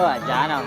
જાનો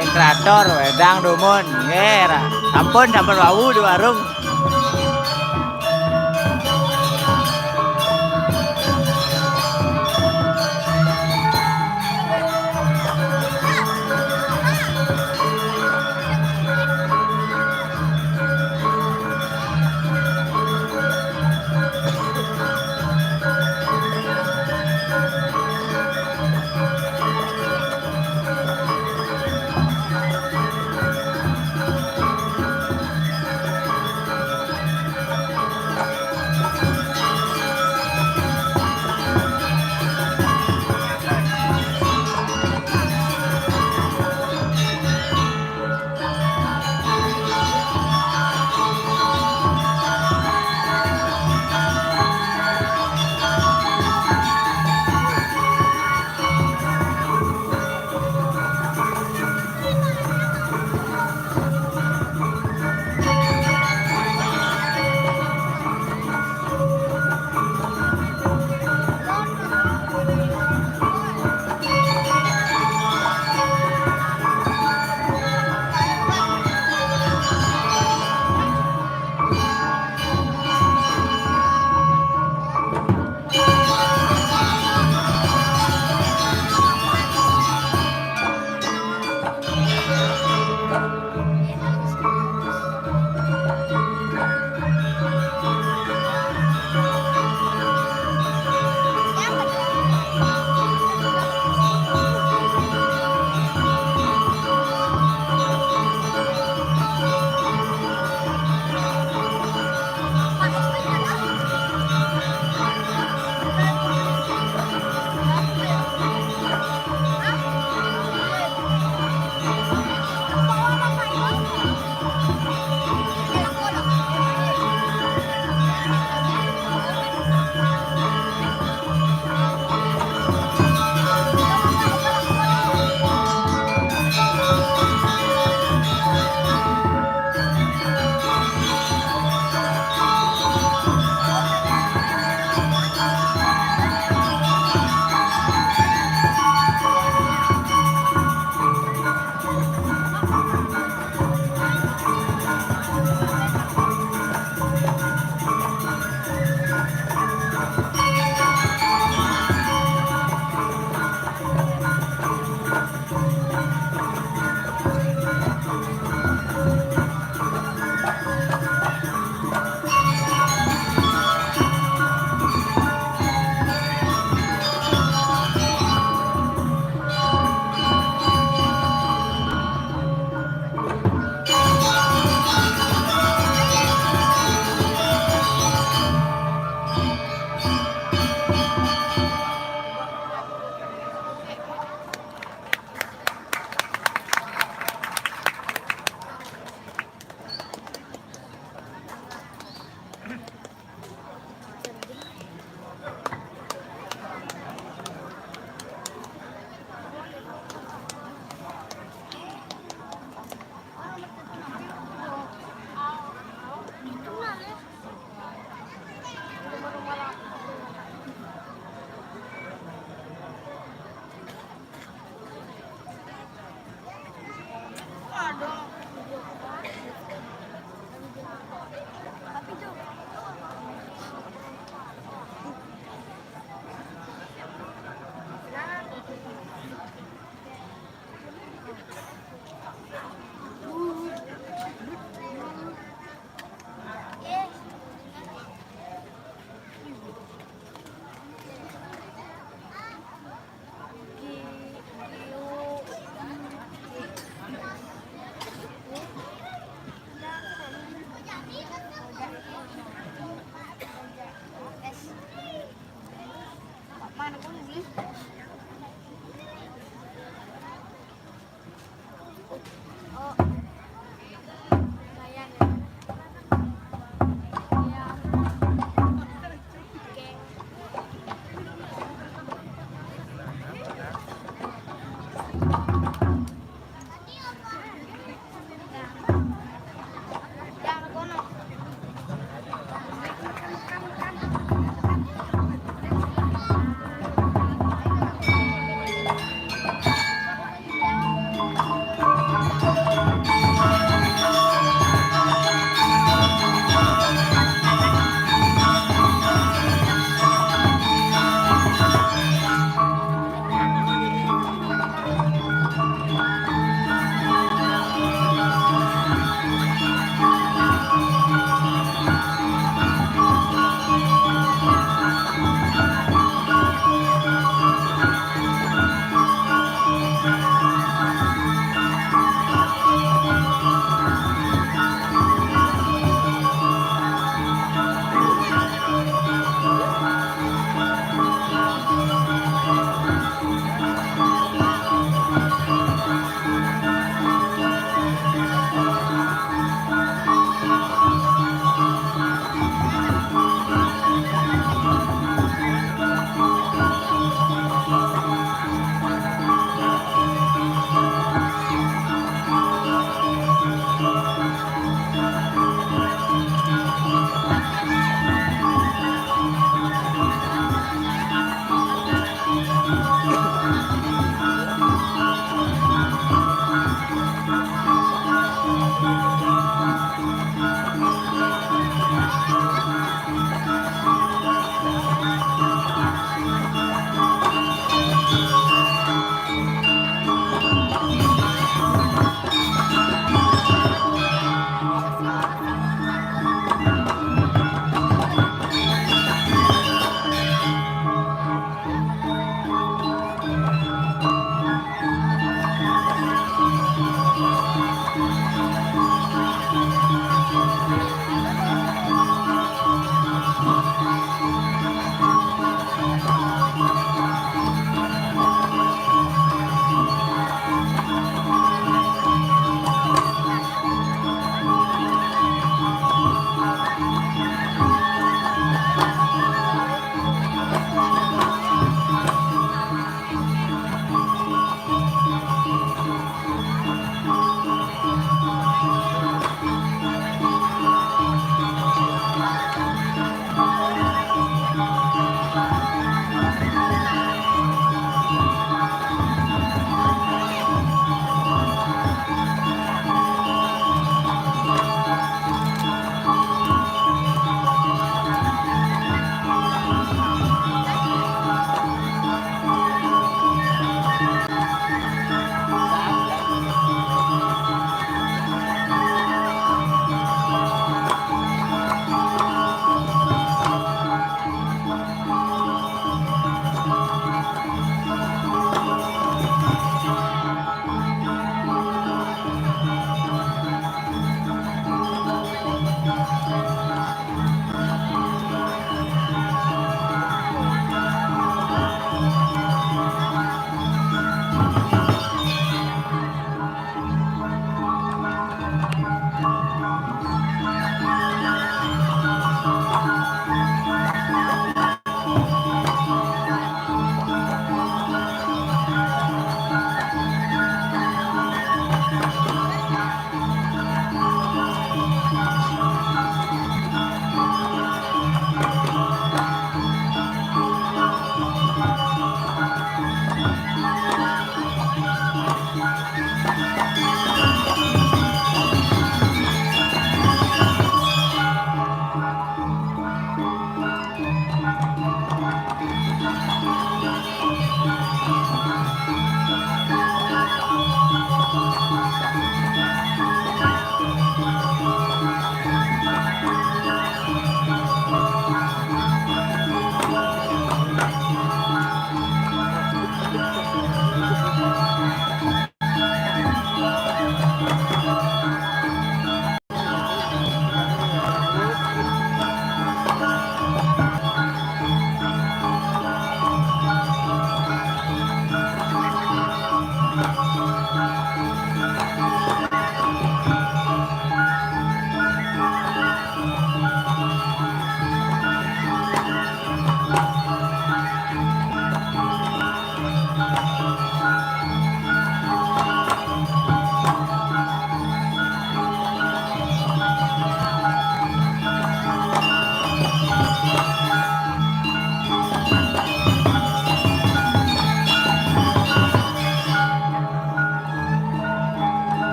paling kreator wedang dumun ngera sampun wau di warung.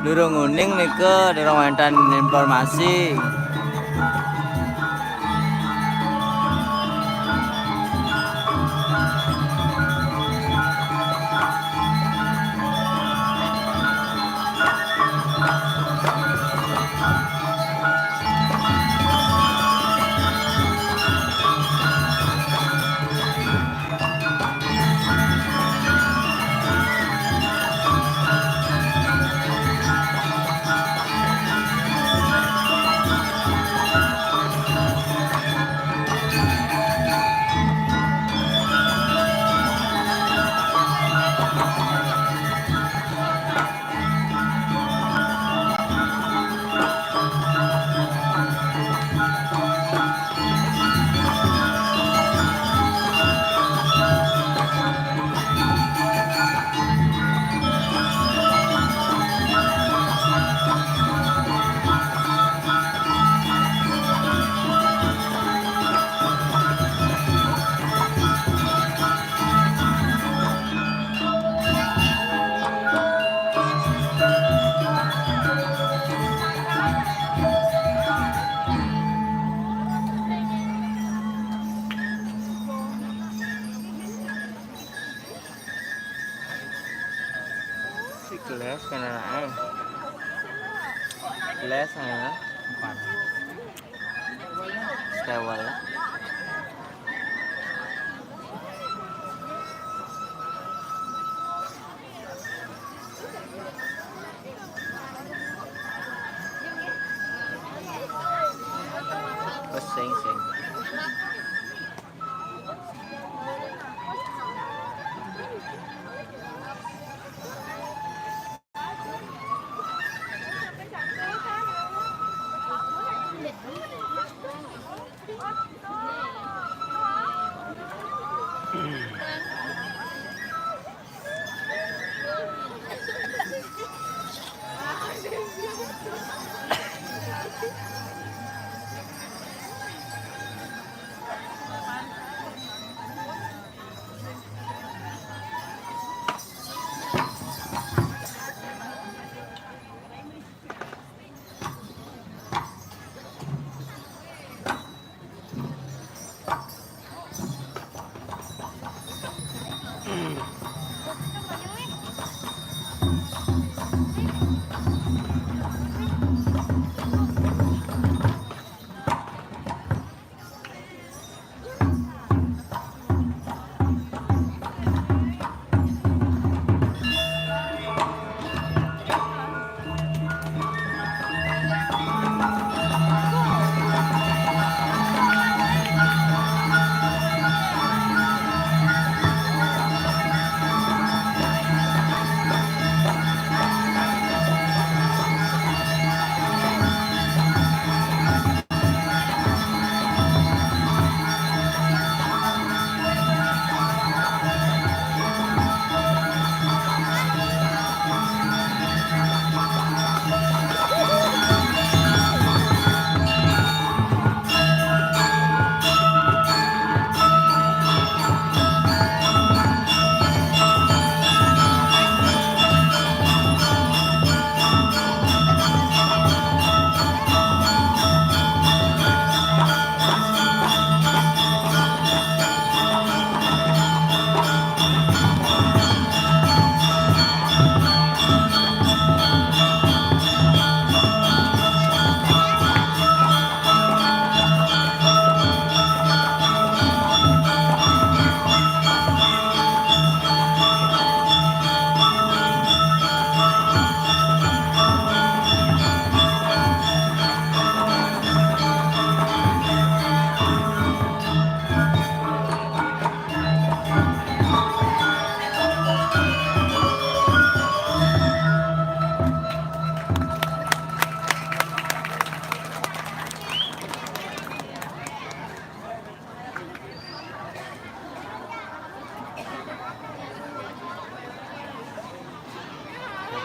Dulu nguning nih ke dalam mantan informasi. Gelas kan anaknya. Gelas sana. Stewal. Sing.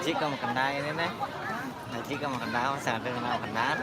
jika makan dah ini nih. Jika makan dah masa ada makan dah.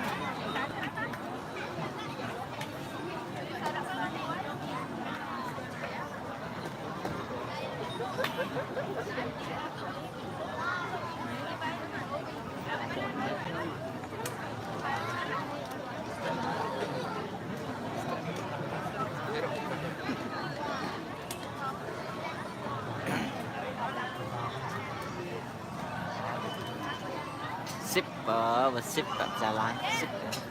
Shipper và ship tại Gia Lai shipper.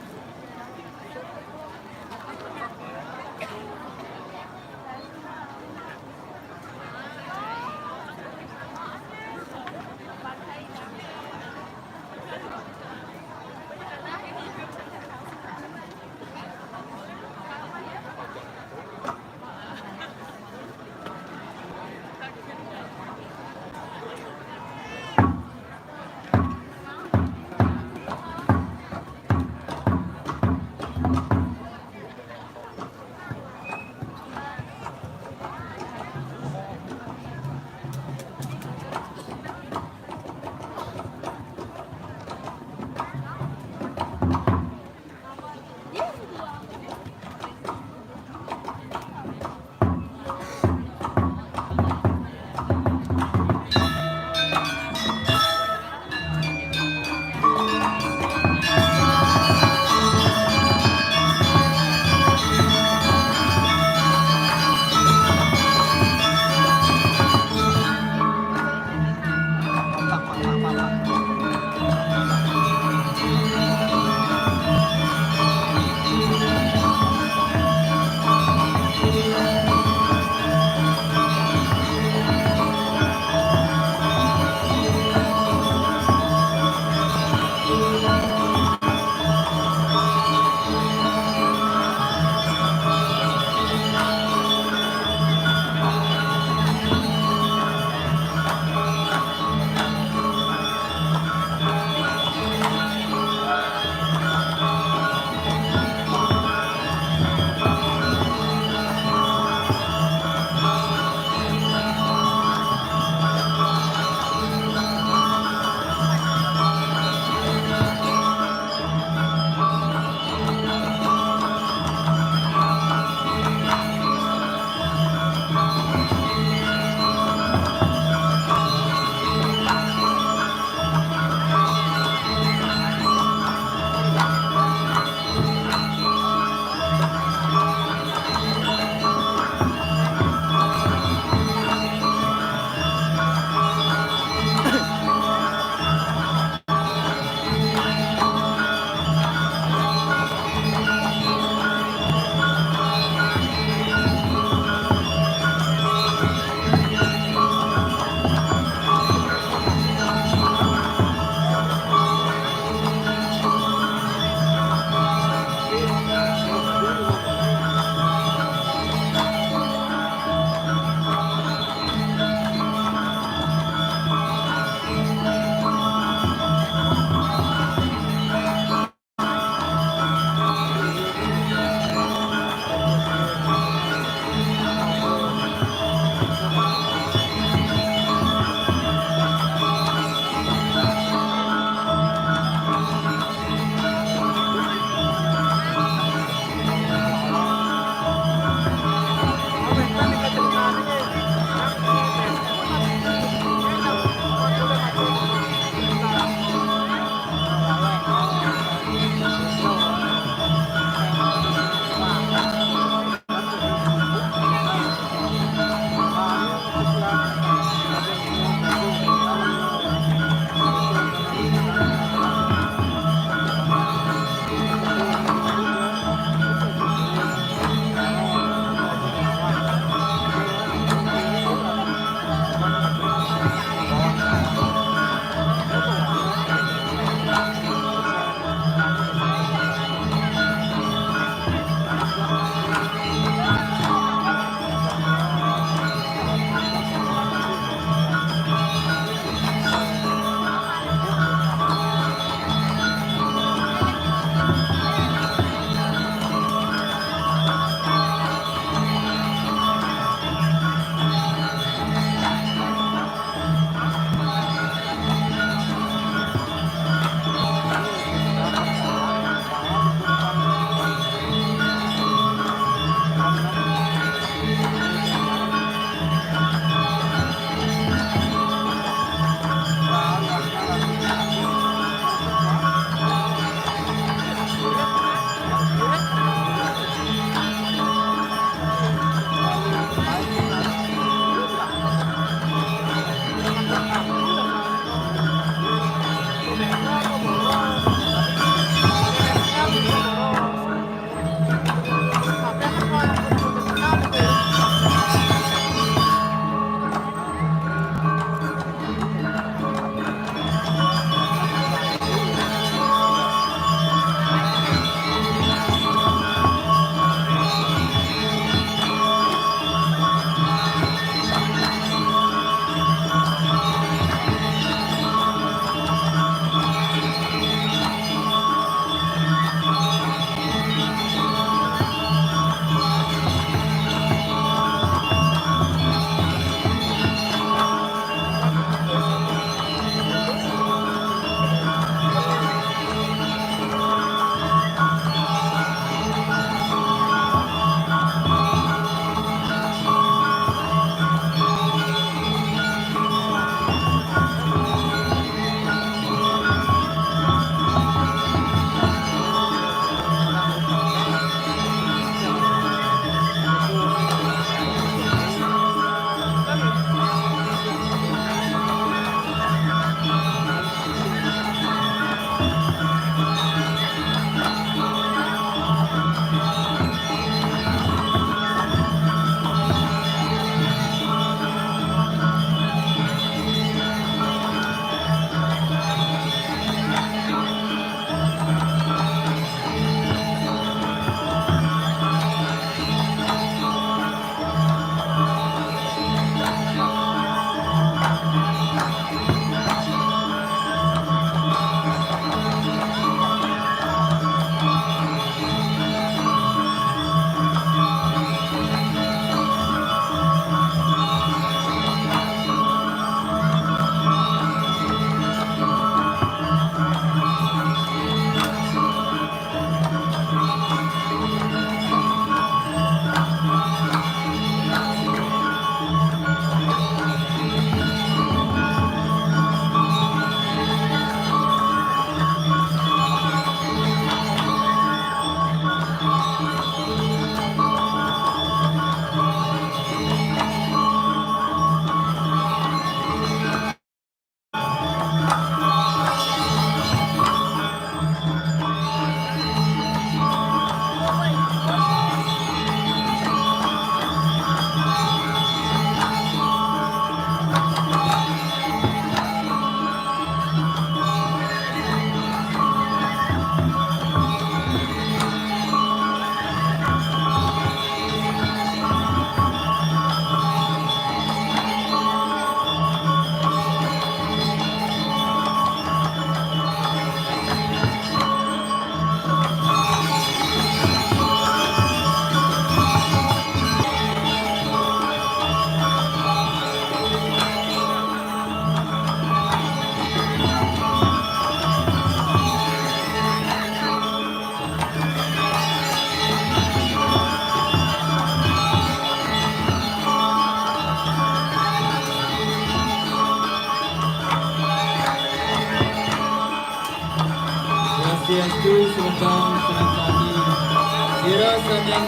seneng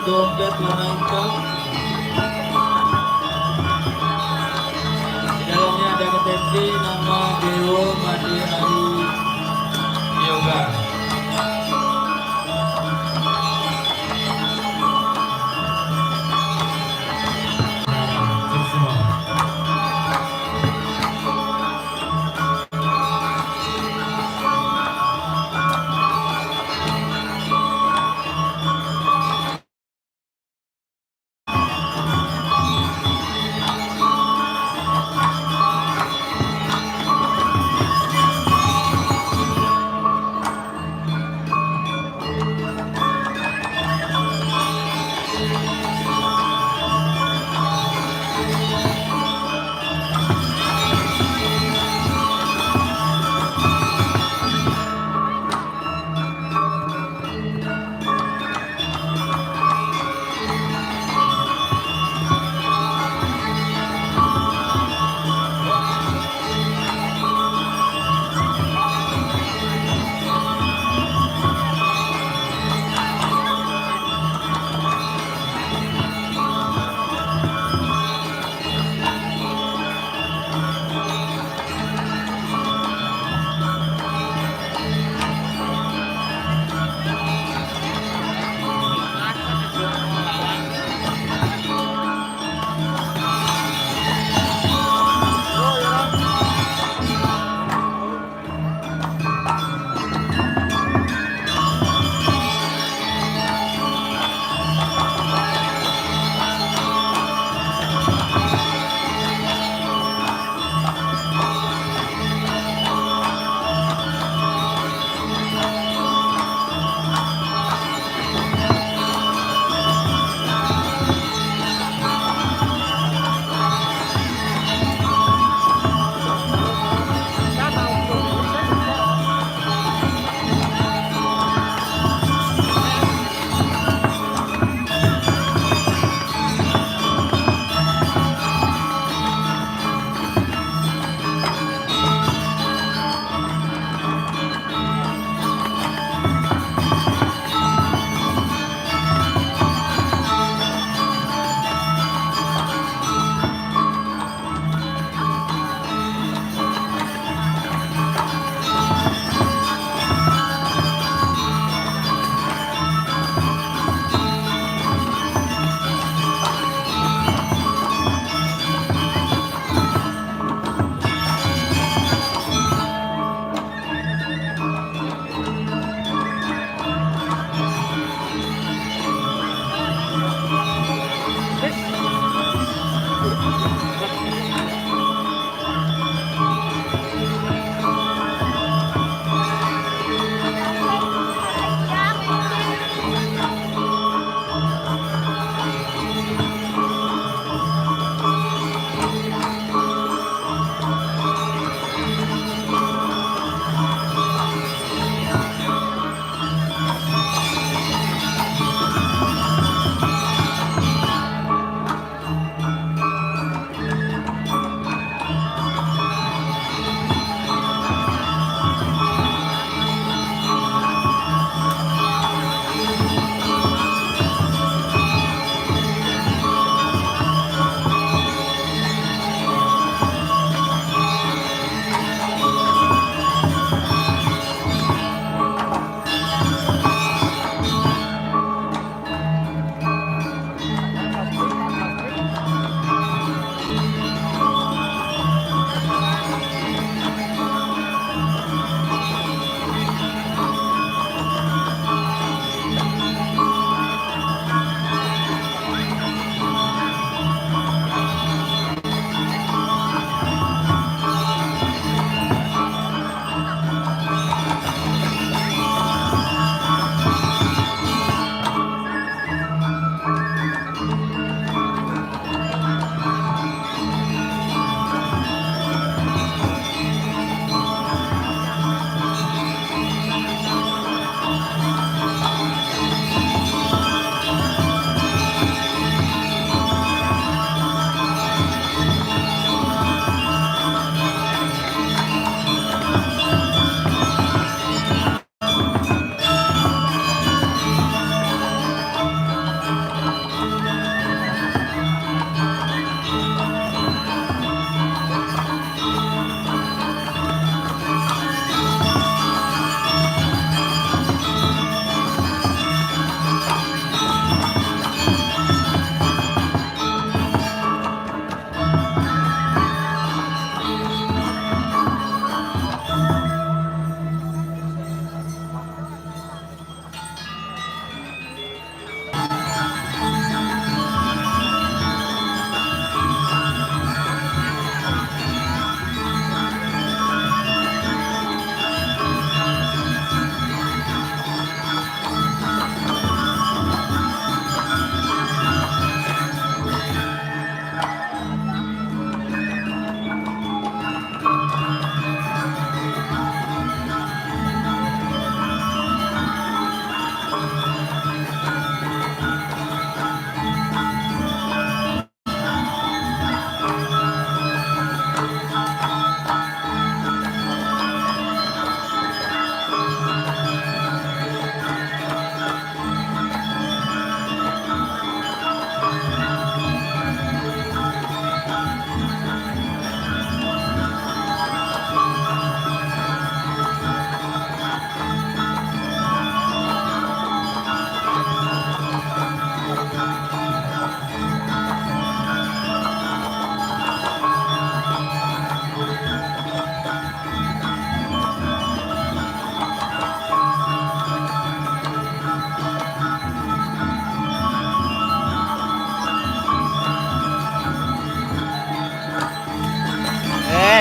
dompet lengkap. Di dalamnya ada ketensi nama Dewo Madi Hari Yoga.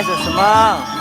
Semang.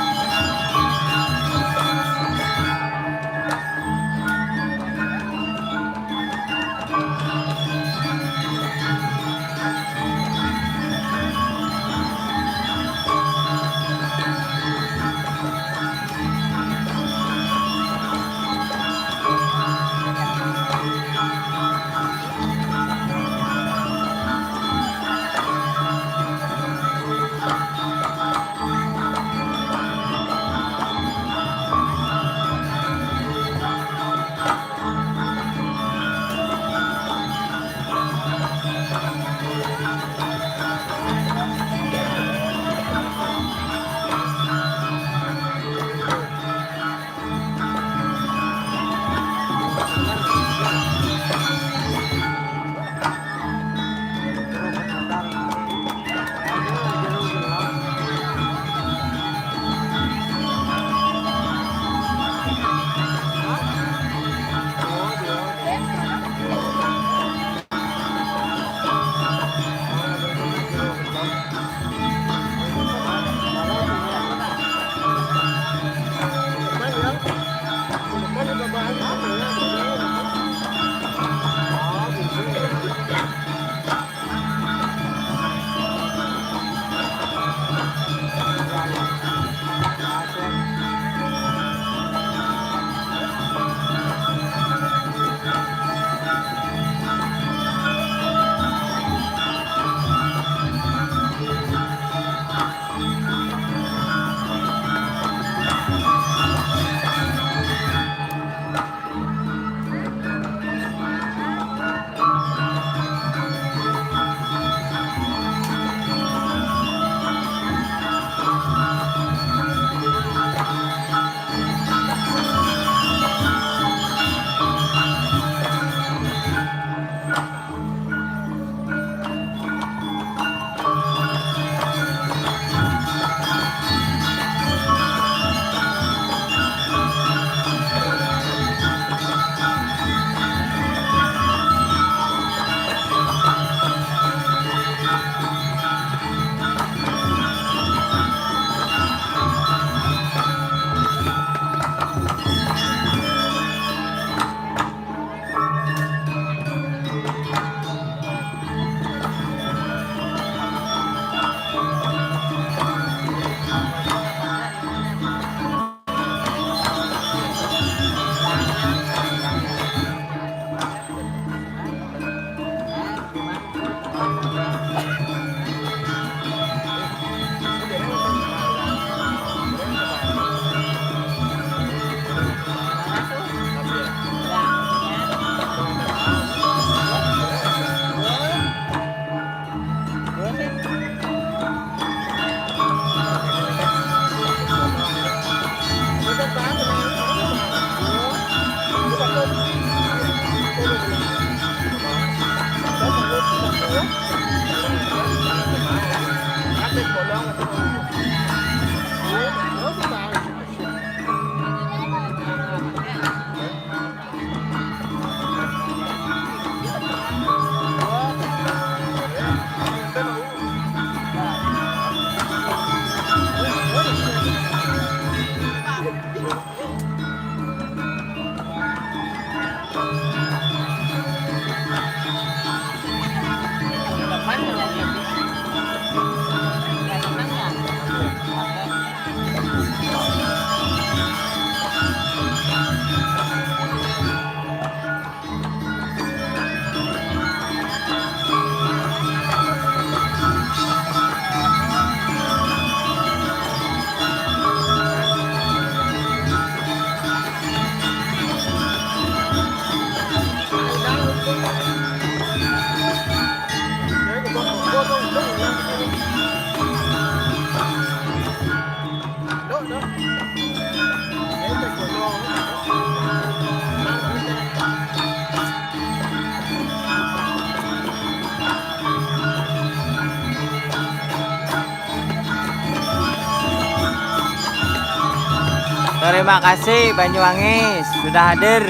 Terima kasih Banyuwangi sudah hadir.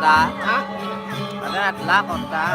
kota. Hah? Adalah kota.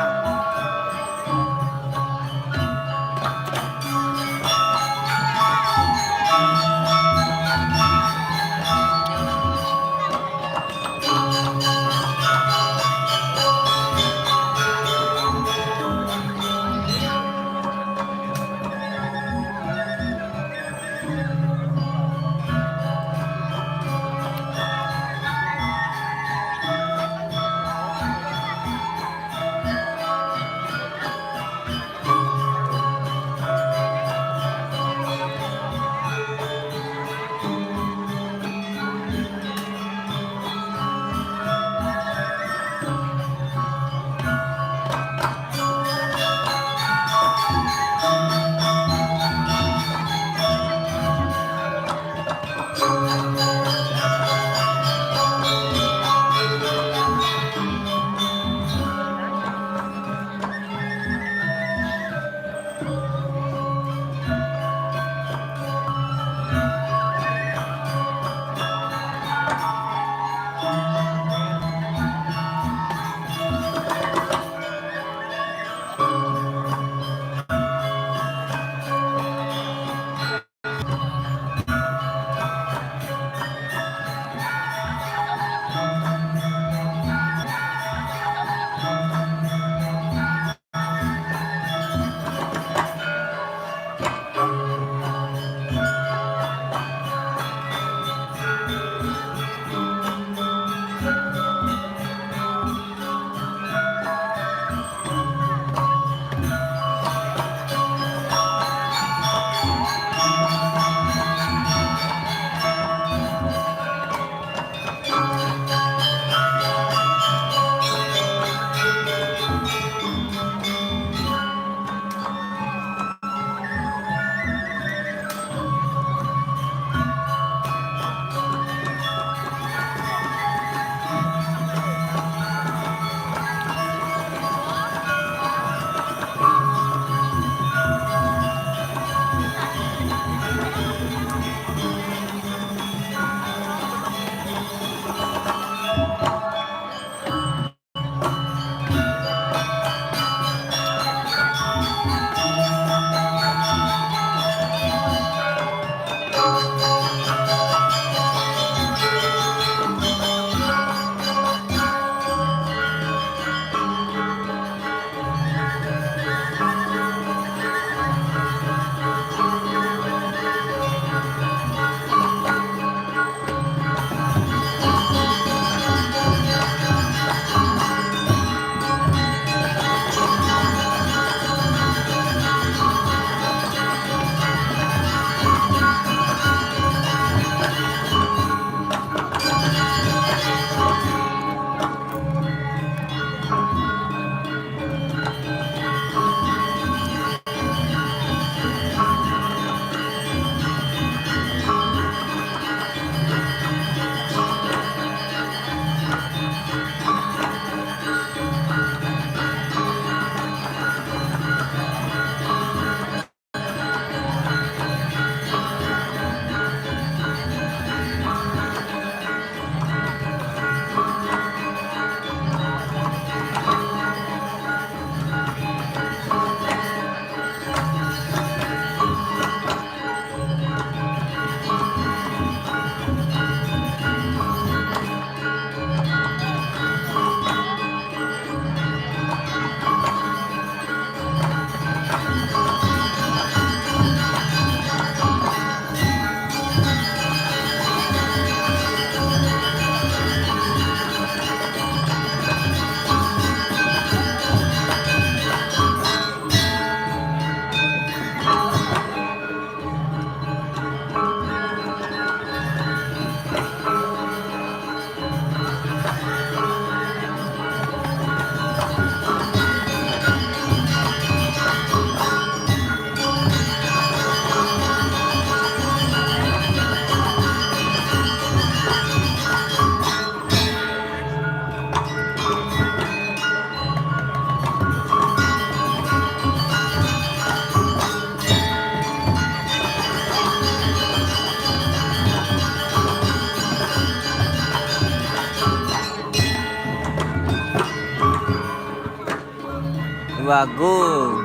Tuagu.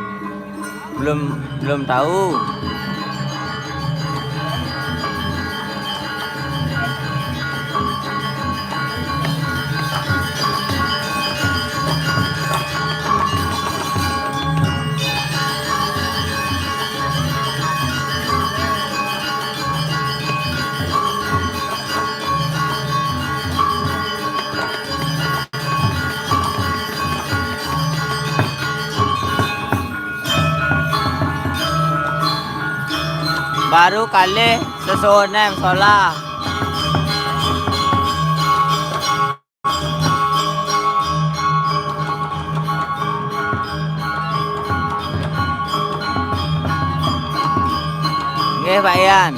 Belum tahu. Baru kali sesuonem sholah. Nggih Pak Ian.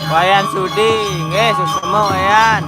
Wayan Sudi, nggih susemo Wayan.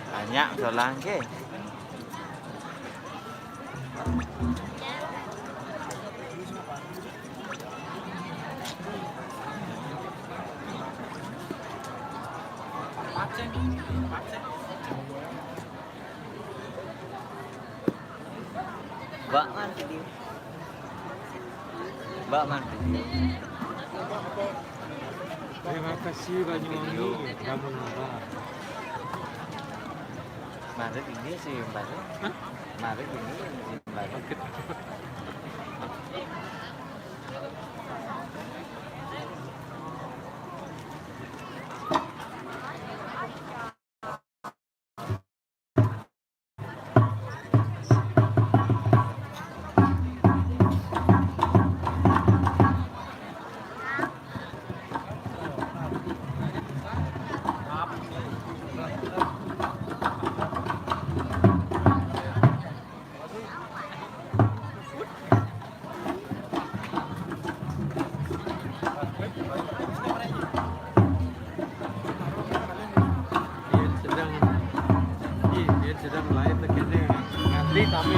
Banyak sholah nggih. Mbak man video. Mbak man video. Terima kasih Banyuwangi bangun Mbak. Maret ini sih Mbak. Maret ini sih Mbak. Sedang lahir tegene ngatri tapi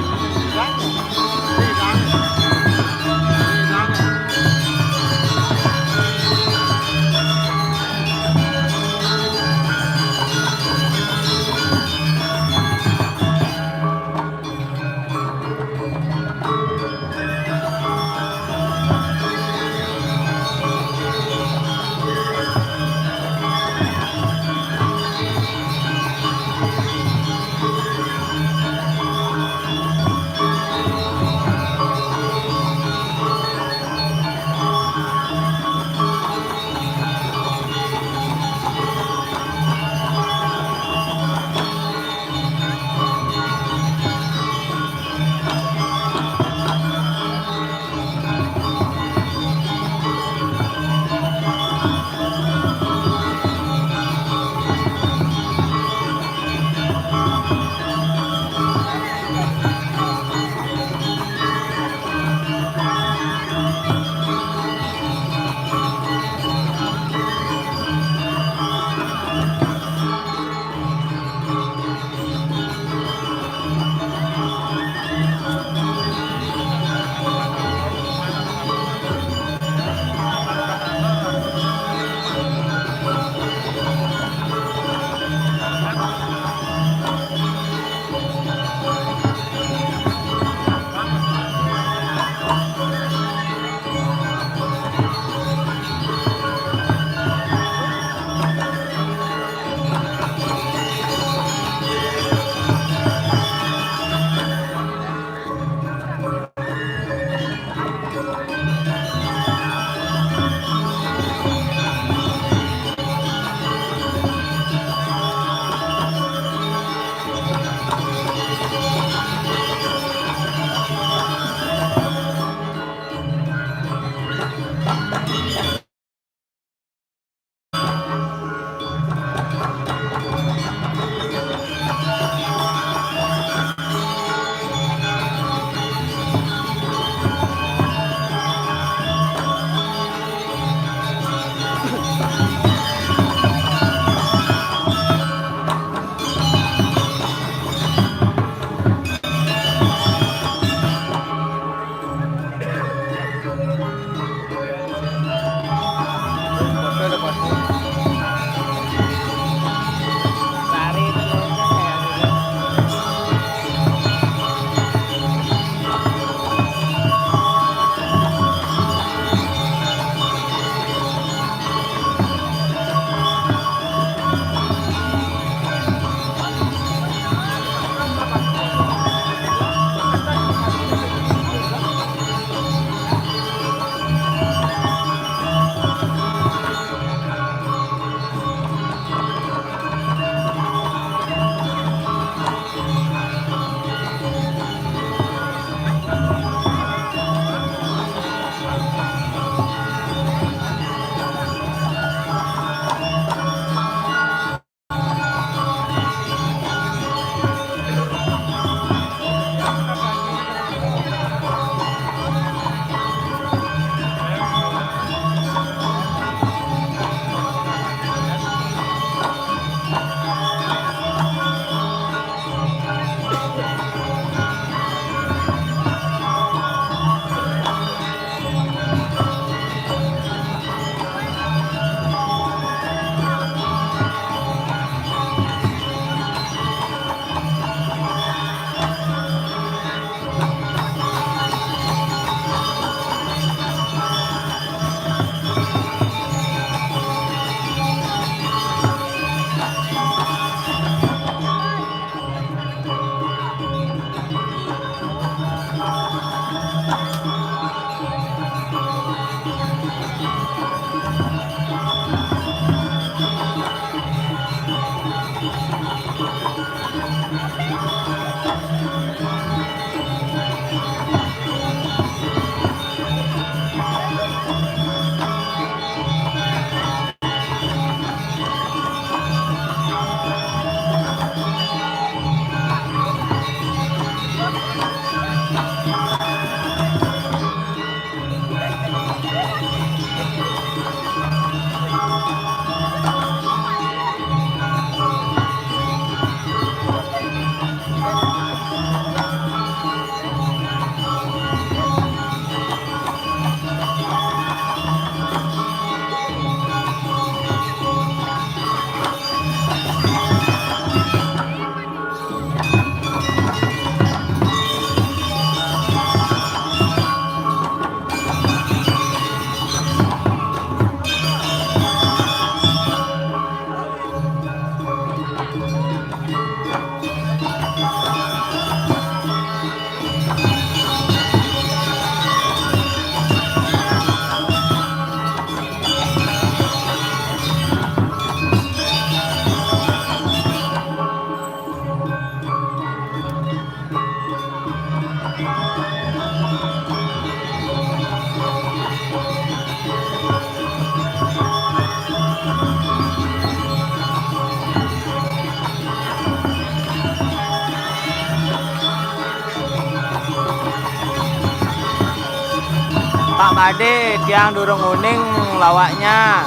Pak Made, tiang durung uning lawaknya.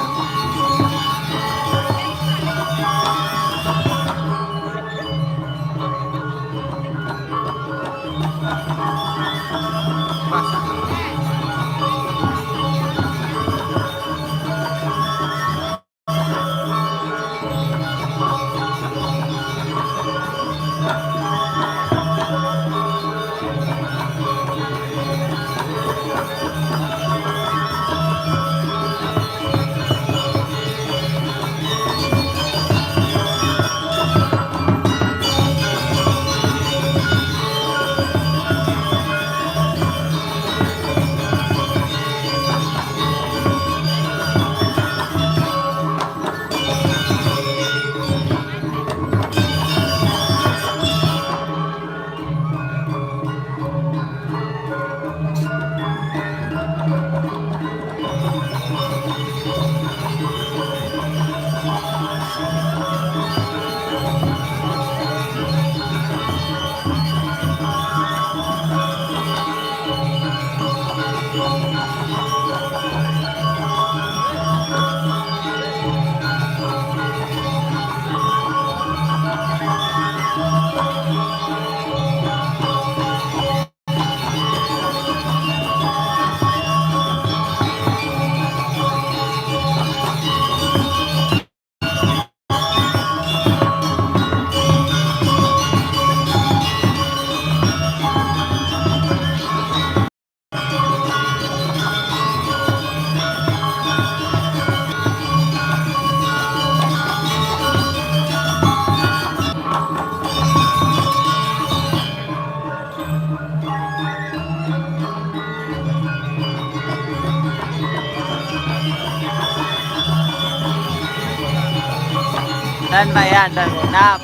Dan Pak Yan dan Genap.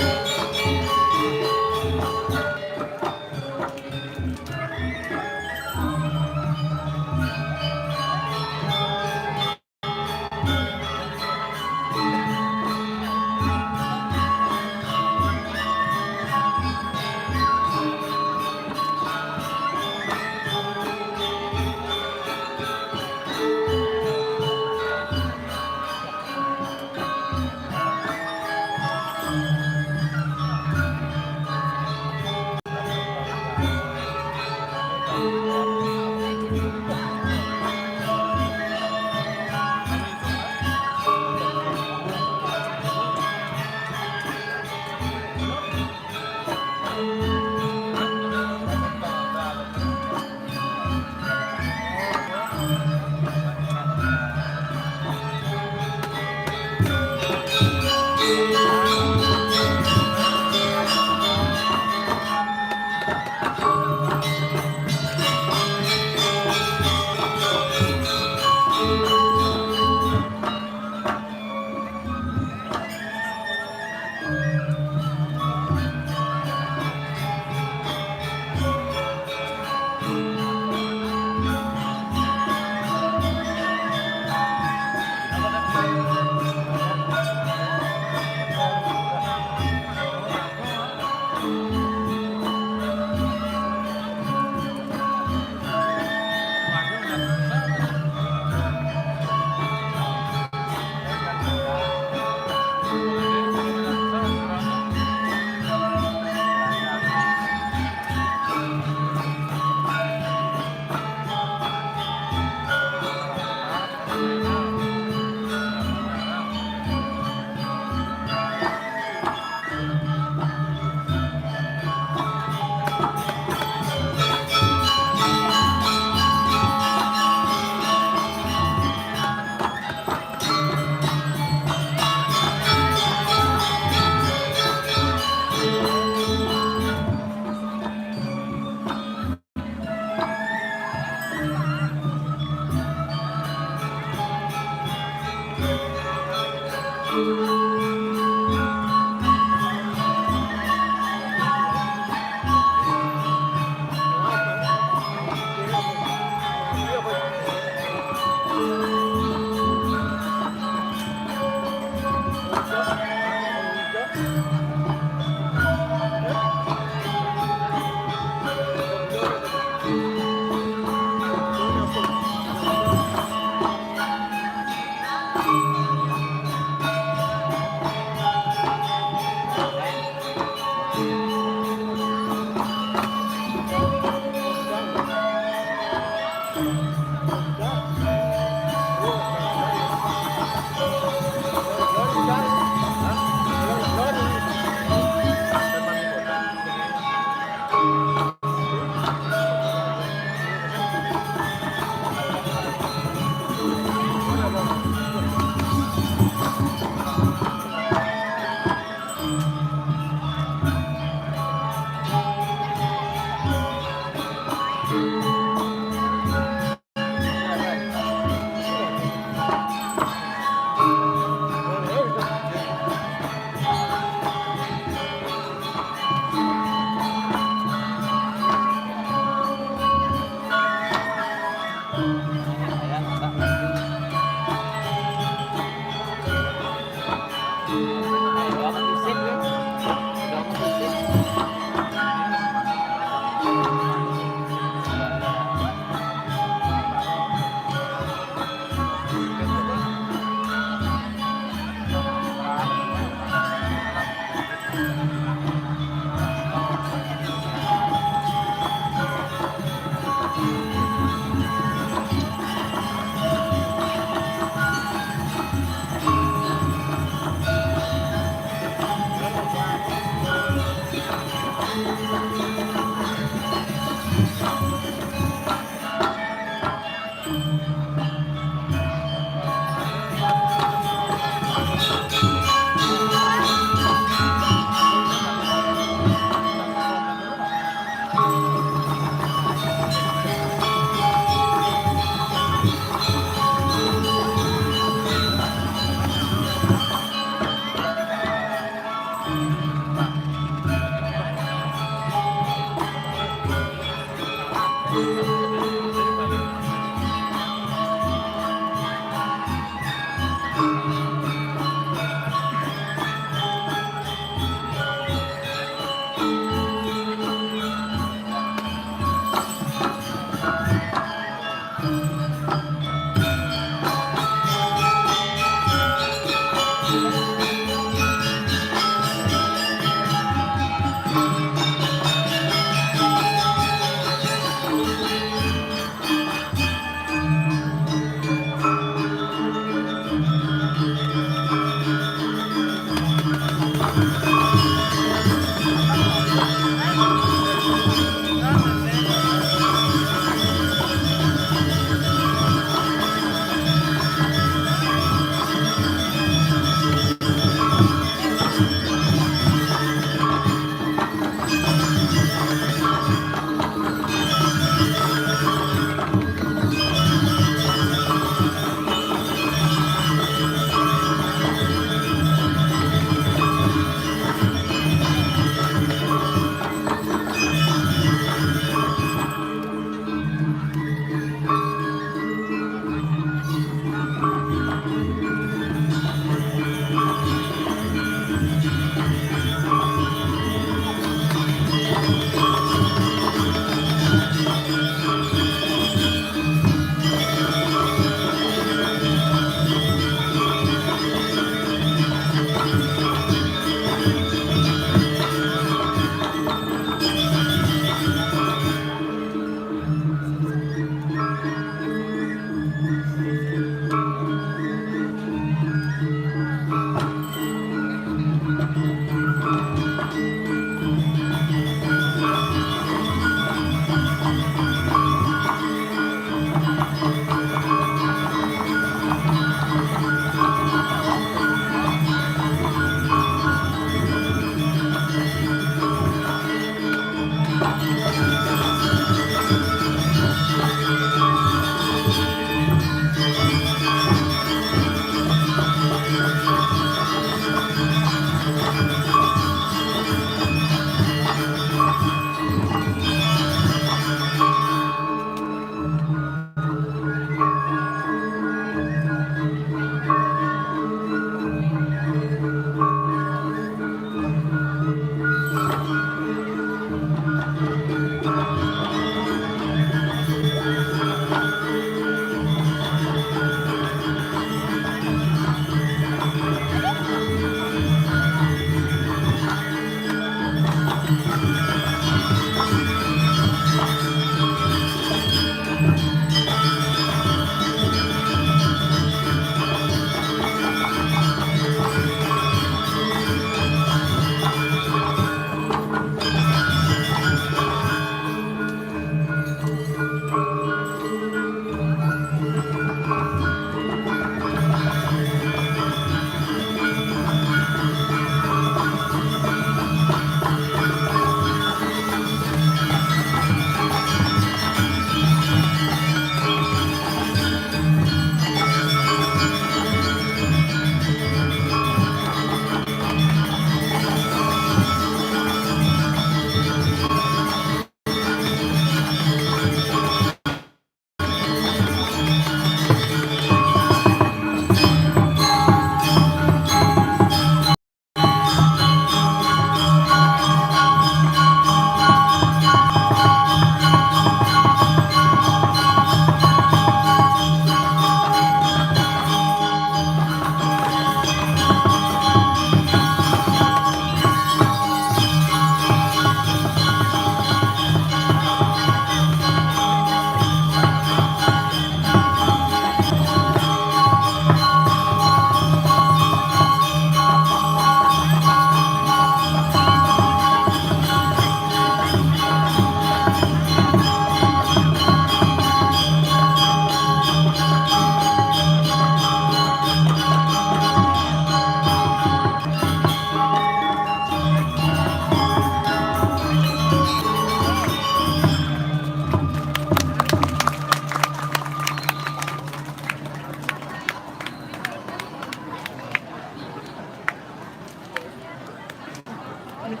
Ayo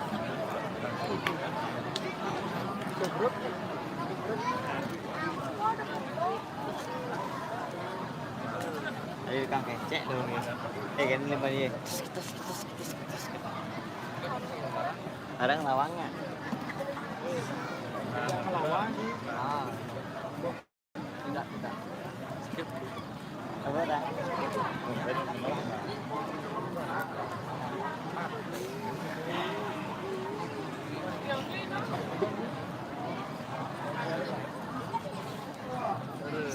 Kang kecek dong nih. Kan lima dia. Ada ngelawangnya. Ah. Tidak. Skip. Apa dah?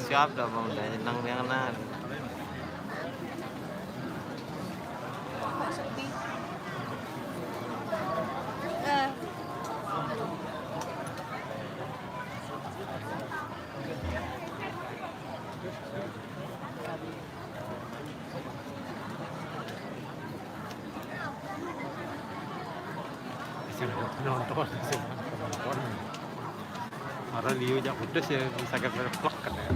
Siap dah bang, dah senang dia kenal. Nonton orang liu jak pedes ya bisa ke vlog kan ya.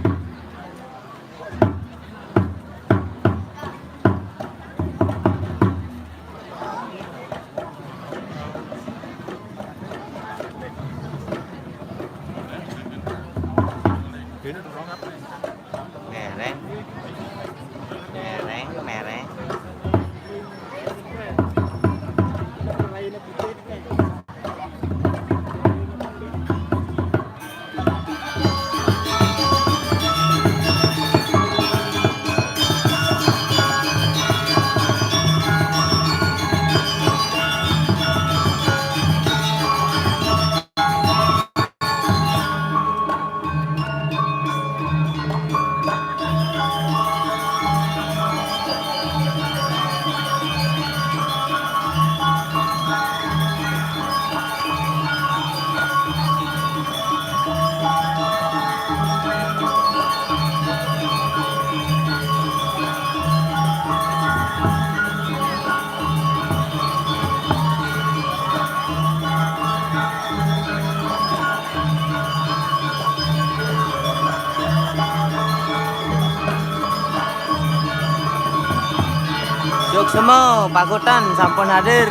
Ini dorong apa? Mereng. Yuk semua, Pakutan sampun hadir.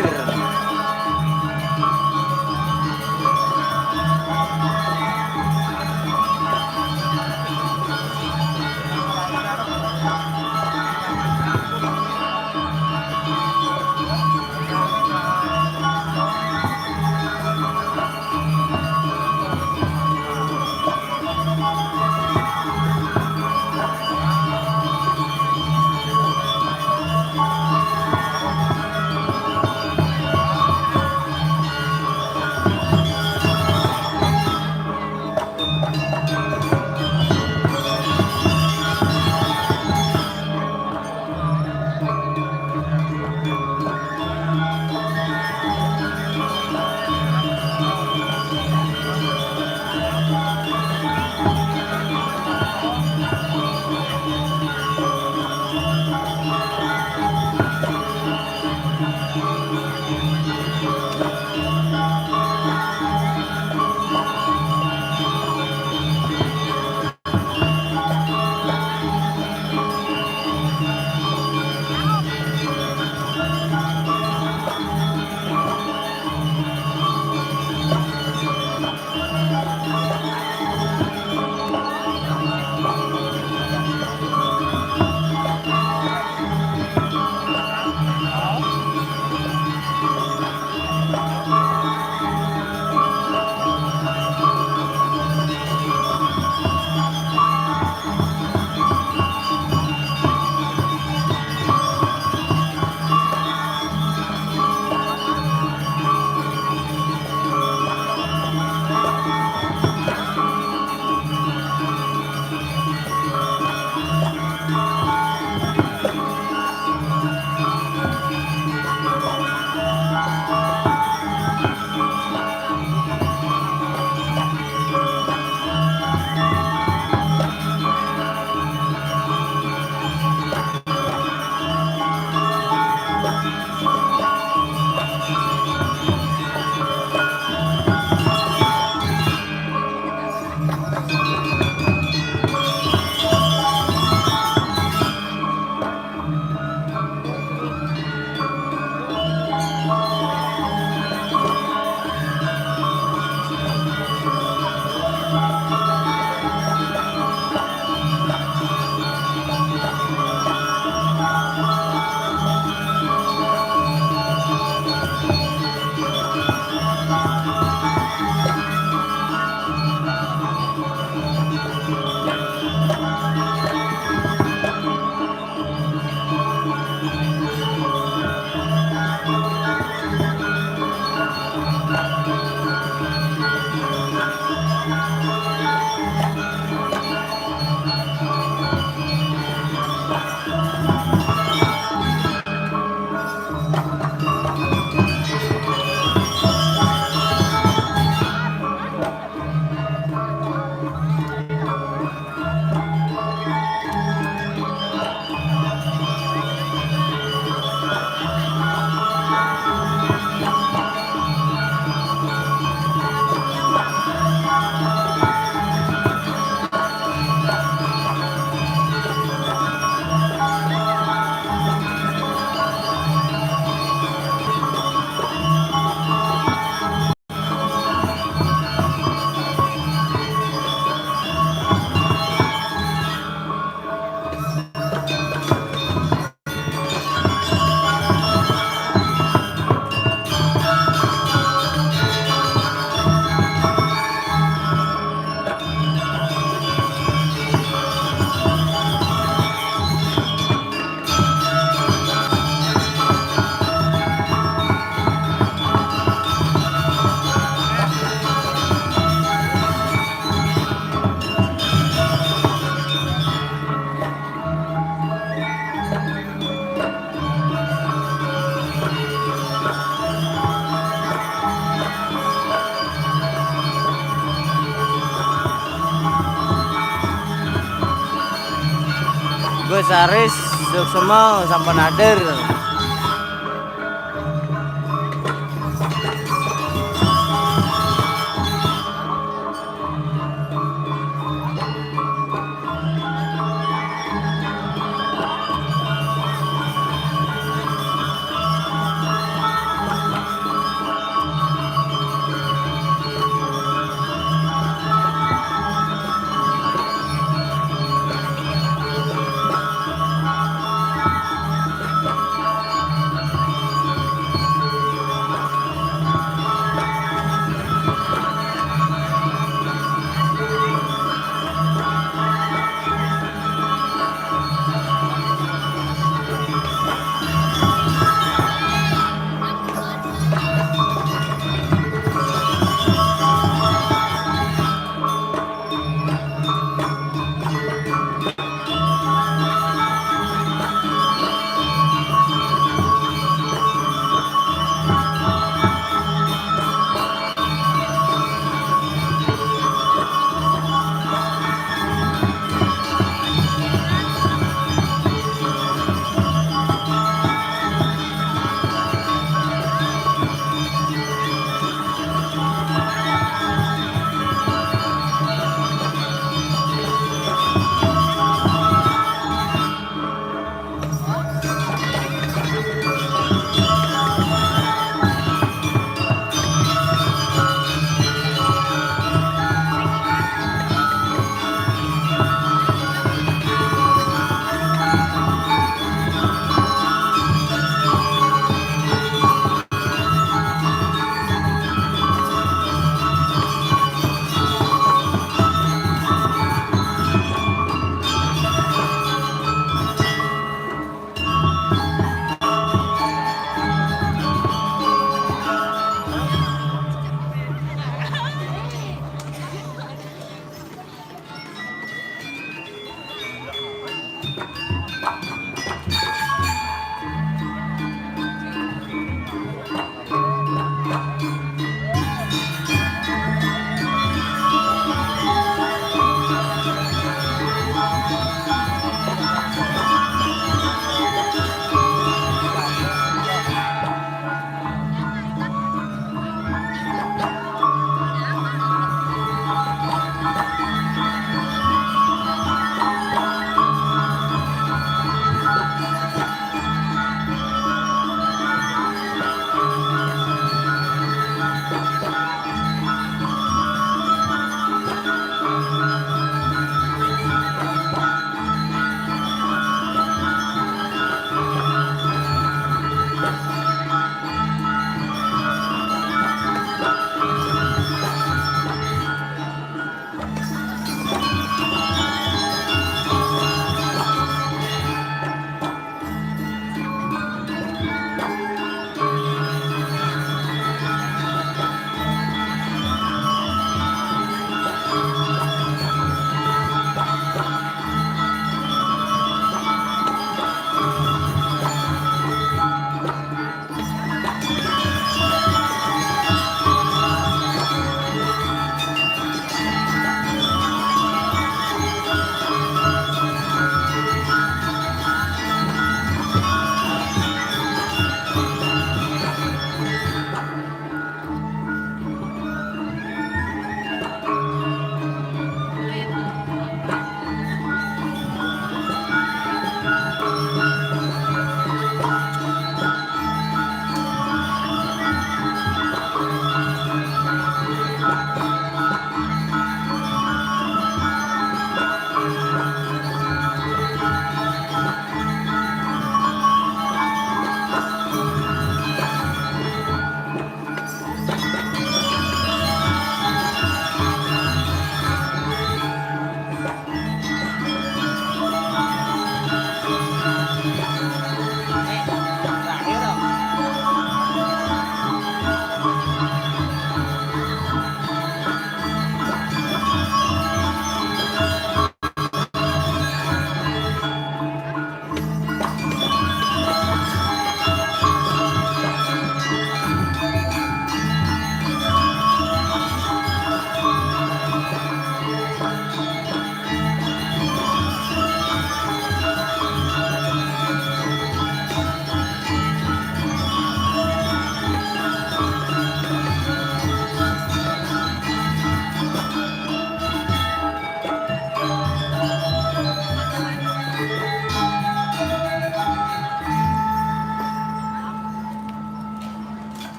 Saris Suksema sampun hadir.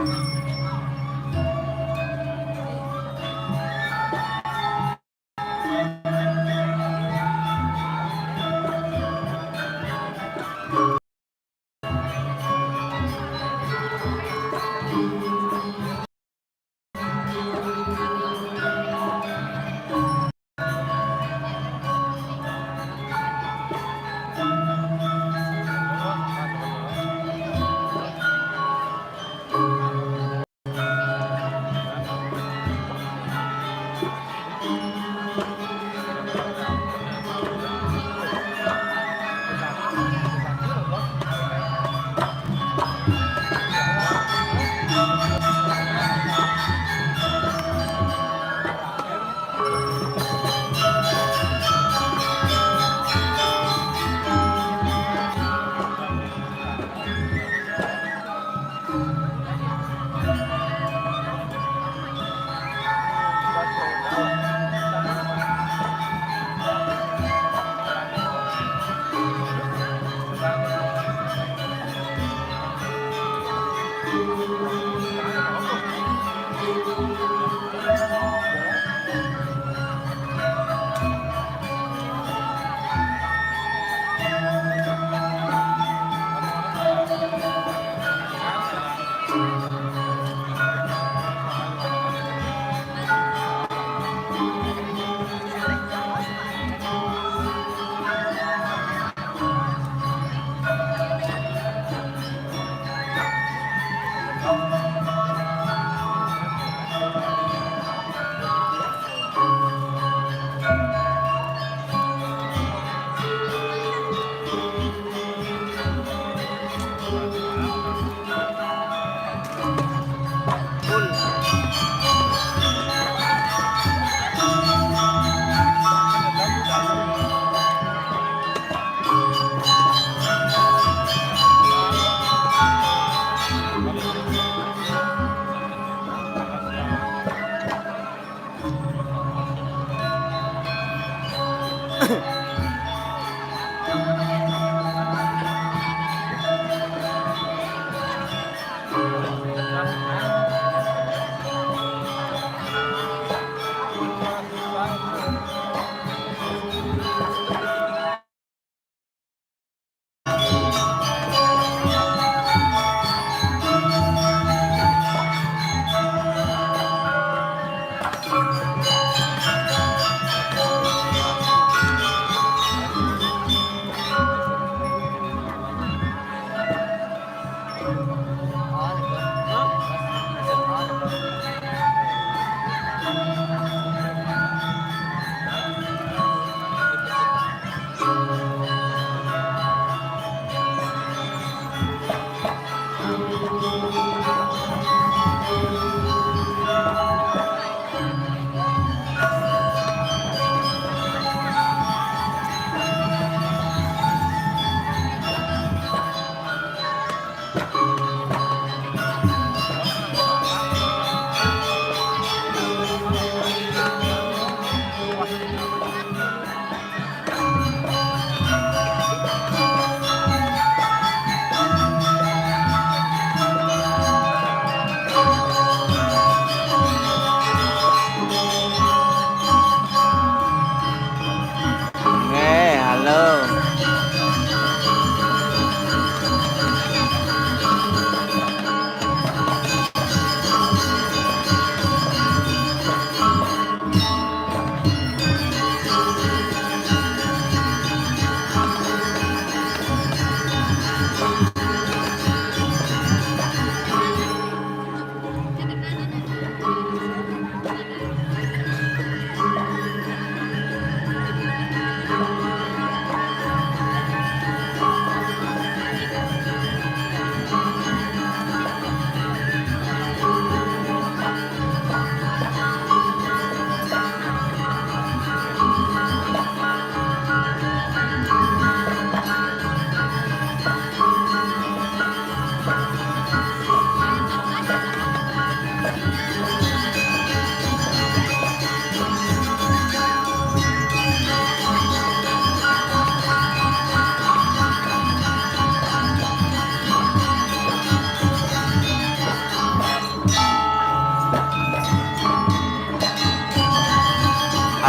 เ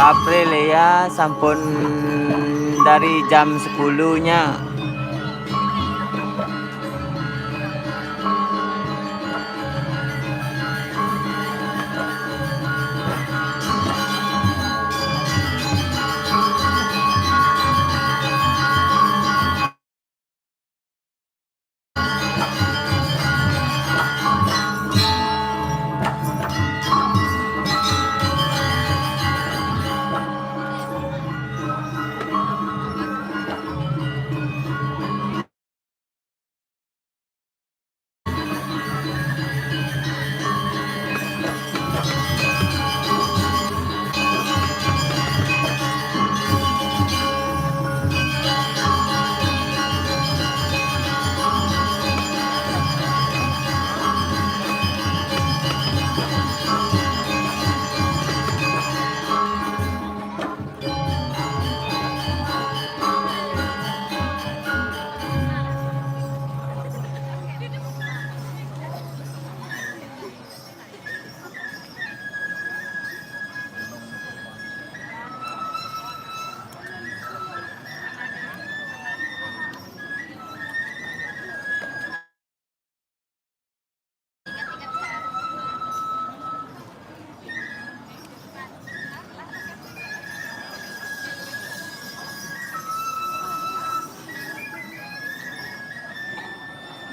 Aprilia sampun dari jam 10-nya.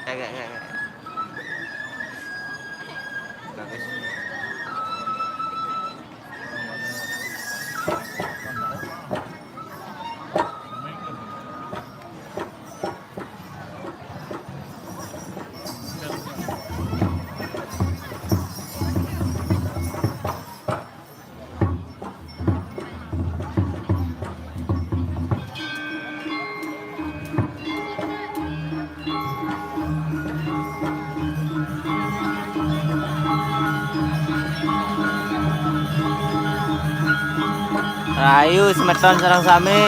Agak. Bagus. Rayu semeton sareng sami.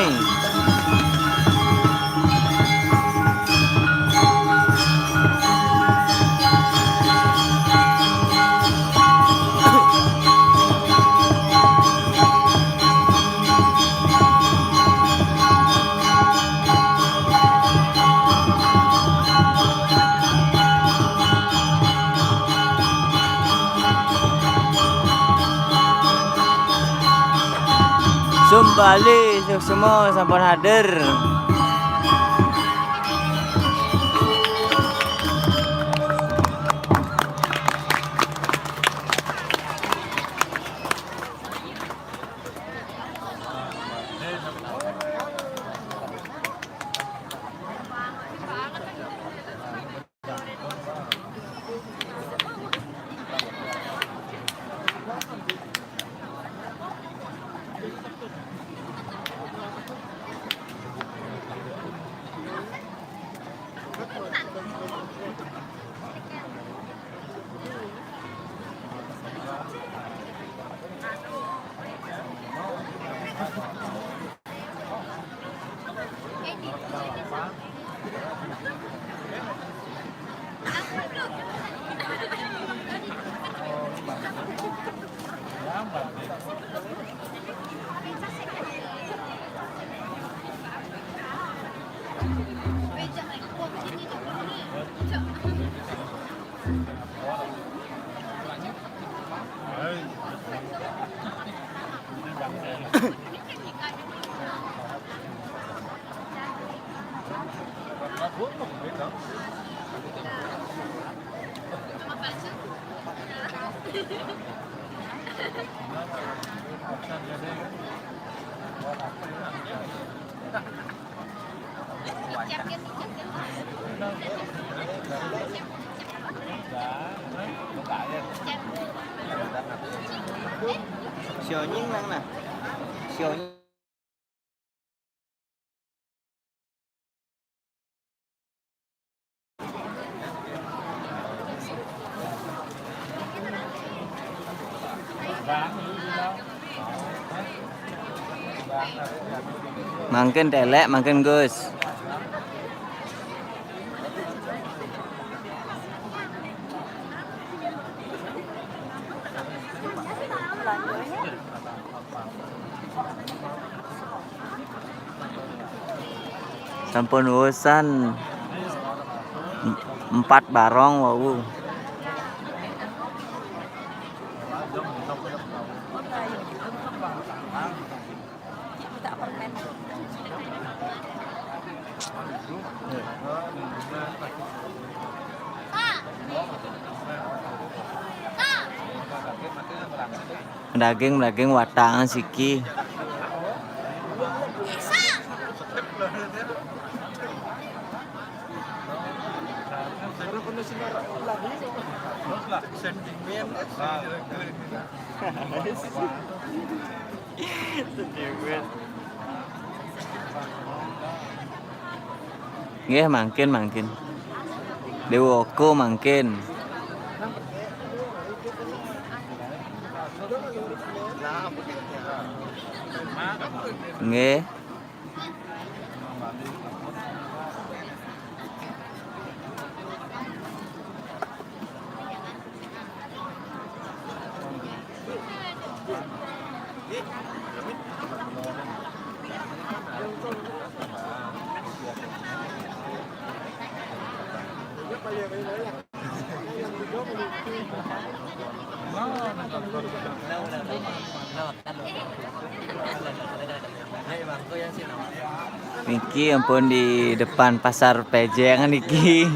Bali semua sampun hadir. Sionya mana? Sionya. Makin telek, makin Gus. Sampun urusan 4 barong wau. Daging watang siki. Nggih mangkin. Dewoko mangkin. Nggih. Niki ampun di depan pasar Pejengan niki.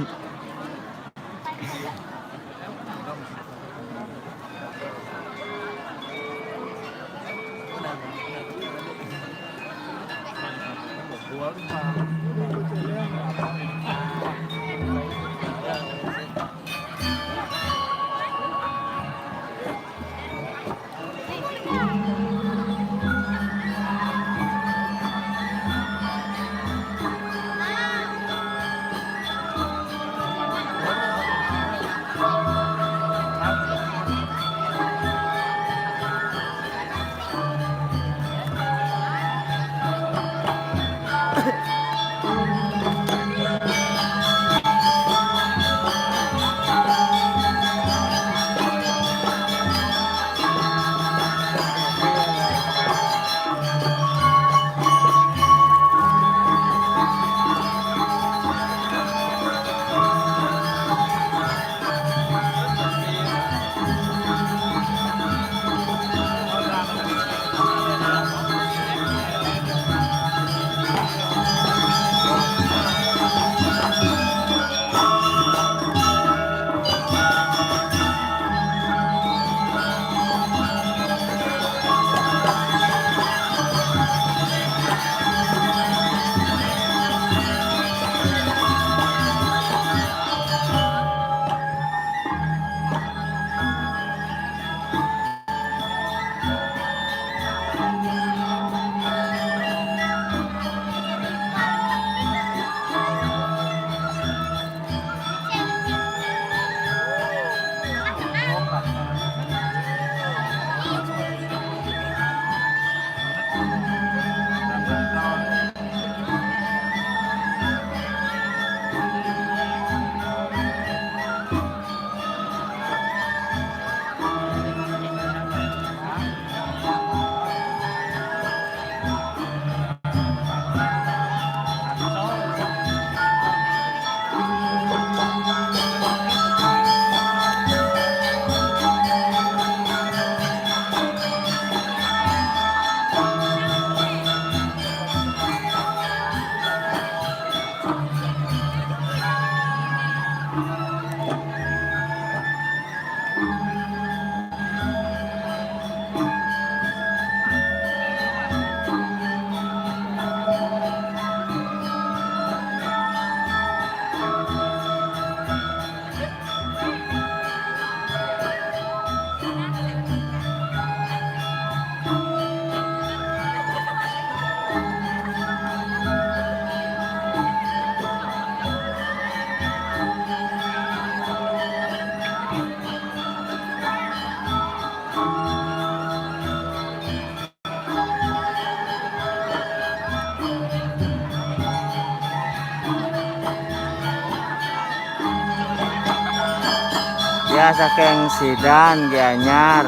Ya saking sidan Gianyar.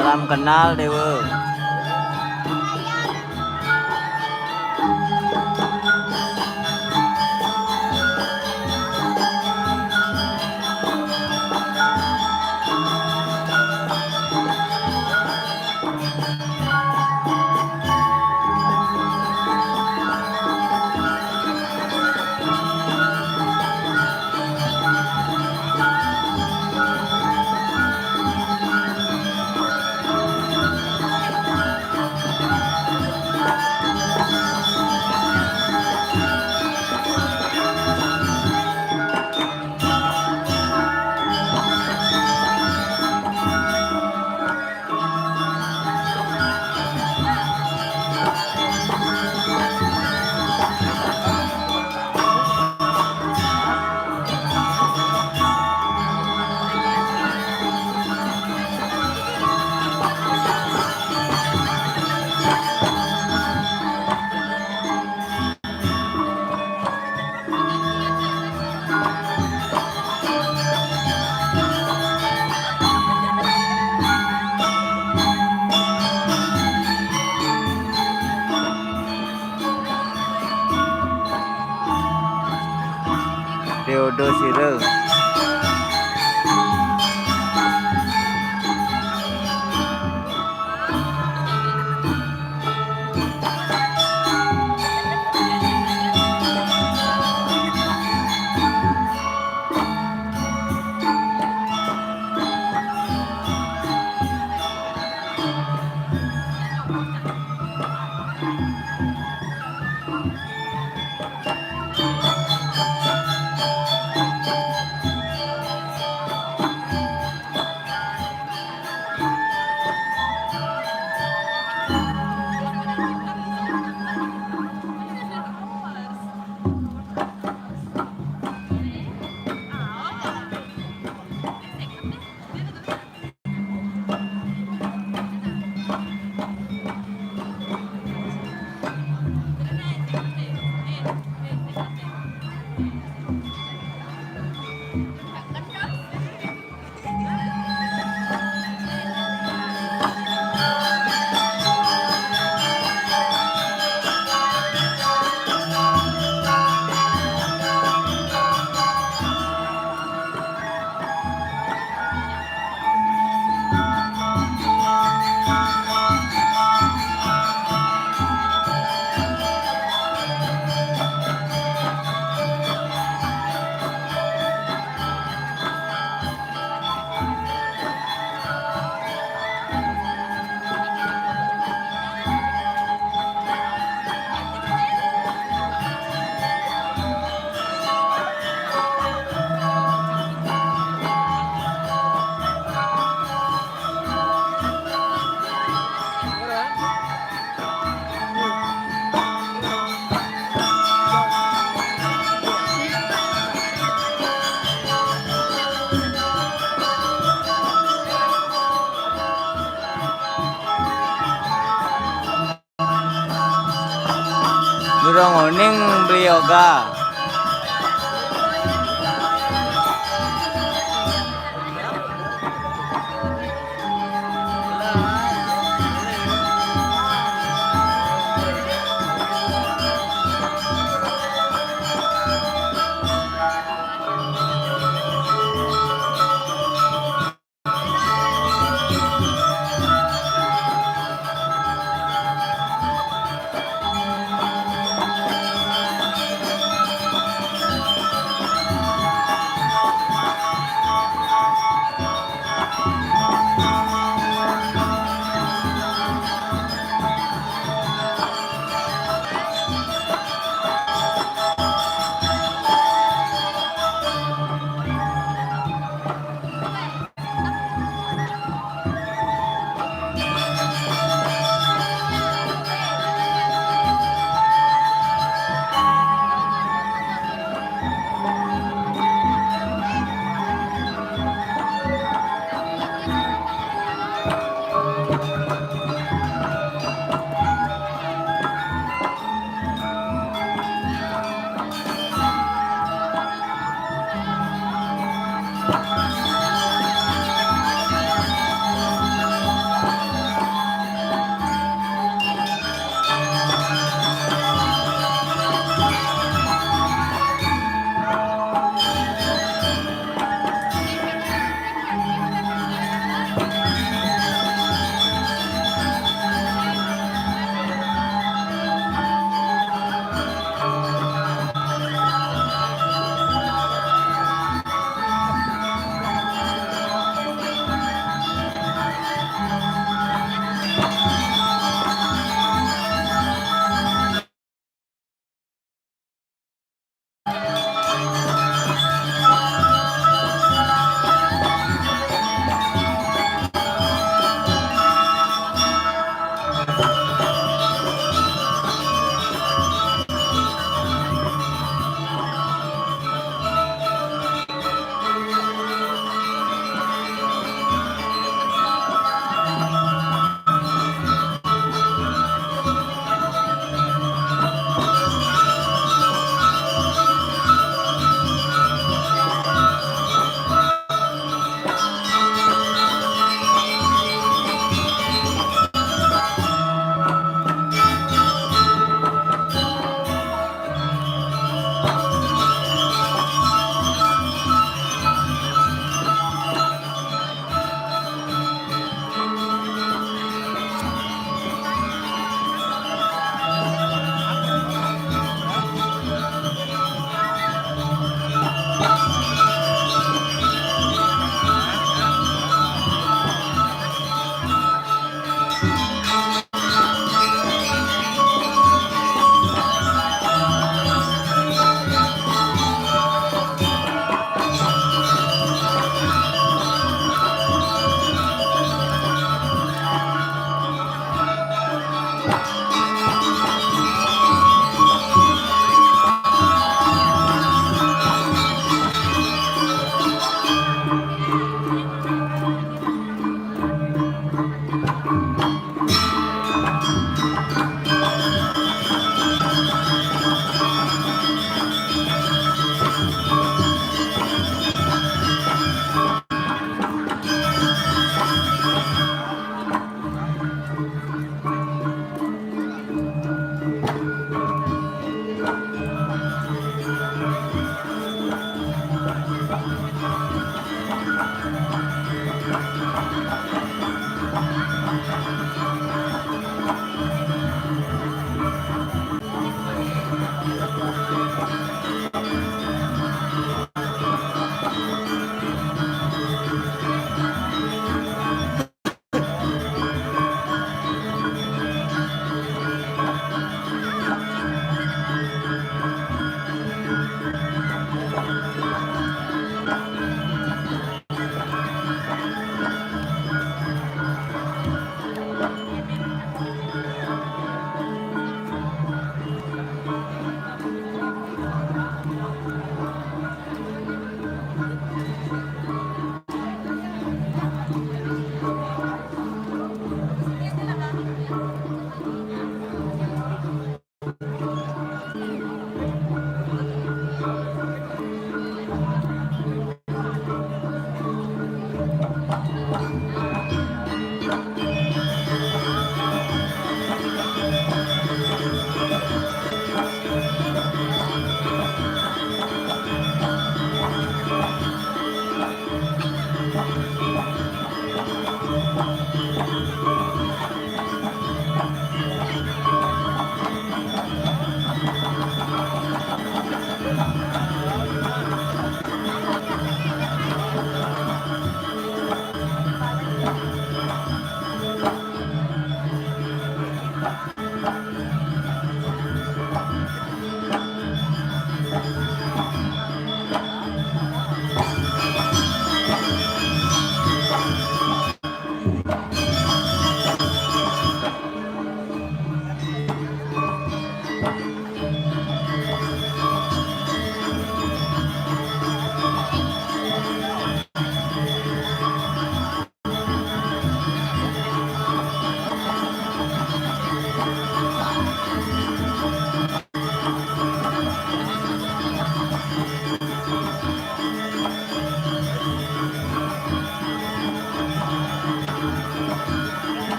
Salam kenal Dewa. Theodosire. Nurongoning Blioga.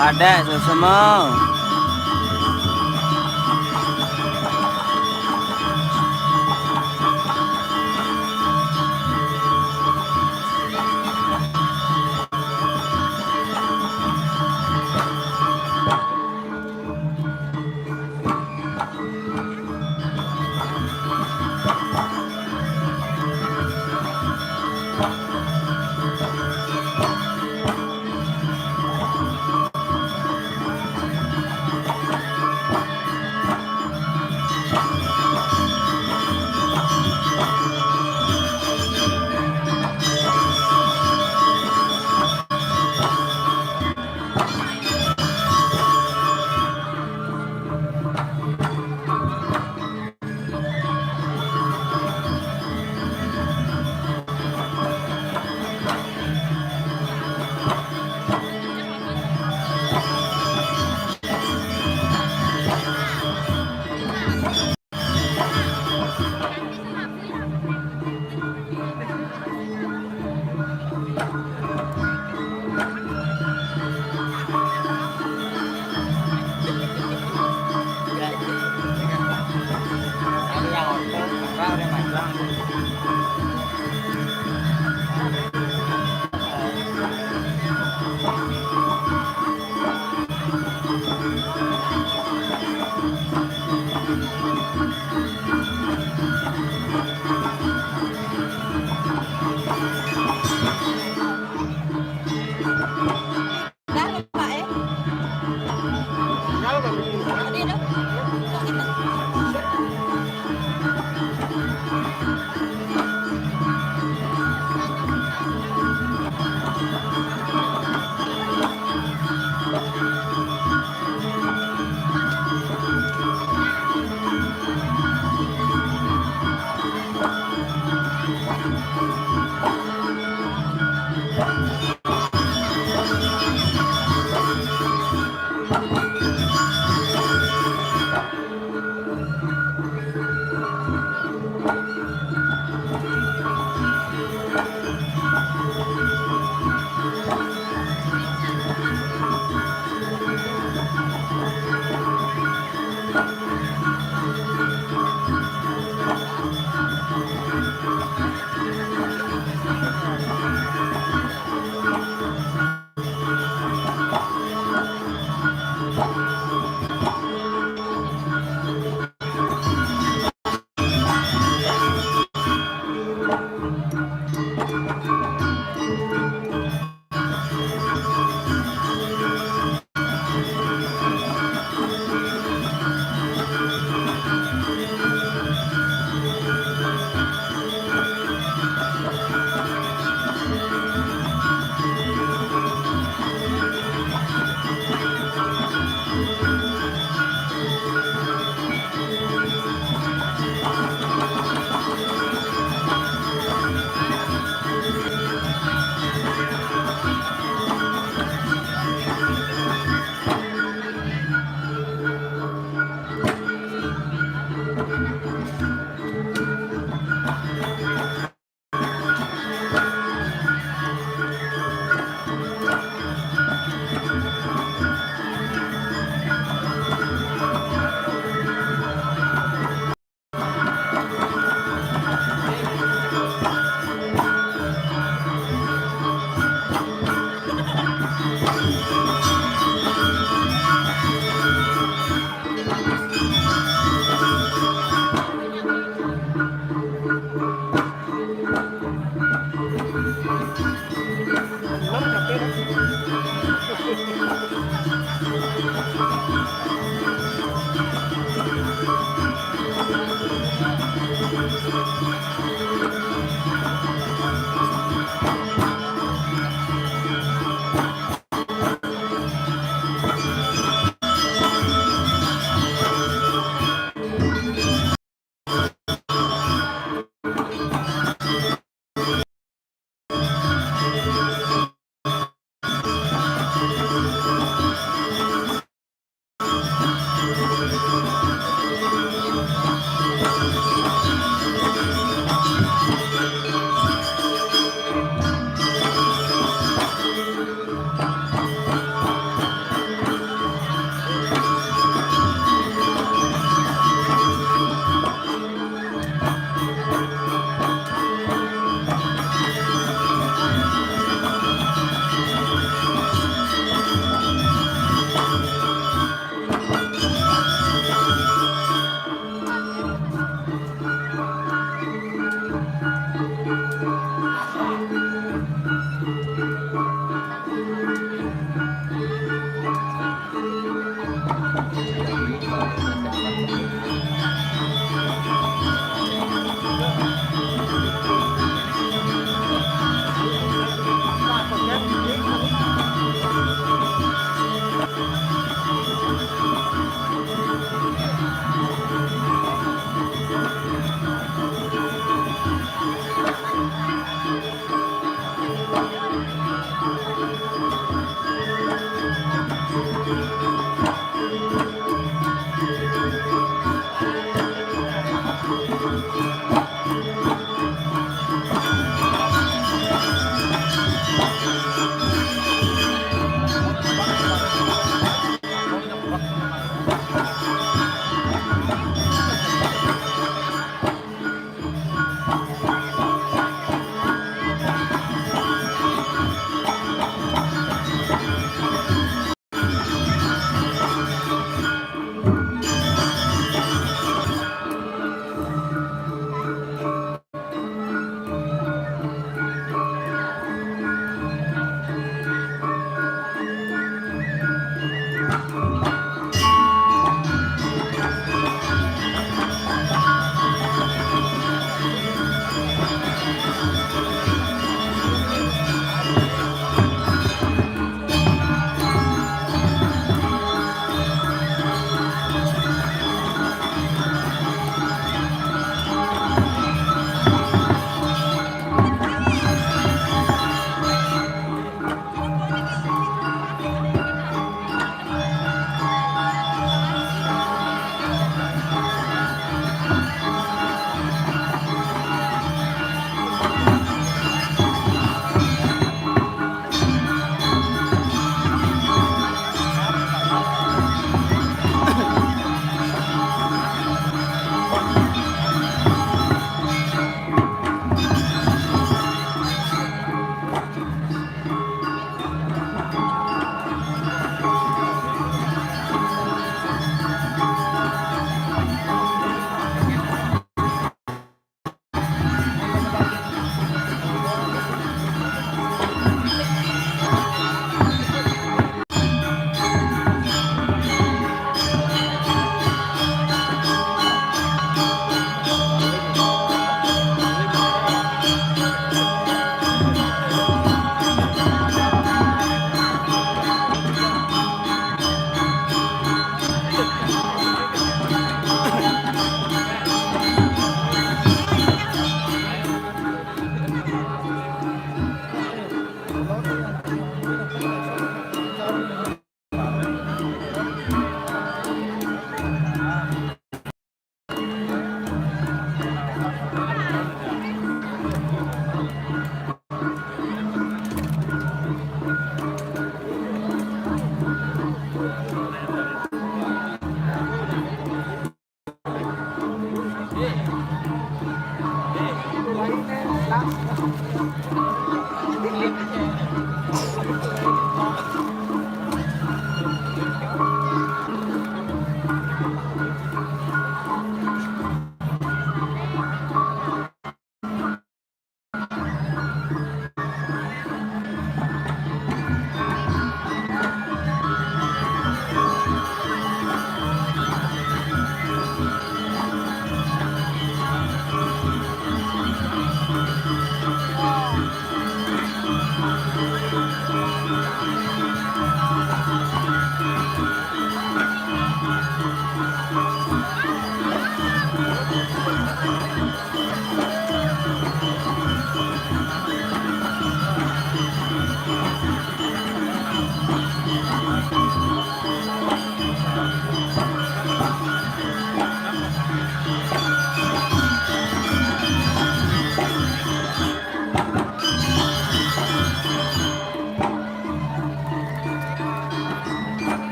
Kadek susumu.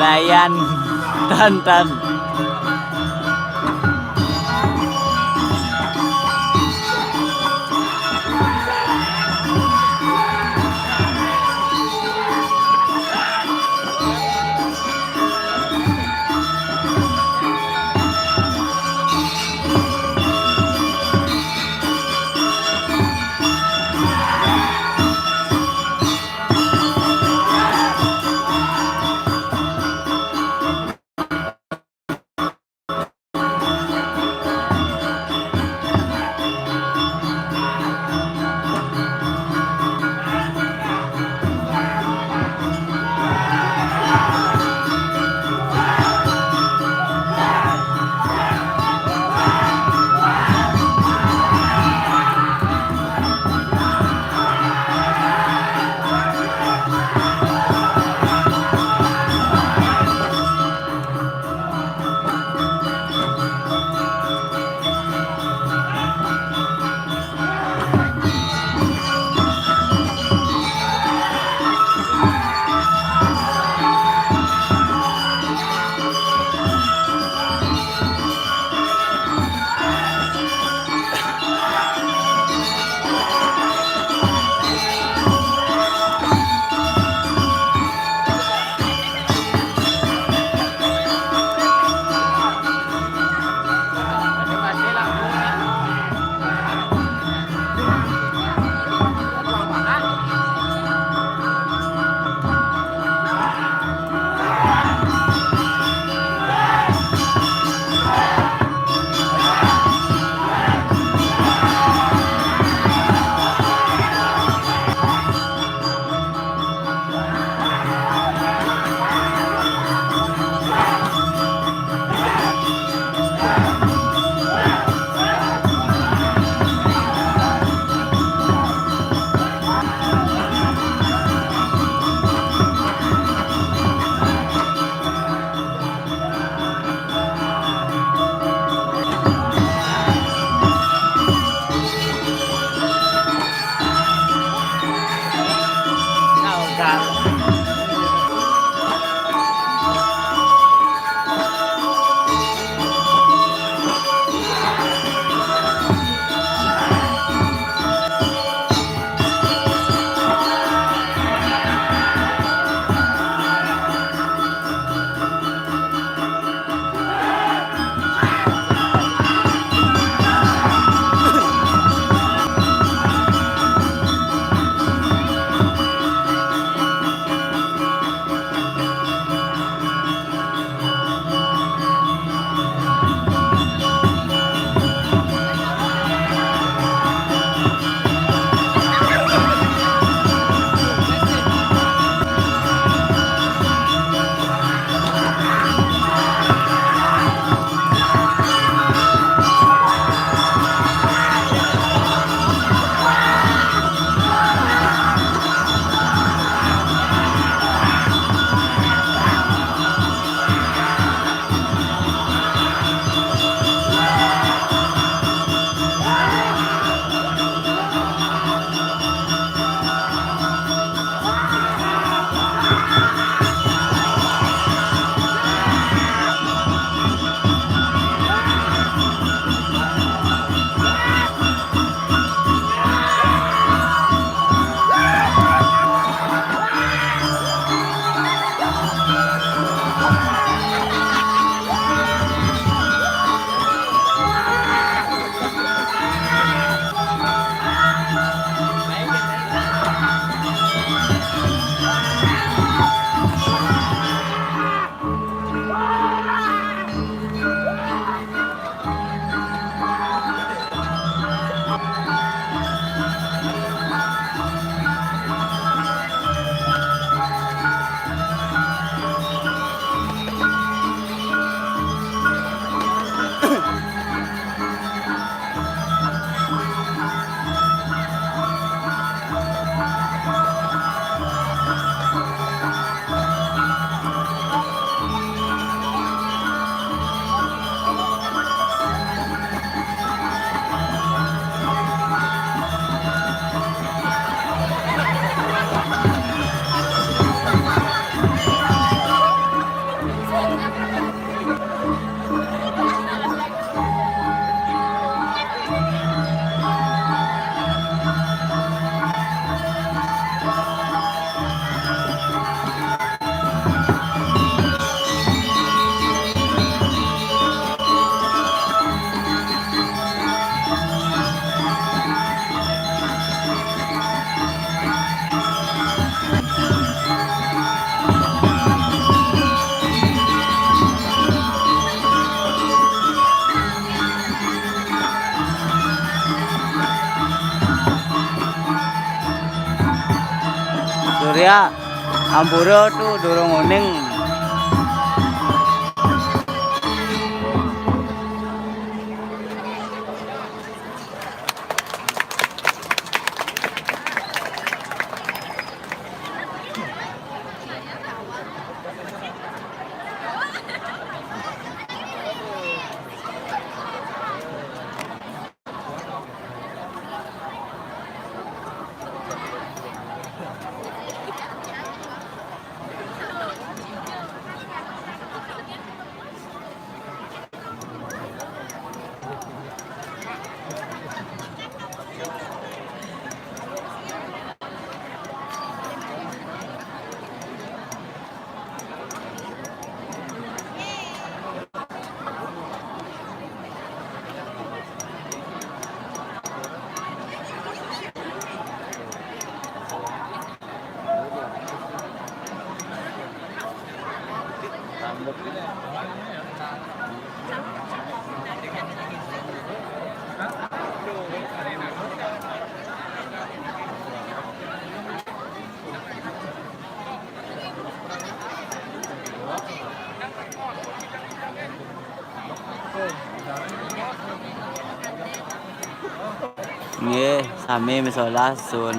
Brian Tantan. ya. Ampura tu durung uning. Nggih, sami misolah sun.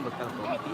Bekal kopi.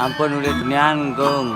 Ampun ulit nian gong.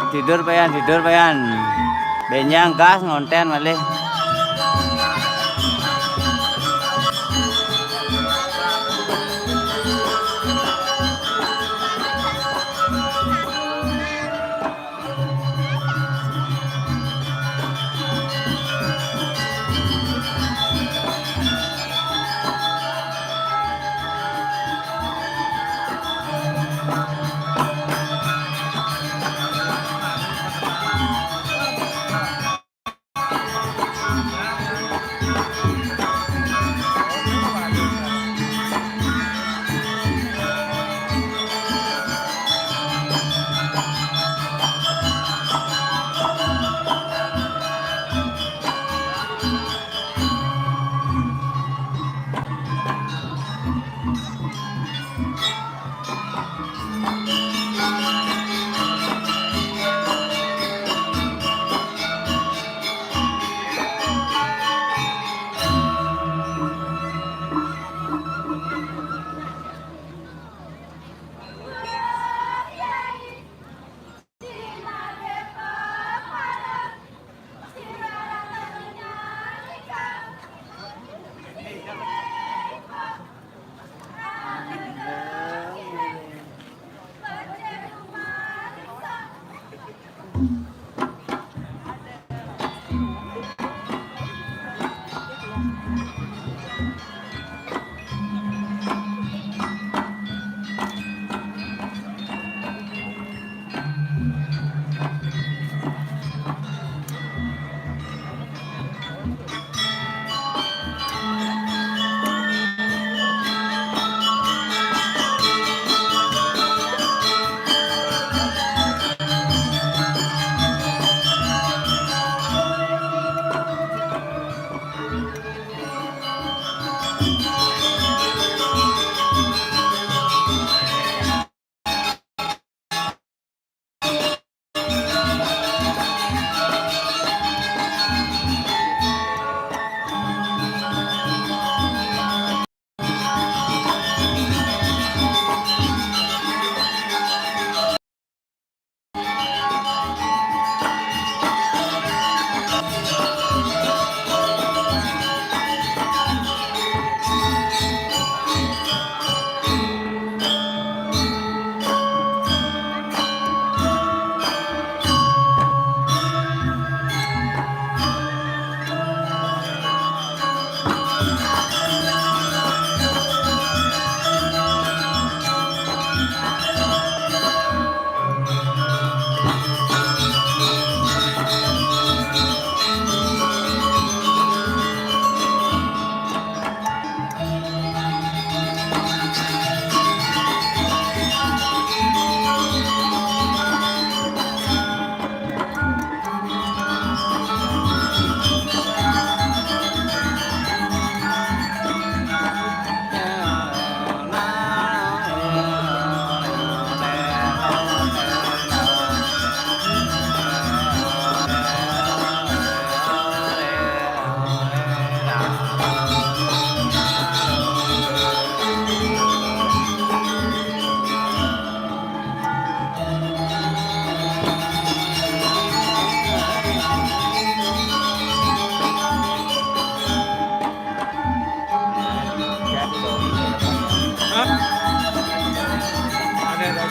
Tidur payan. Benyang gas ngonten malih.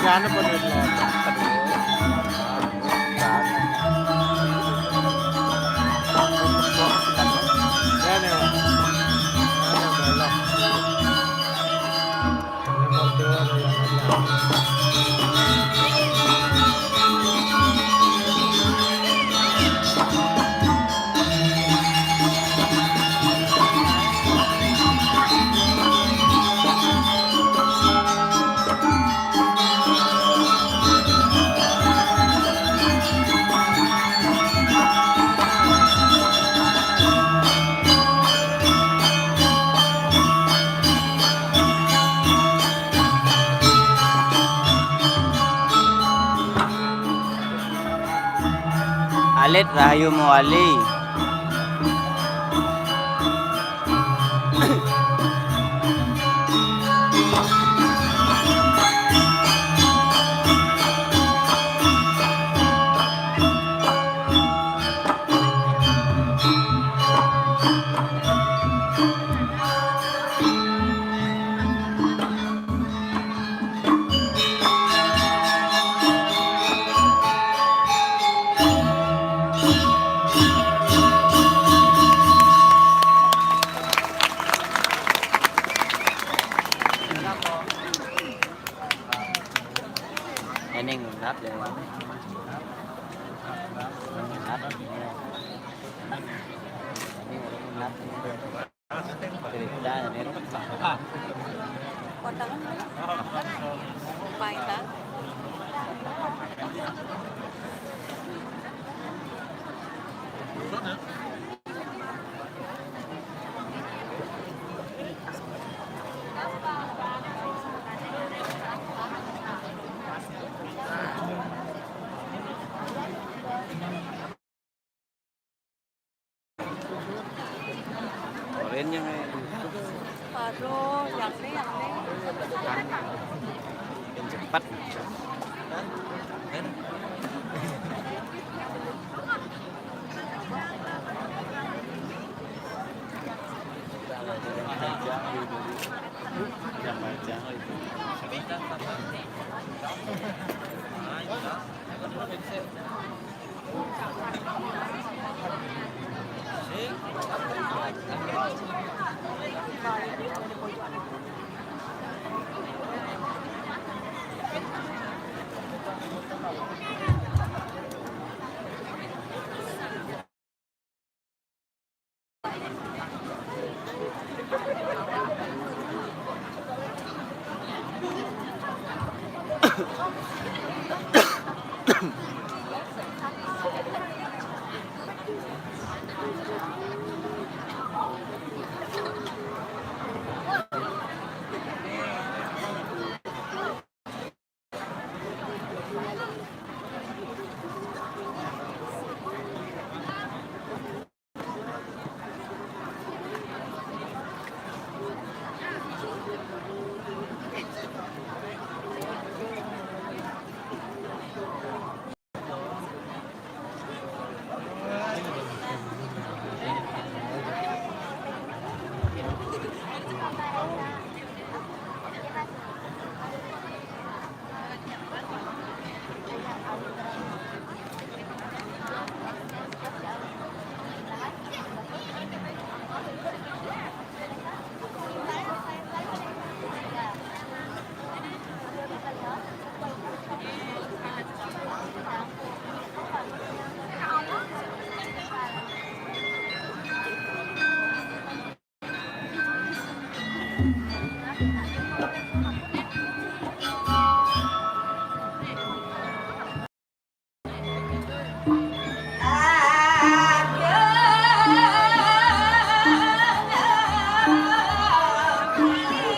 Jangan pun Alit Rahayu Mawali. Ini ngap deh. Ngap. Ini ngap. Cerita ini. Potongan Paita. ยังไง Aduh, yang nih. yang cepat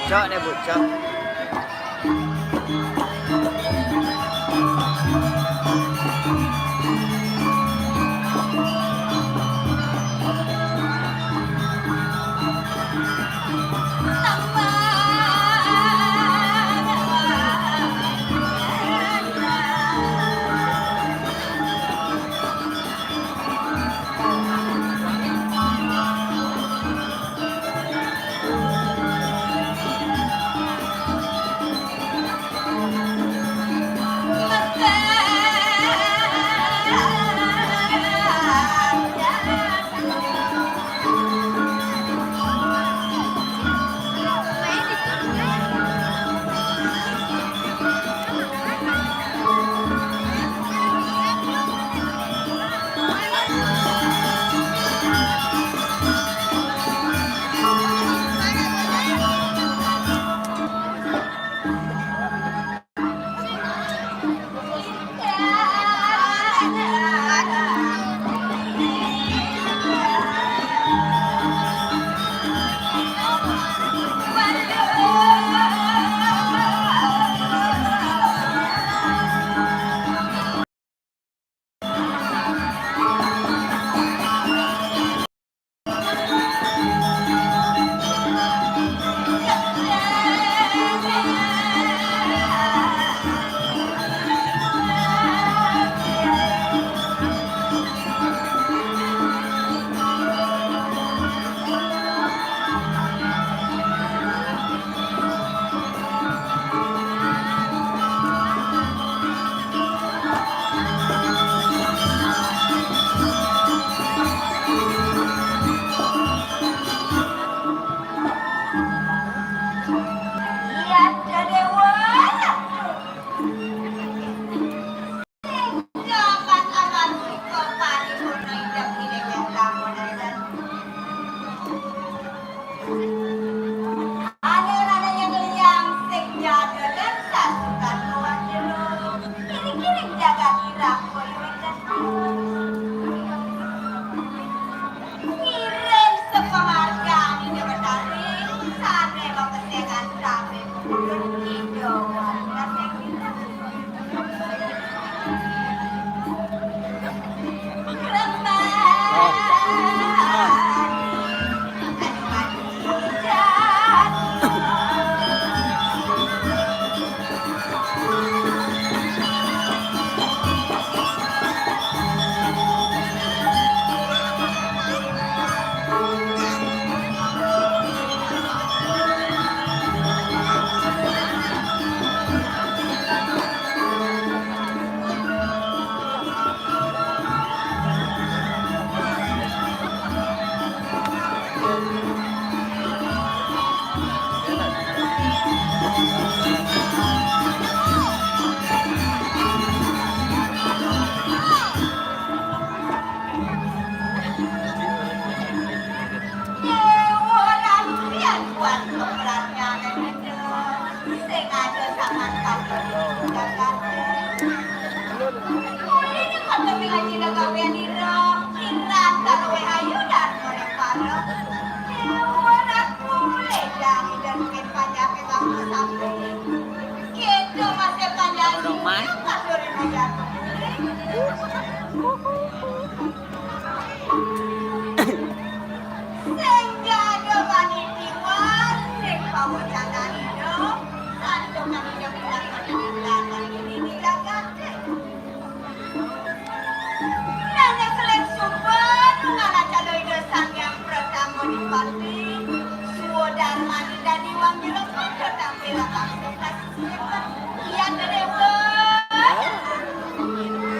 bucok deh bucok haji na kawian niro, kinran kalowe ayunan korek palo. Ewan aku ledang dan ket panjake kamu sampai. Gitu masih panjang Roman. kadorin aja. Senja do manitiwan, sing pawacanan ino, santo kanino bilang panjang ini dilagate. Nenek kelek sumber, ngala caloi dosang yang pertama di pati, suo darmani dan iwang bilokan datang bila langsung kasih siapa. Iya kedewa. Iya kedewa.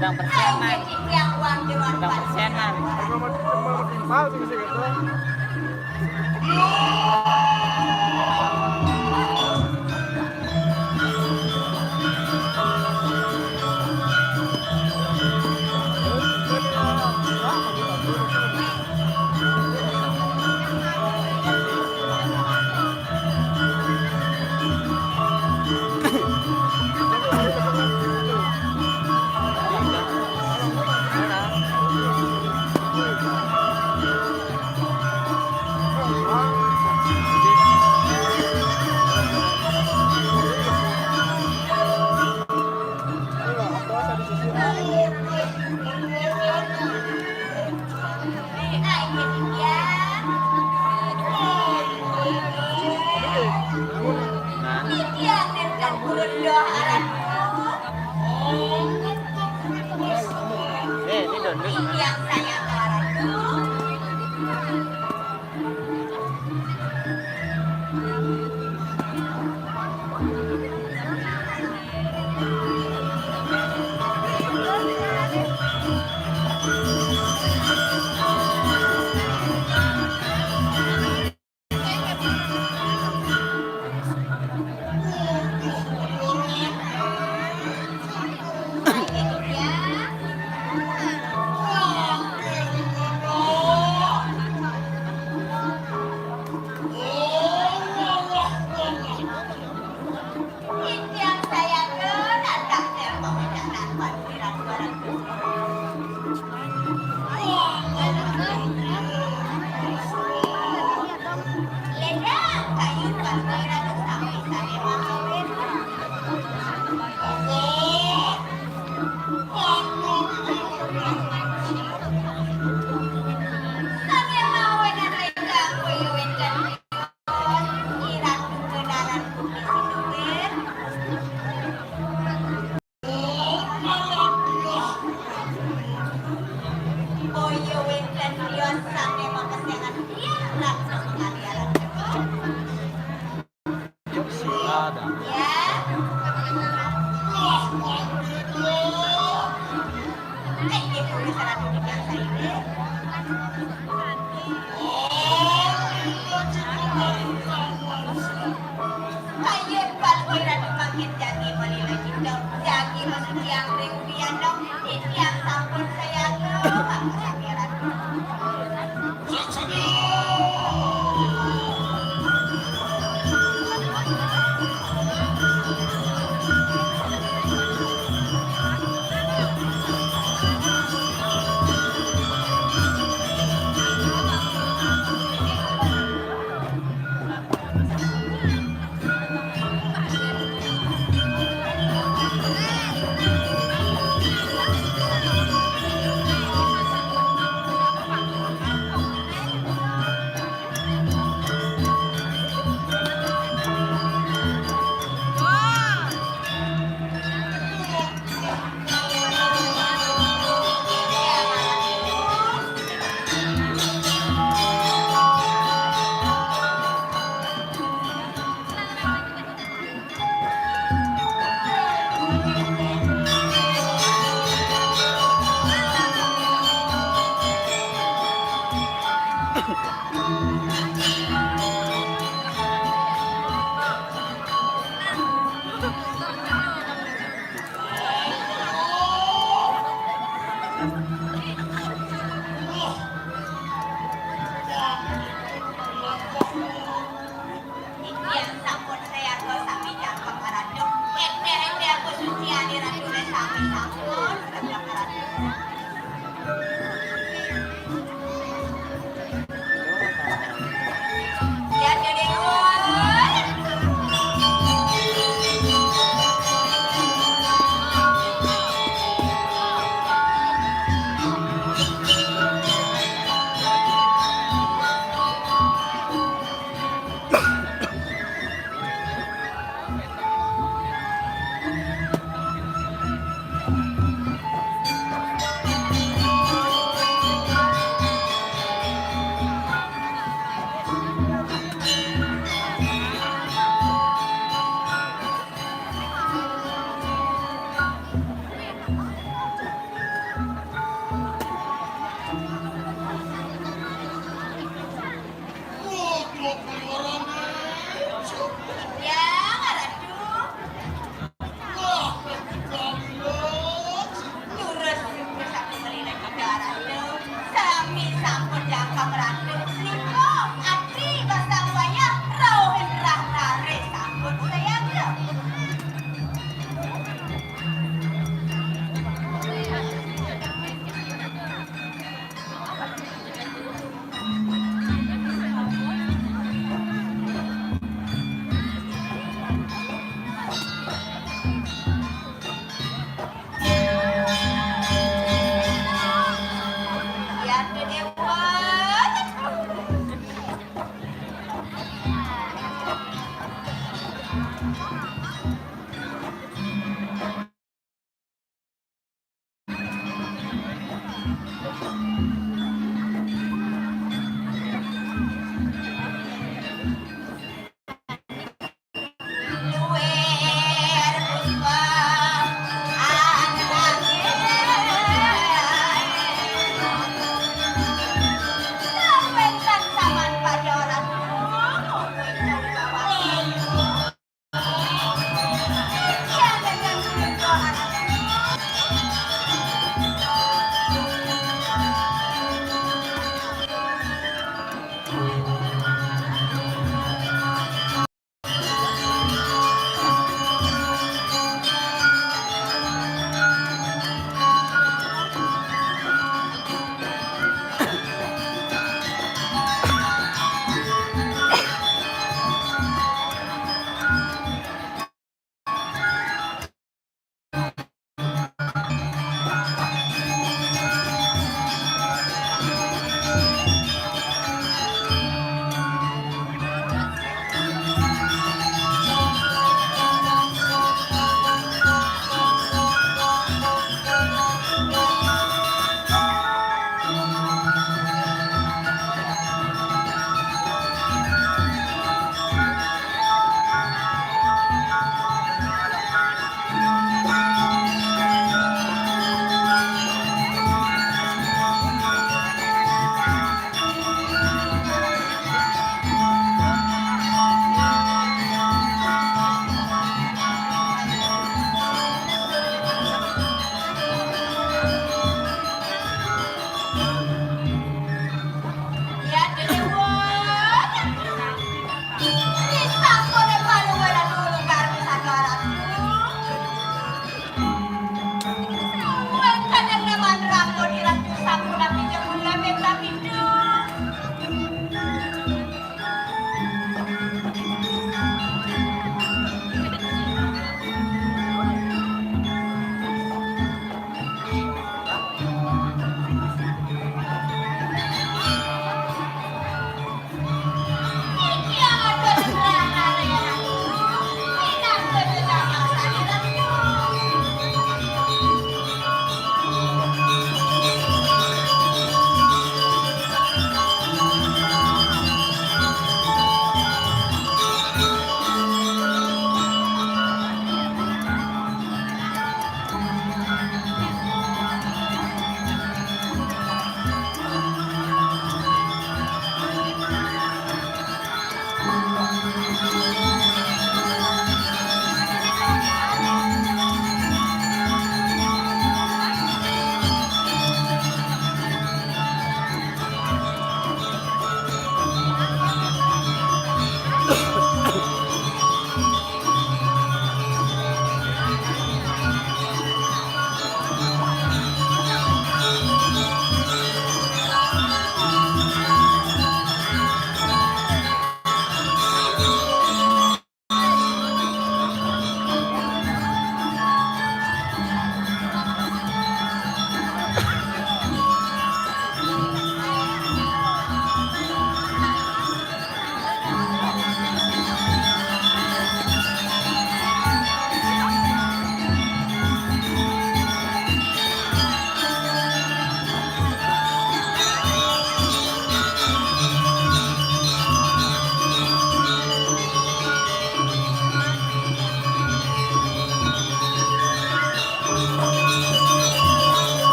Udang persenan. Udang persenan. Jadi tiang ring piano, tiang sampun saya tuh, pangeran.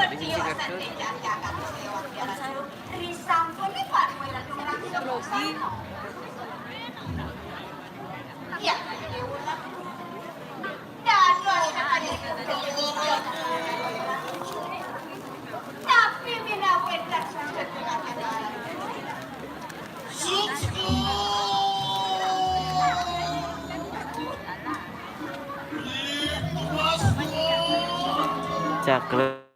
Ya, tapi mina wedak sudah dengan Caklen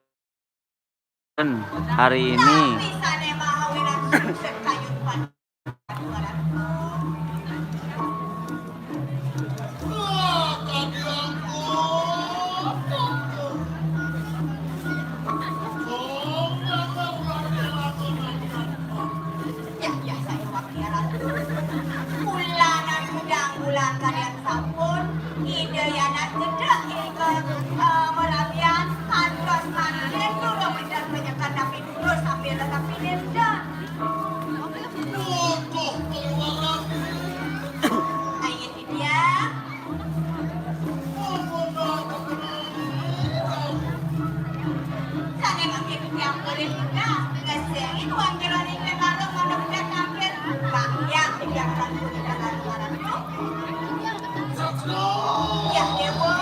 hari ini Bulanan udang bulan kalian sampun ide yana cedek ike merabian kantos manen dulu benar menyekan tapi dulu sambil tapi denda ayo dia sana makin yang boleh mudah ngesengin uang jelani kalau mau udah tampil banyak yang lalu kita lalu ya dewa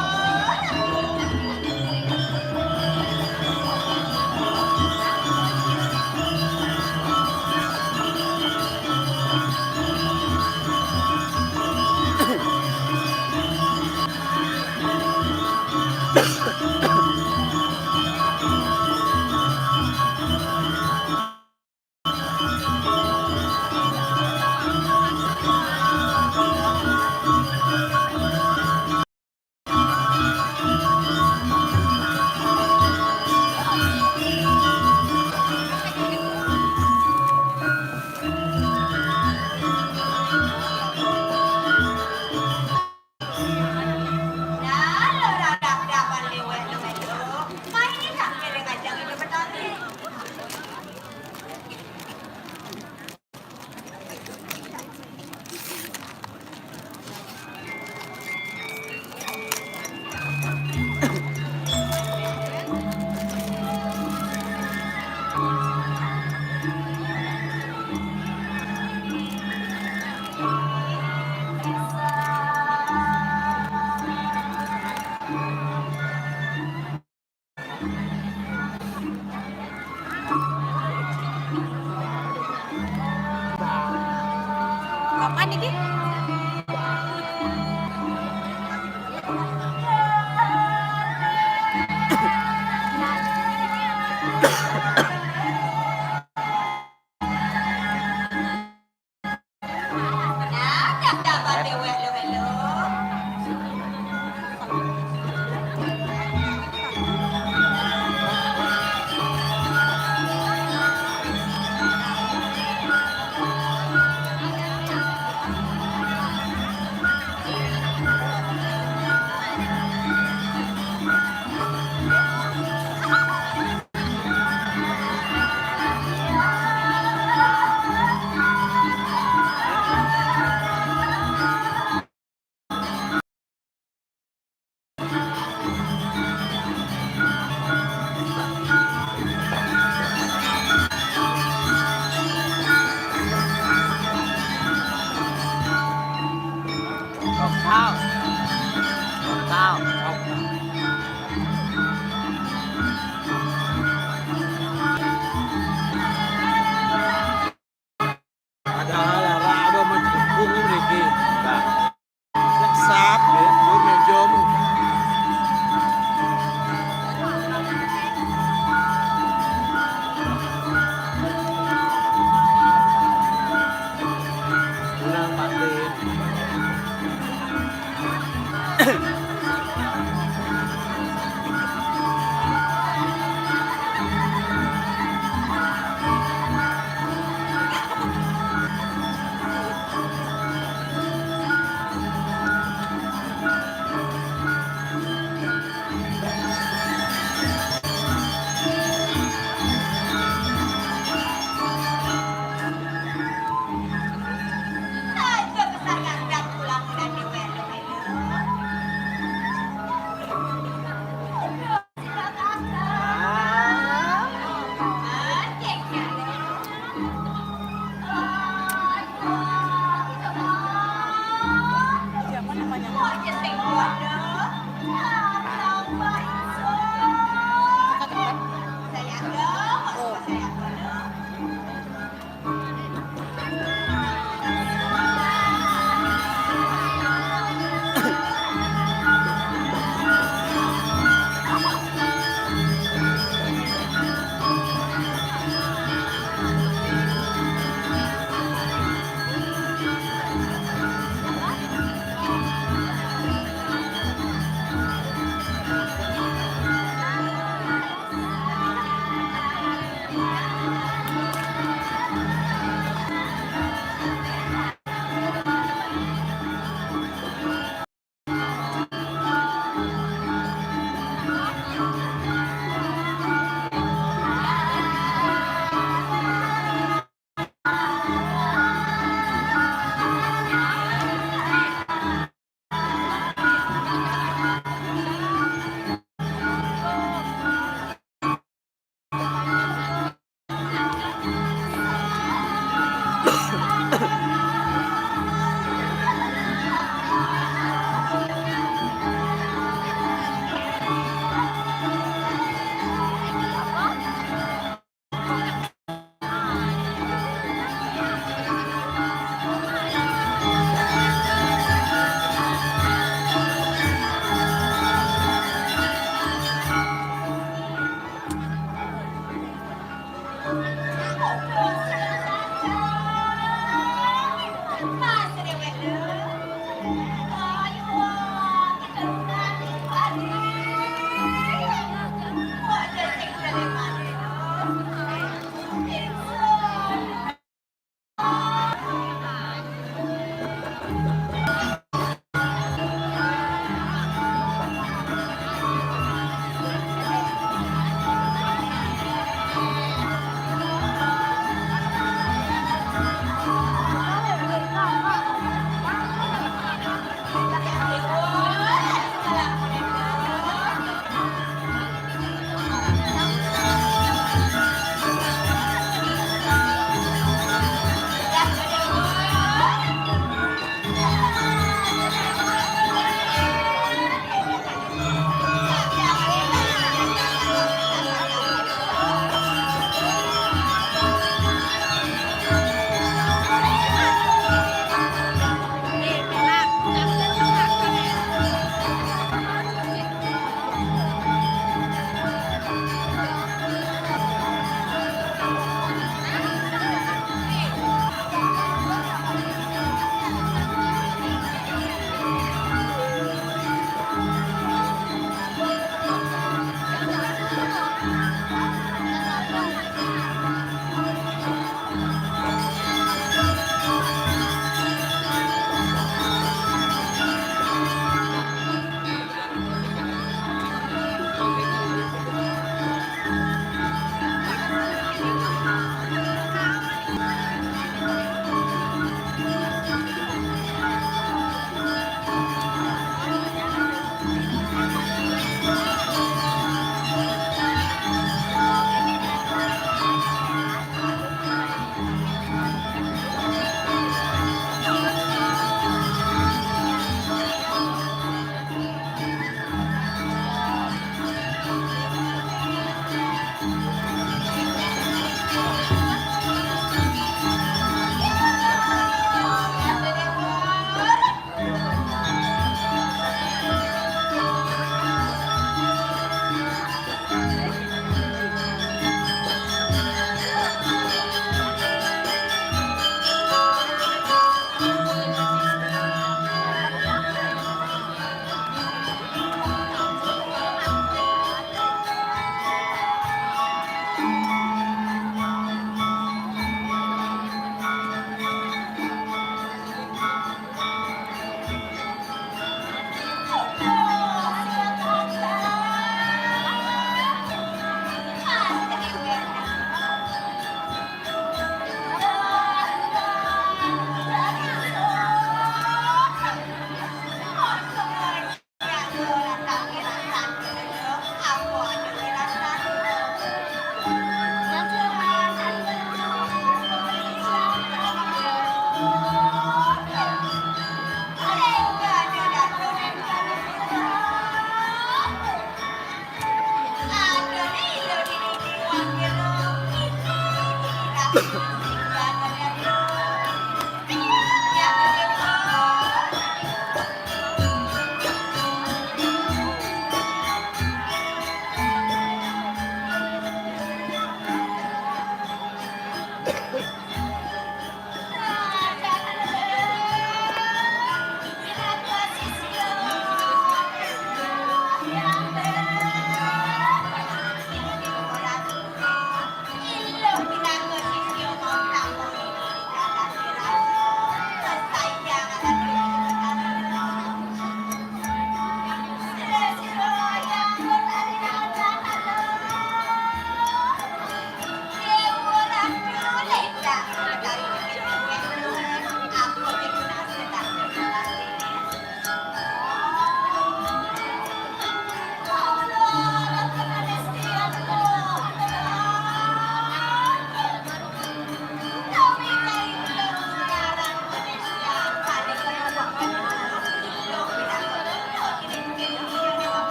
Kapan ini?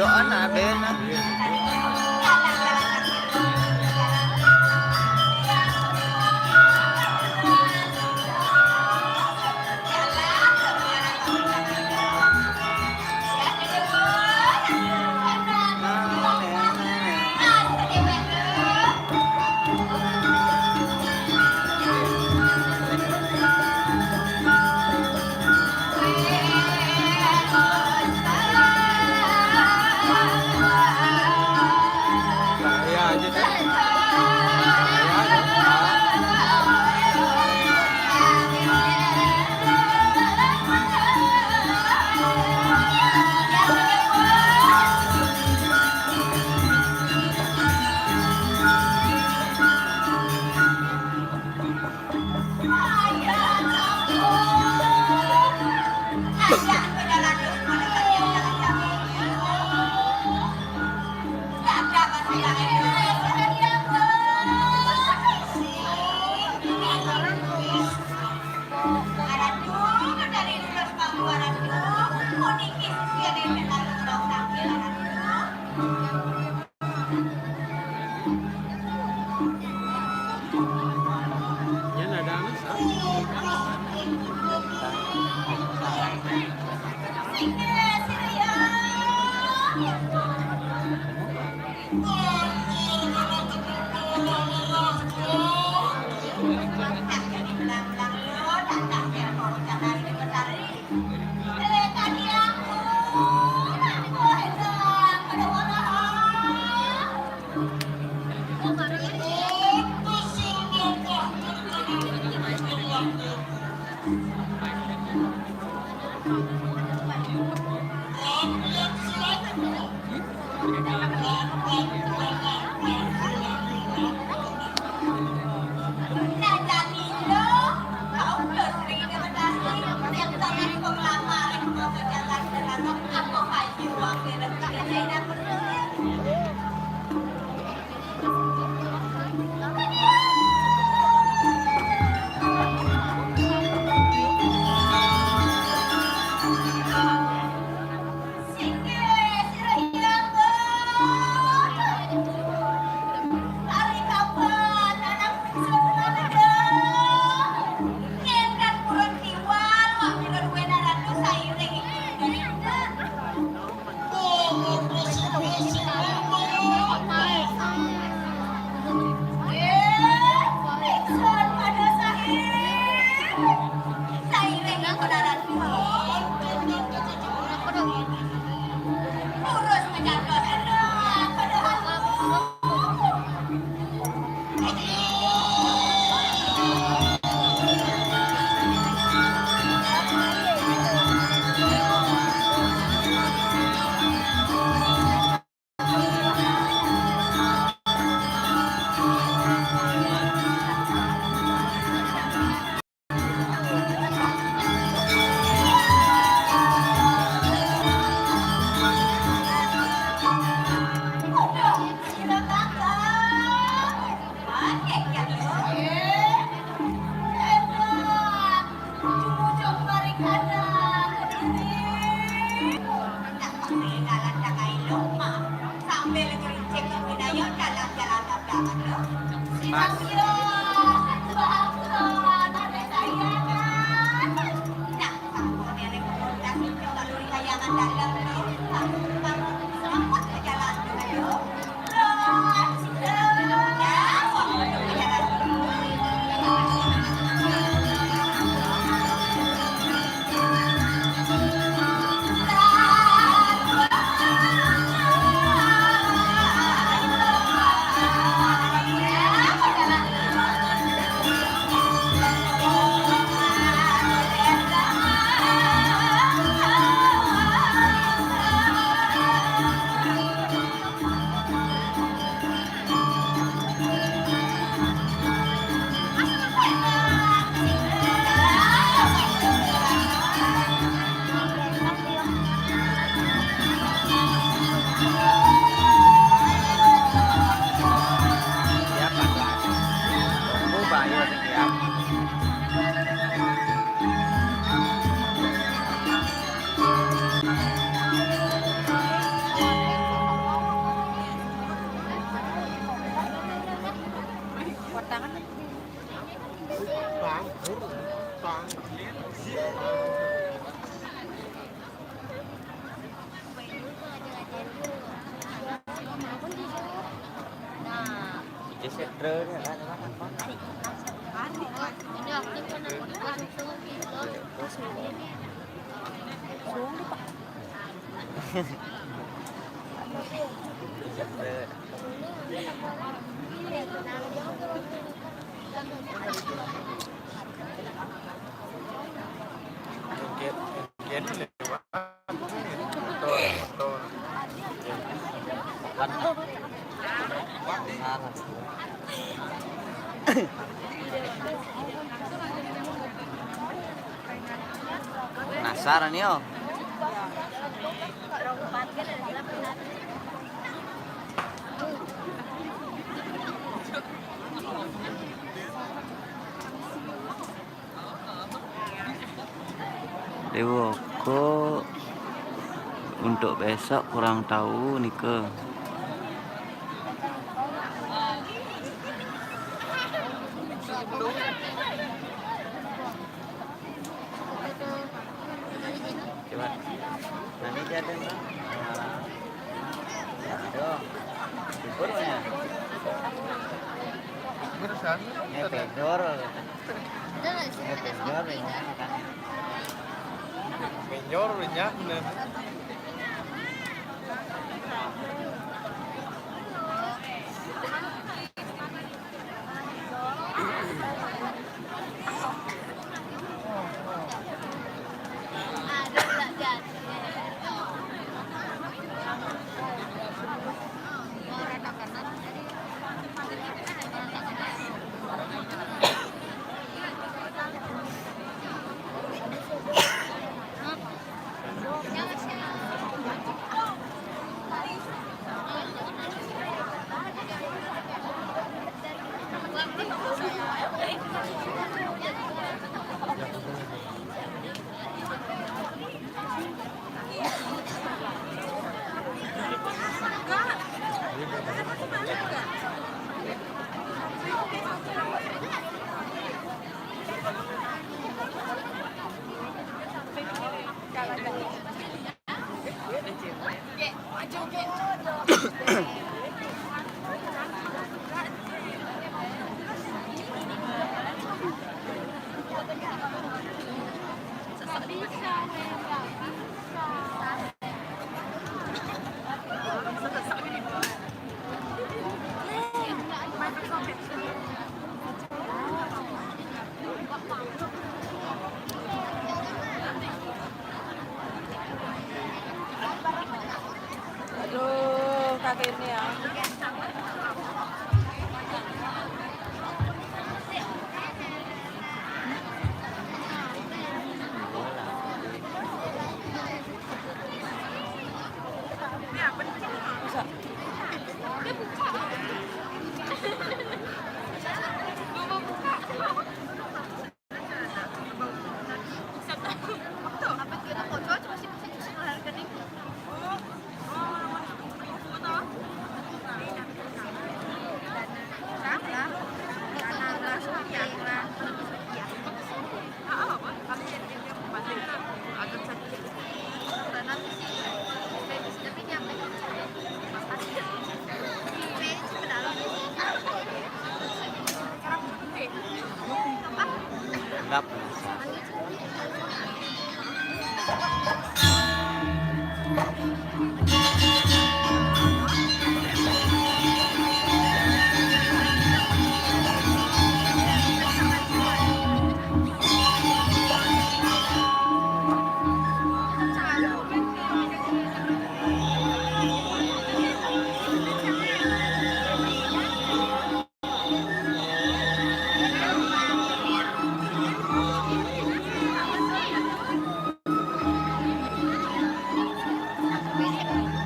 Doan ada na. Saya aja deh. Yan ada anak sah. setrenya kan. Ini aktif kan aku Penasaran yo. Dewoko untuk besok kurang tahu nih ke. Coba. Nanti jadi Bang. Ya, aduh. Liburnya. Pedor. Pedor ini kan. Menyor banyak nih. Aduh, kakek ini ya. Gelap. Ini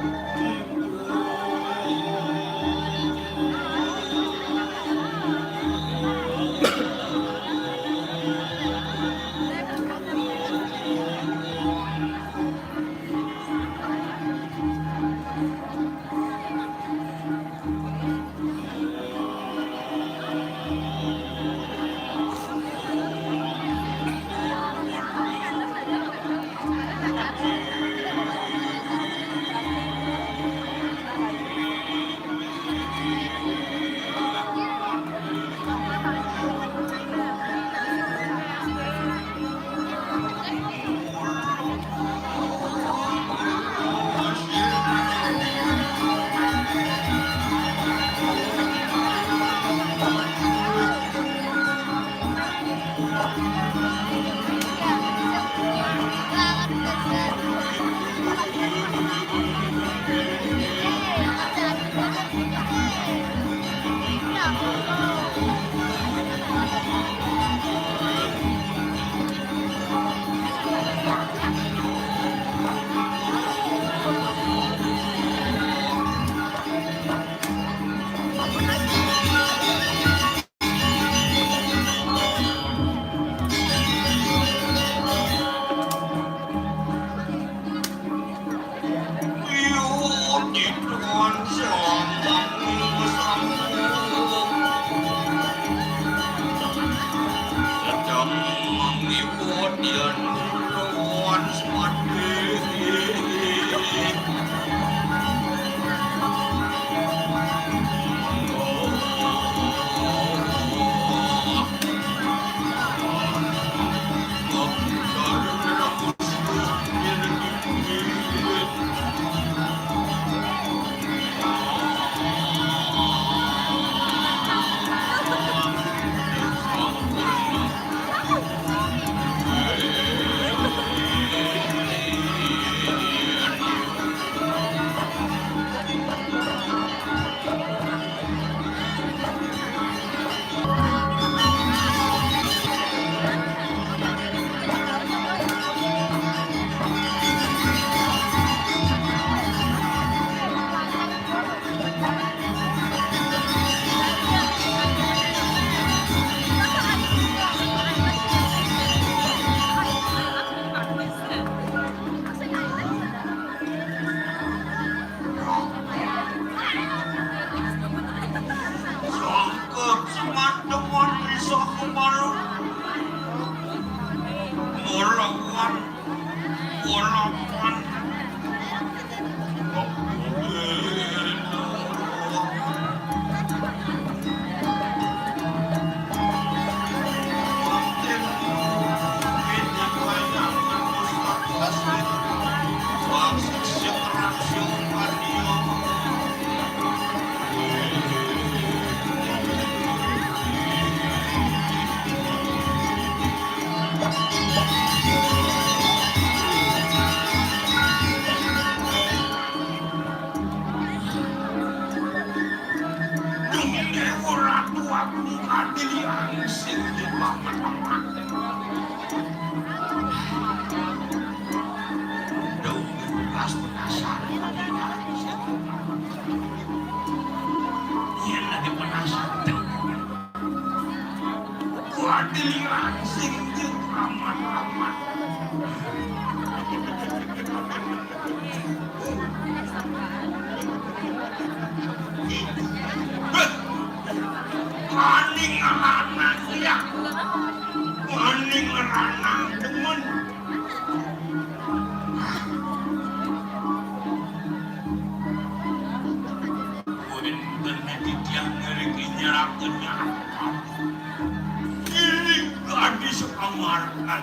Jituan selamat bersambung sedang mengikut yang tuan semati. Sangkep teman-teman bisa kembali melawan walaupun Dilihat sing jeung aman-aman. Maning anak ya, maning anak temen. Punten titiang ngerik nyerakeun gadis amarkan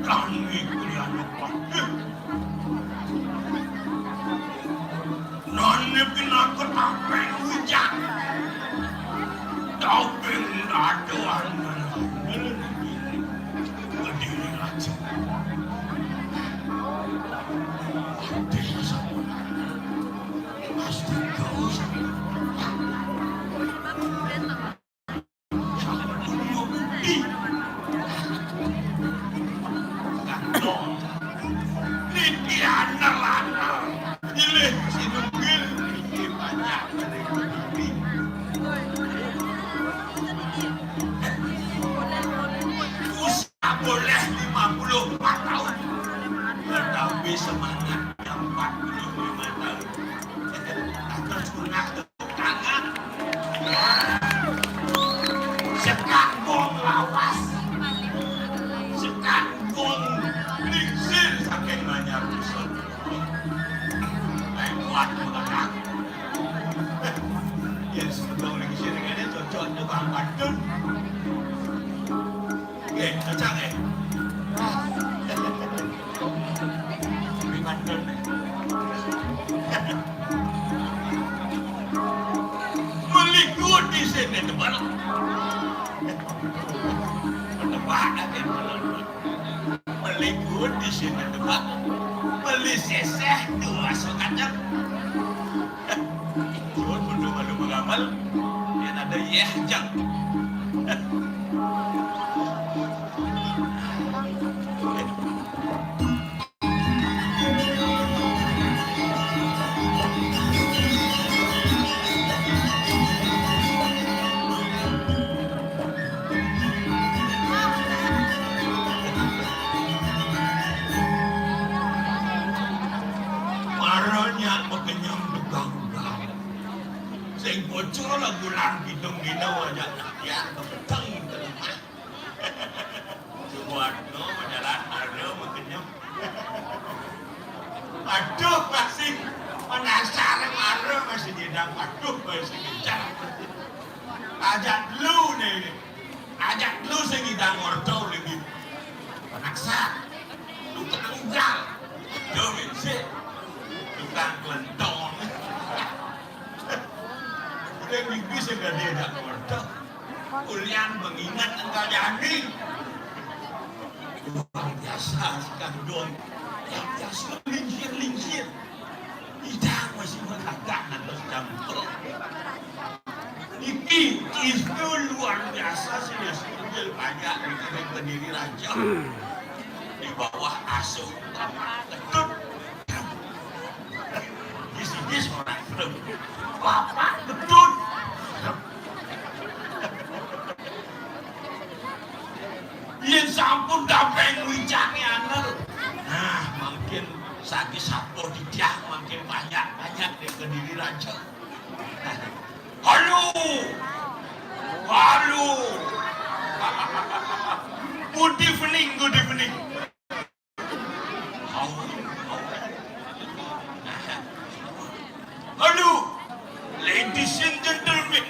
kami kuliah lupa nane pinakut apa yang hujan tapi aduan berdiri aja dia sama pasti kau boleh 54 tahun tetapi semangat yang 45 tahun terus punah tepuk tangan sekangkong lawas sekangkong lingsir saking banyak rusak baik kuat mengenang ya sebelum lingsir ini cocok tukang badun cocok ya melikut di sini teman melikut di sini teman beli seseh tuh masuk kacang turun malu mengamal yang ada yehjang Maronya pekenyang sing bocor lah bulan hidung gino aja ya beteng Suwarno menjalan ada mengenyam aduh masih penasaran marah masih dendam aduh masih kejar ajak lu nih ajak lu sing ngidang ordo lagi penaksa tukang unggal domin sih tukang kelentong udah minggu sudah diajak ordo kuliah mengingat engkau jadi luar biasa sekarang dong yang biasa lincir hidang masih mengatakan terus campur itu luar biasa sih ya sebetulnya banyak di Kediri Raja di bawah asuh ketut di sini orang belum bapak ketut yang sampun dapeng wincangnya aner nah makin sakit sampur di dia makin banyak di Kediri Raja halo good evening halo ladies and gentlemen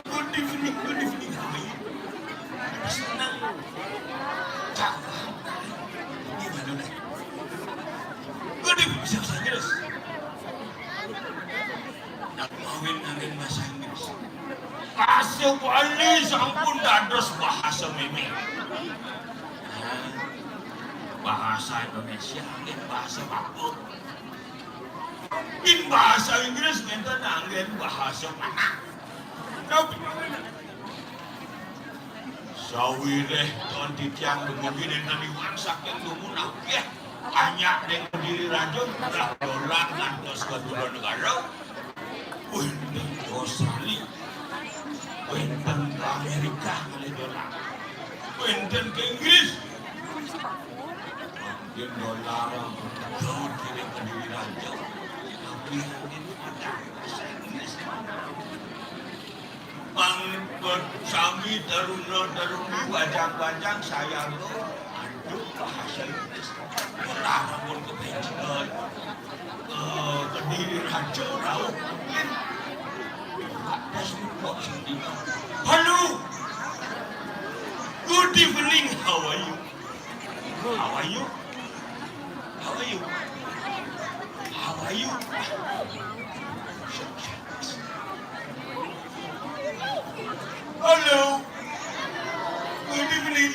good evening senang gimana nih good evening bisa bahasa Inggris nak mawin angin bahasa Inggris kasih wali sampun dados bahasa meme bahasa Indonesia angin bahasa Papua in bahasa Inggris ngenten angin bahasa mana tapi sawireh ton titiang begini dan diwansak yang lumunah ya banyak yang Kediri Raja dah dolar ngantos ke dua negara wenten ke Australia wenten ke Amerika kali dolar wenten ke Inggris mungkin dolar tahun kiri Kediri Raja tapi mungkin ada bahasa Inggris Mangkut sami teruni wajang-wajang saya lo aduh bahasa Inggris orang pun kepencingan Kediri Raja rauh mungkin ada semua sedih halo good evening how are you Hello. Good evening.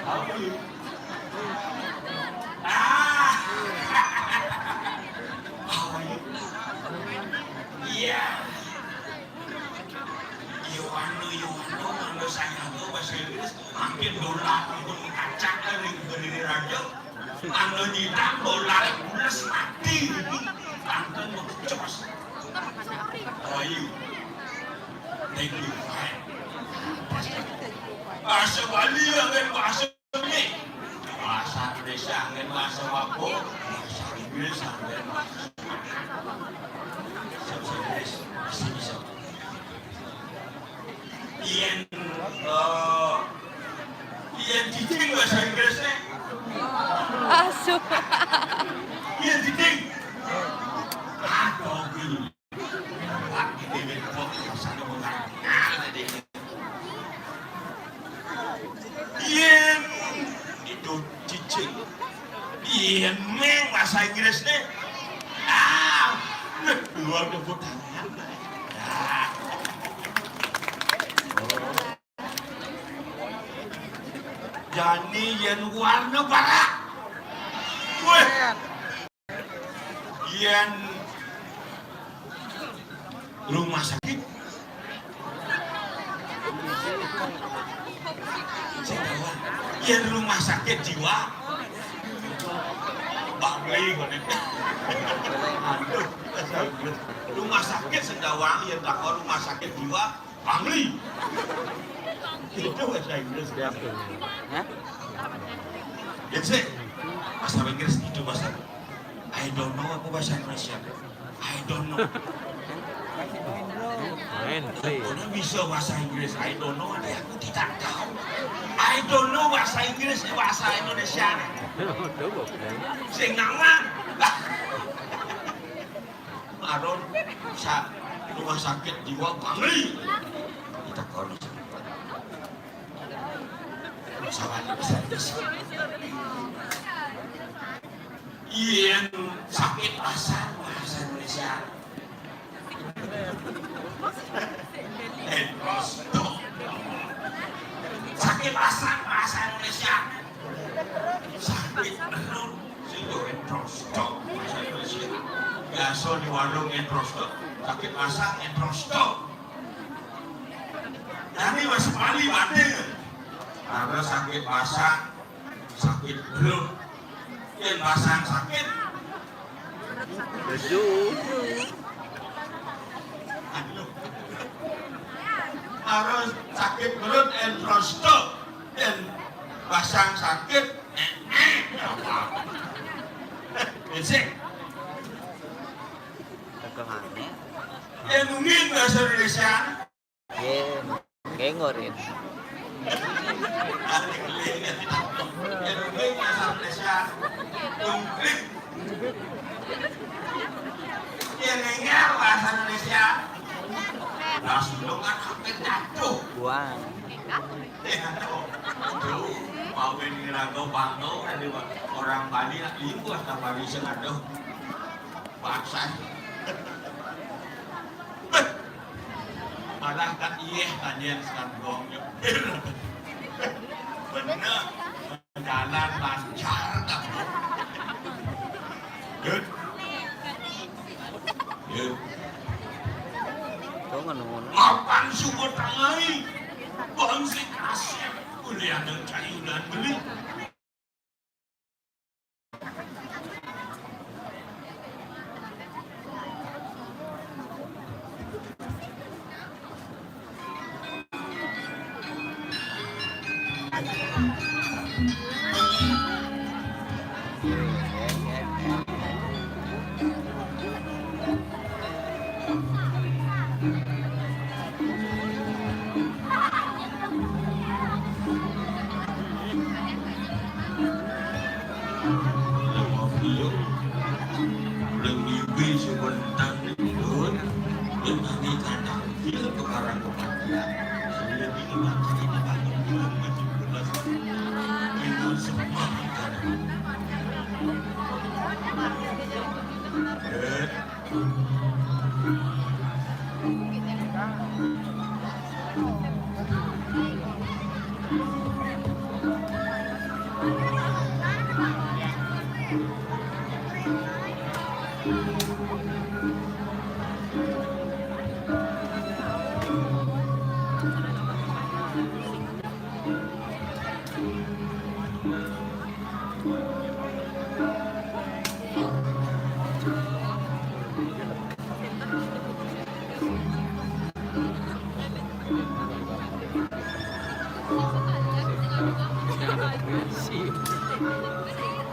How are you? How are you? Yeah. Mano saya tuh bahasa Inggris makin dolar pun kacak dari Kediri Raja. Mano nyidang dolar bulas mati. Tantang mau cos. How are you? Thank you. Bahasa Bali dengan bahasa ini, bahasa Indonesia dengan bahasa Papua, bahasa Inggris dengan bahasa Inggris, bisa. Ian titing bahasa Inggrisnya. Asuh. Ian titing. Aduh, gini. Yen itu cicing yen meng bahasa Inggrisnya luar debut tangan jadi yen warna barak yen rumah sakit yen rumah sakit jiwa Bangli aduh rumah sakit Sendawang yen takon rumah sakit jiwa Bangli itu bahasa Inggris ya Hah? ya sih bahasa Inggris itu bahasa I don't know apa bahasa Indonesia. I don't know. Main, play. Mana bisa bahasa Inggris? I don't know. Ada aku tidak tahu. I don't know bahasa Inggris bahasa Indonesia. Coba, play. Sing nangan. Aron sa rumah sakit jiwa Bangli. Kita kono. Sawan bisa bisa. Ien sakit asam bahasa Indonesia. Prosto. Sakit asam bahasa Indonesia. Sakit perut. Silo prosto bahasa Indonesia. Biasa di warung prosto. Sakit asam prosto. Jadi masih Bali banding. Ada sakit asam, sakit perut. Yang pasang sakit. Harus sakit perut dan prosto dan pasang sakit. Bisik. Kekemane. Yang mungkin bahasa Indonesia. Gengorin. Yang mungkin bahasa Indonesia. Tungkrik. Yang enggak bahasa Indonesia. Langsung kan hampir jatuh. Buang. Tuh, mau ini rago bangau dari orang Bali nak libu atau Bali sengaduh. Paksa. Malah kan iya tanya sekarang gongnya. Bener, jalan lancar tak? Yud. Kau ngono-ngono. Mapan sumber tangai. Bangsi kasih. Kuliah dan cayunan beli.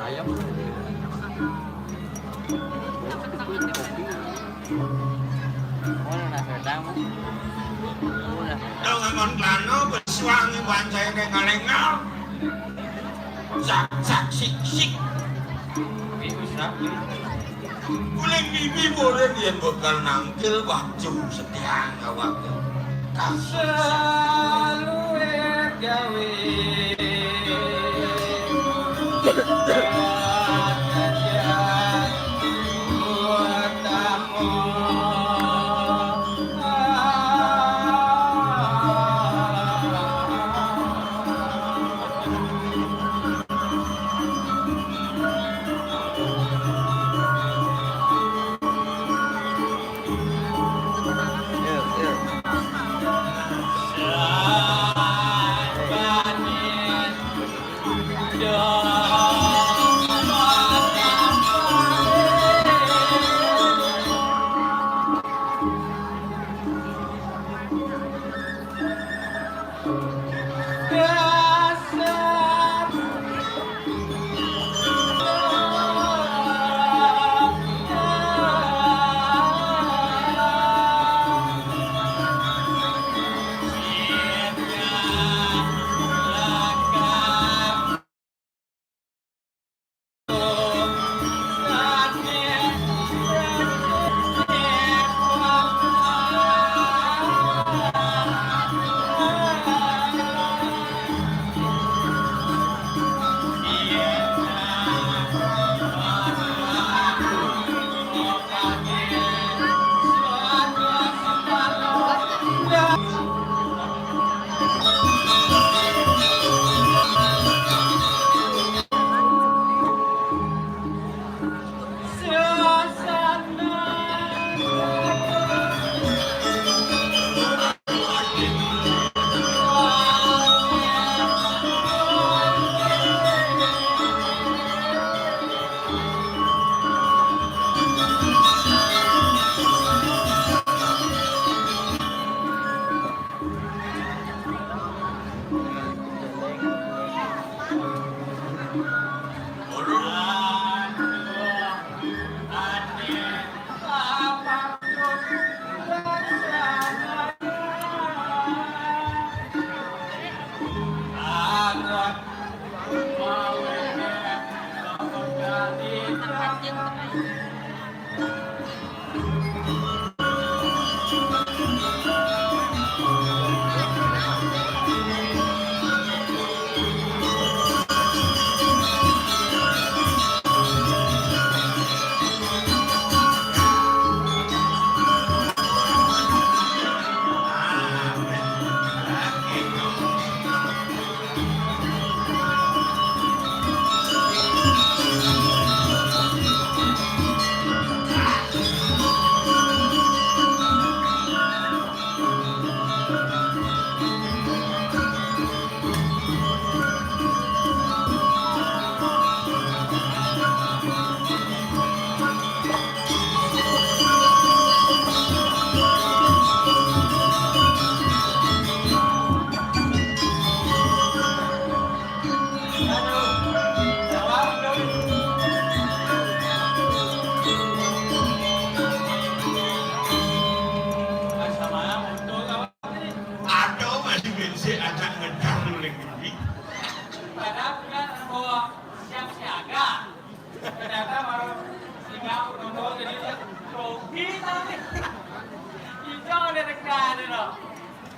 Ayam. Mana nak sedang? Đâu ngon klano bersuang bancai lengal-lengal. Sak sik. Kuling bibi boleh dia bekal nangkil baju setiang awak. Selalu gawe.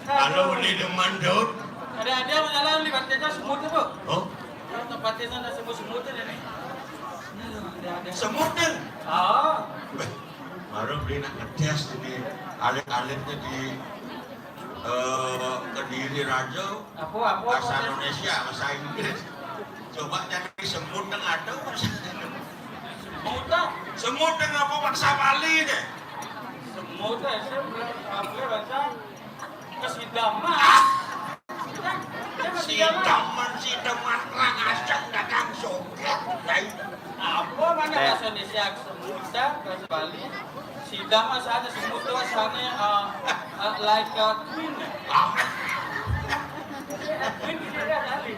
Kalau beli deman Daud. Ada mengalah libat jajan semut tu, Bu. Oh, Tempatnya sana semut-semut ni. Ada. semut kan? Ah. Baru beli nak ngetes di alit-alitnya di Kediri Raja, Apa? bahasa Indonesia, bahasa Inggris. Coba cari semut yang ada bahasa Semut tak? semut yang apa bahasa Bali deh. Semut tak? Apa bahasa? Kesidaman. Si daman orang asal dagang soket. Apa mana bahasa Indonesia semut tak? Bahasa Bali. Sidam asalnya semut tu asalnya like a queen. Queen dia tadi.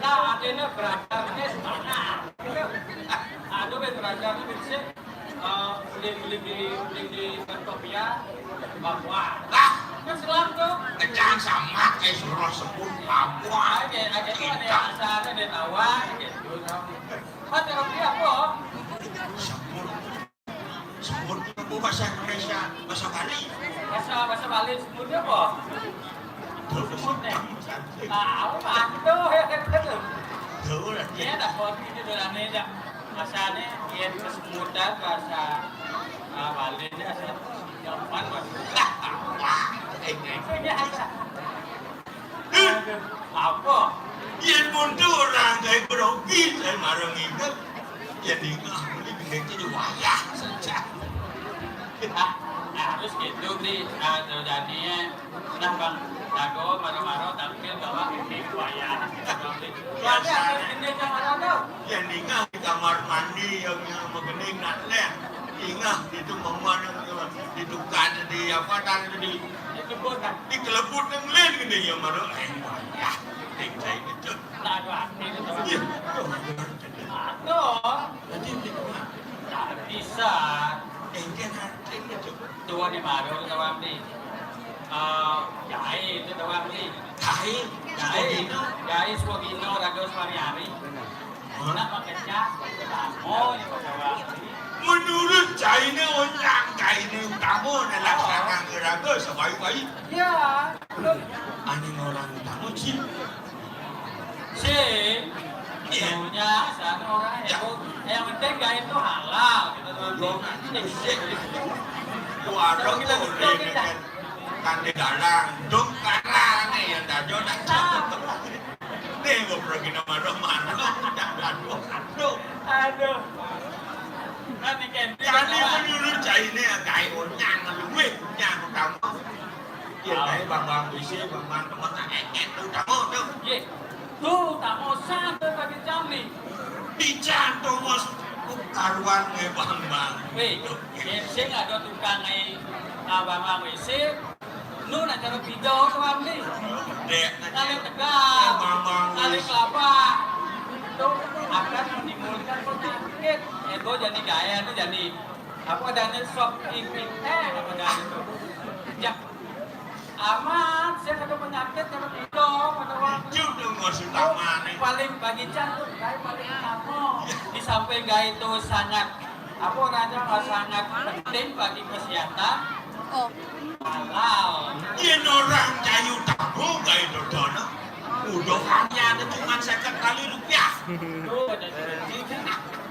Nah, adanya beracarnya semana. Aduh, beracarnya bisa beli di Topia, Papua. Kan selam tu. Jangan sama kayak suruh sebut Papua. Ada tu ada asalnya dari Tawang gitu. Ada Topia apa? Semut itu bahasa Indonesia, bahasa Bali. Bahasa Bali semutnya apa? Semutnya. Apa tu? Tahu lah. Dia dah buat itu dalam ni dah. Asalnya dia kesemutan bahasa Bali ni asal Jaman apa? Yang mundur orang kayak berogi, saya marah ingat. Jadi beli bingkai itu wayah saja. Terus gitu di jadinya nah bang Dago marah-marah tampil bawa ini wayah. Ada ini jangan ada. Yang ingat di kamar mandi yang mengening nanleh. Ingat itu memang ditukar di apa dan di kelebut yang lain gini yang marah. Wayah, tinggal itu. Tak ada arti itu. Iya. Ada. Jadi Tak bisa. Enggan hati itu. Tua di Maro kita wamdi. Jai itu kita wamdi. Jai Swagino Ragos Mariari. Nak makanya oh yang kita wamdi. Menurut China orang China utama adalah sekarang raga sebaik-baik. Ya. Ani orang utama sih. Si punya sana orang yang penting gaya itu halal kita tuh. Warung kita boleh kan di dalam dong karang nih yang dah jodoh. Nih gue pergi nama Romano. Aduh. Nanti kan. Jadi menurut China gaya orang lebih yang utama. Ya gaya bang bisa bang teman engek utama tuh. Ye. Tuh tak mau santai bagi Jamli. Dicantum mas karuan nih bang. Weh, sing ada tukang ai abang WC. Nu nak cara video tu Jamli. Dek. Kali tegak. Kali kelapa. Itu akan menimbulkan penyakit. Itu jadi gaya itu jadi apa adanya shock infection apa adanya itu. Ya. Aman, saya ada penyakit cara video pada waktu. Itu dong mas utama nih. Paling bagi jantung, gaya paling utama. Di samping gaya itu sangat apa namanya sangat penting bagi kesehatan. Oh. Halal. Ini orang kayu tahu gak itu dono. Udah hanya ada cuma 50 kali rupiah. Tuh, ada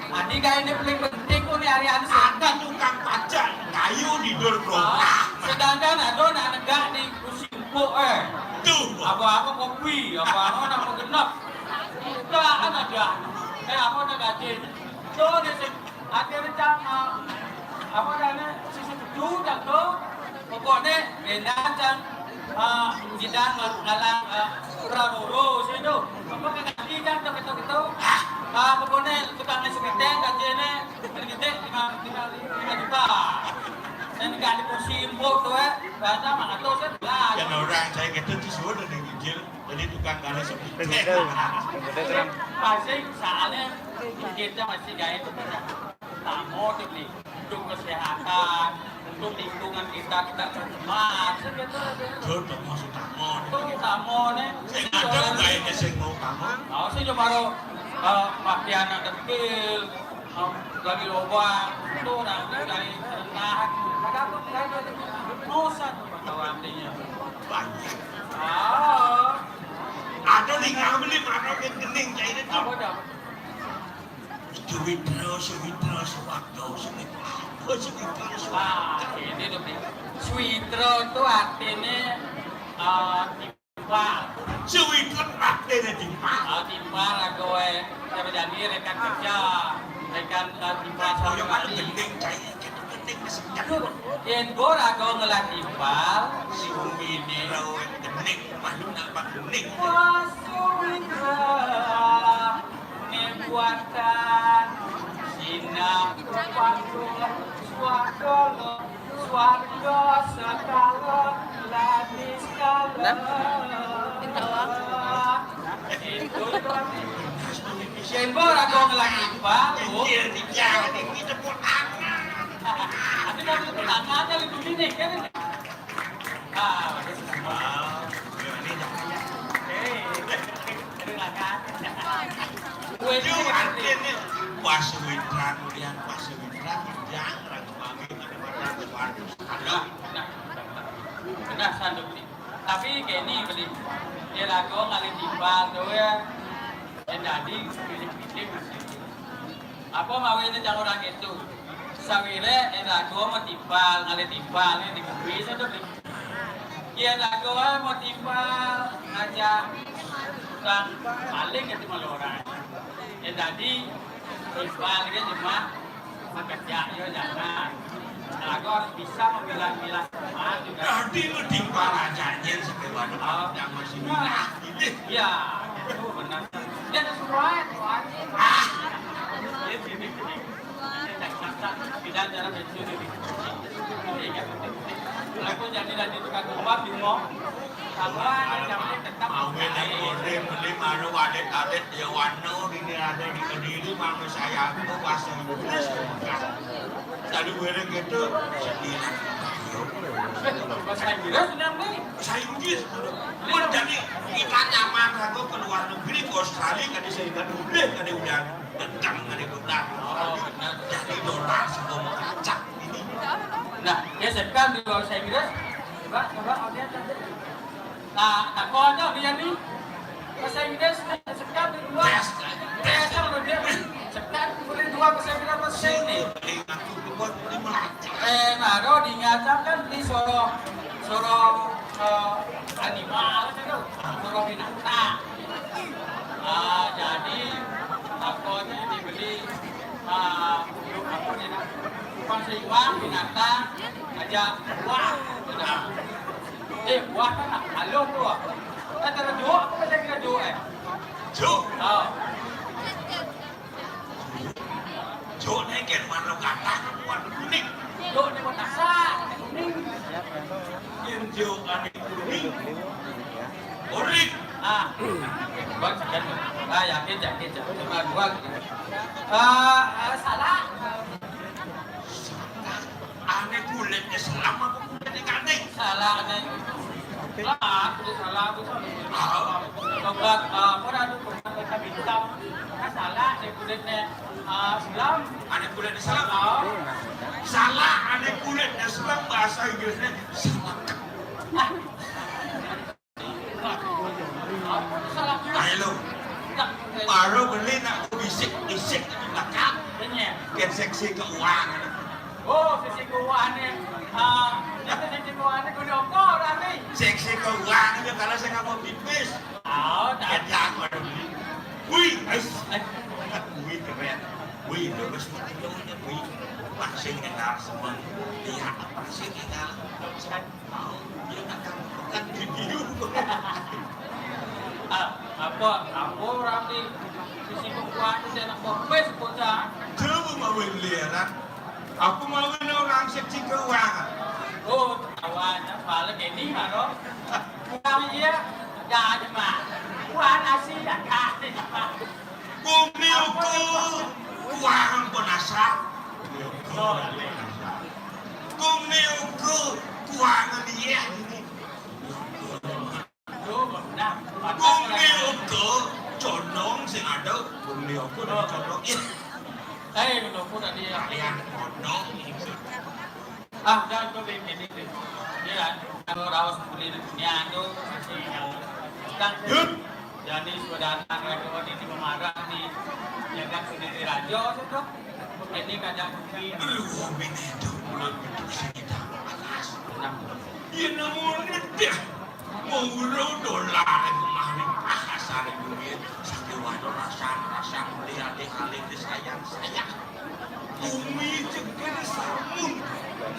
Adi gaya ini paling penting kok nih hari-hari Ada sangat. tukang pajak kayu di dor Sedangkan ada anak negak di kursi empuk Tuh. apa-apa kopi, apa-apa nama genap. Itu akan ada. Apa nak gaji? Tuh dia ada macam apa namanya susu keju dah tu. Pokoknya benda macam jidang ngalang raro situ. Apa nak gaji kan tu. Pokoknya tukang nasi kenteng gaji ni gede 5 juta. Dan gaji kursi empuk tu bahasa mana tu lah. Dan orang saya kata itu semua dari kecil. Jadi tukang kali seperti Pasti soalnya kita masih gaya itu tamu tu ni untuk kesehatan, untuk lingkungan kita tercemar. Betul, maksud tamu. Itu tamu ni. Saya ada gaya saya mau tamu. Aku sih cuma baru pakai anak kecil, lagi lobang, itu orang dari rendah. Ada apa? Nusa tu kawan dia. Banyak. Sewitra sewaktu Ini tuh Switro itu artinya timpal. Sewitra artinya timpal. Timpal lah gue. Saya jadi rekan kerja, rekan timpal Oh, sama yang mana kali. gending cair, kita gending masih Yang gue rago ngelah timpal, si Umi ini. Rawa gending, malu nak bang gending. Wah, Switro, buatan Sina Panggung Swarga sekala Lani sekala Itu Sembor aku ngelaki Pak Dia kita buat anak. Nanti nanti tangannya itu gini kan ini Kue itu Artinya puasa witra kemudian puasa witra jangan ragu mami ada Benar sanduk nih. Tapi kayak ini beli dia lagu kali timbal tuh ya. Dan jadi pilih-pilih masih. Apa mau ini jangan orang itu. Sawile lagu mau timbal kali timbal ini dikubis itu beli. Dia lagu mau timbal aja kan paling itu malu orang. Dan jadi timbal dia cuma bekerja ya jangan. Lagu harus bisa memilah-milah sama juga. Tadi lu timpal aja nyen sampai waduh yang masih milah ini. Iya, itu benar. Dia ada semua. Tidak cara pensiun ini. Aku jadi lagi tukang rumah bingung. Sama jamnya tetap Mau beli kode beli malu adet ya wano ini ada di Kediri mama saya aku bahasa Inggris. Tadi gue gitu sedih. bahasa Inggris benar nih. Saya Inggris. Mun jadi kita nyaman aku ke luar negeri ke Australia kan saya kan udah tentang kan udah. Jadi dolar semua mau acak ini. Nah, dia sekarang di bahasa Inggris. Coba audiens tadi. Nah, tak kau aja dia nih. Bahasa Inggris sekarang di dua. Biasa dia. Sekarang boleh dua bahasa Inggris bahasa ini. Naro dinyatakan di Soro animal itu, Soro binatang. Jadi takutnya dibeli pangsiwang binatang aja wah sudah. Wah kan halo tuh. Kita jual apa kita jual? Jual. Oh. Jual ni kan mana kata buat kuning. Jual ni buat nasa kuning. Yang jual ane kuning. Orik. Buat sekian. Yakin. Cuma dua. Salah. Ane kulitnya selama kulit ikan ni. Salah ane. Salah. Tobat, pernah ada kita bintang. Salah, saya kulitnya Islam. Ane kulitnya salah. Salah ane kulitnya Islam bahasa Inggrisnya salah. Salah. Ayo, baru beli nak bisik di belakang. Biar seksi keuangan. Oh, sisi keuangannya. Itu sisi keuangannya gue dongkol nanti. Seksi keuangan kalau saya nggak mau pipis. Oh, tak. Kerja aku ada beli. Wih, wih keren. Wih, bagus banget wih. Masih kenal semua. Lihat masih kenal. Mau dia akan bukan video. Apa orang di sisi keuangan dia nak bopes bocah. Coba mau lihat. Aku mau orang seksi keuangan. Oh, kawannya paling ini karo. Kami dia ya cuma kuan asih ya kasih. Bumi ukur keuangan penasa. Bumi ukur keuangan dia. Bumi ukur condong sing ada. Bumi ukur condong. Menunggu tadi ya. Kalian condong. Jangan kau bikin ini. Dia kalau rawas beli dunia itu masih yang Yud, Jadi sudah datang kawan ini memarah nih. Jangan sendiri rajo itu. Ini kadang mungkin. Aduh, begitu bulan itu sekitar atas. Ya namun dia mau dolar kemarin pasar duit sakit waduh rasa melihat kali disayang sayang. Umi cekir samun.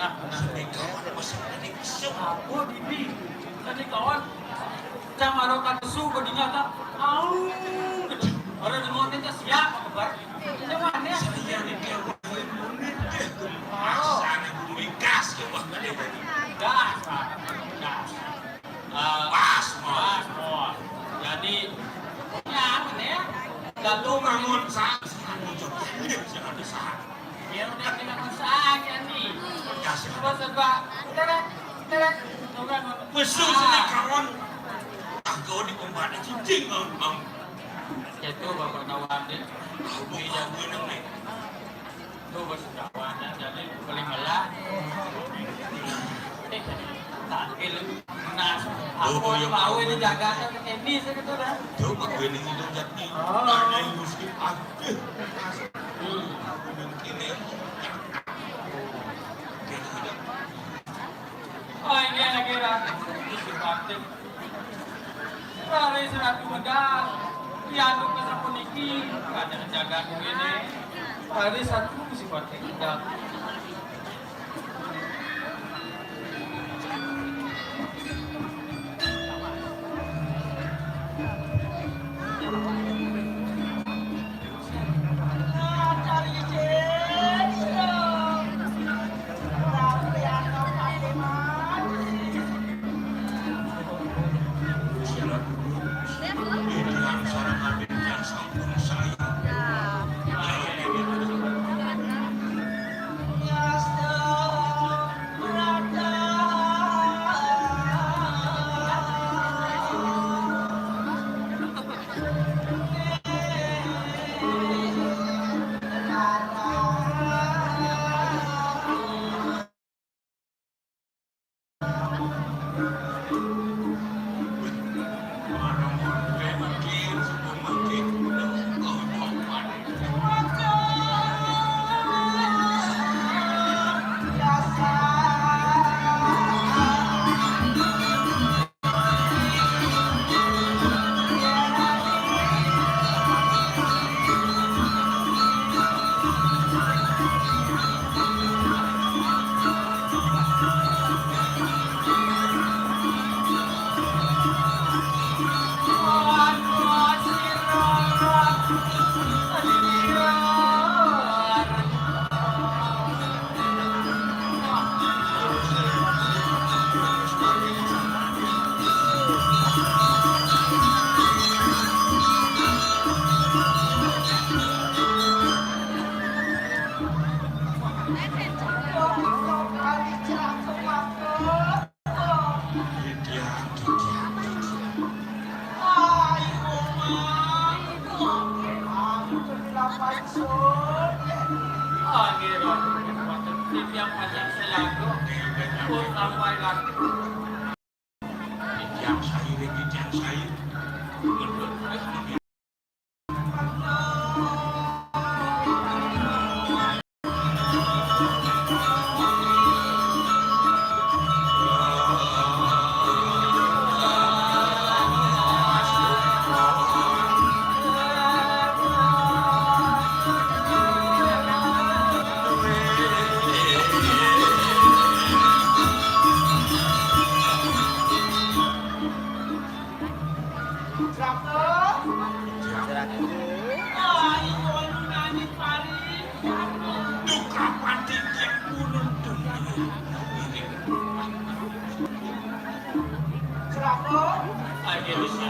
Nah, kawan masih ada kesempatan. aku Bibi. Tadi kawan. Jangan marokan su bodinya tak. Au. Orang di motor itu siap kabar. Jangan ya. Saya ini dia wahai munir deh. Pasar bumi gas ya wah gede. Gas, Pak. Gas. Pas Mas, oh. Jadi ya ya. Lalu bangun saat muncul ini jangan disahat. biar udah tidak usah nih. Kasih. Bos sebab teret. Besok sini kawan. Kau di pembadan cincin bang. Itu bapak kawan deh. Kau gue nih. Itu bos kawannya jadi paling melah. Takil nas. Aku mau ini jaga ini segitu dah. Coba gue nih hidup jadi. Tanya Yusuf aja. Mungkin ya. Oh ini lagi rakyat. Ini partai. Hari seratu medal. Diaduk ke sapuniki. Ada menjaga ini. Hari satu si partai kita. Yang panjang selalu sampai lagi. Yang saya.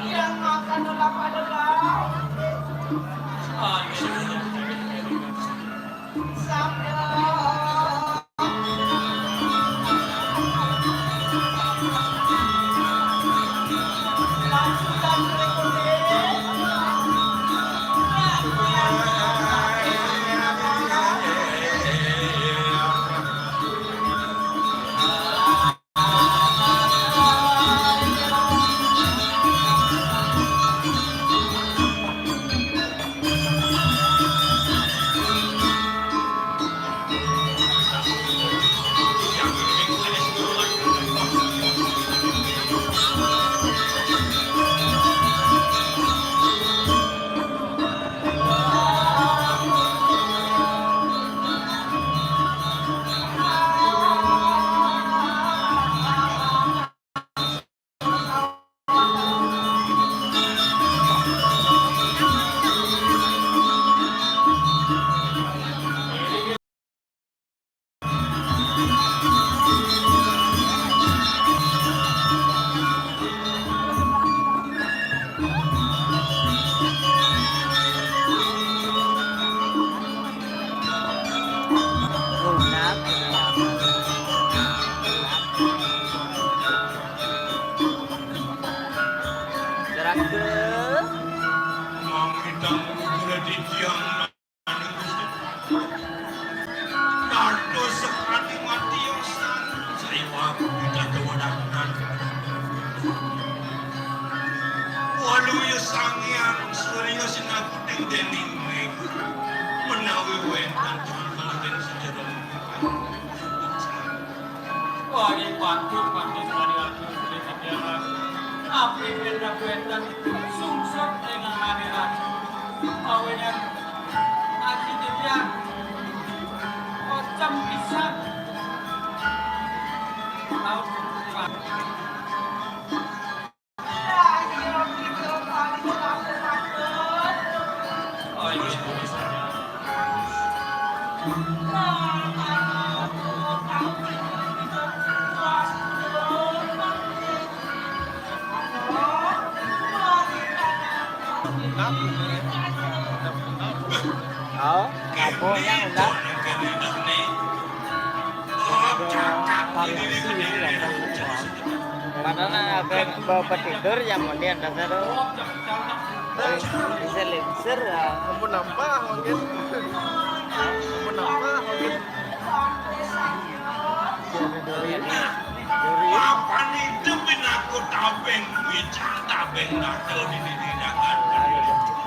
Yang makan adalah dening menawi wenten wonten sejarah Wah, ini patut sekali lagi dari sejarah. Abdi benda-benda sungsut dengan hadirat. Awalnya Adi dia kocam pisan. Tahu Pak. Oh, ini bisa. Oh, kampungnya enggak. Variasi ini kan Padahal ada bawa tidur yang kemudian dasar bisa lenser ya. Ampun nambah mungkin. Ampun nambah mungkin. Papan itu pinaku tabeng bicara tabeng nato di tindakan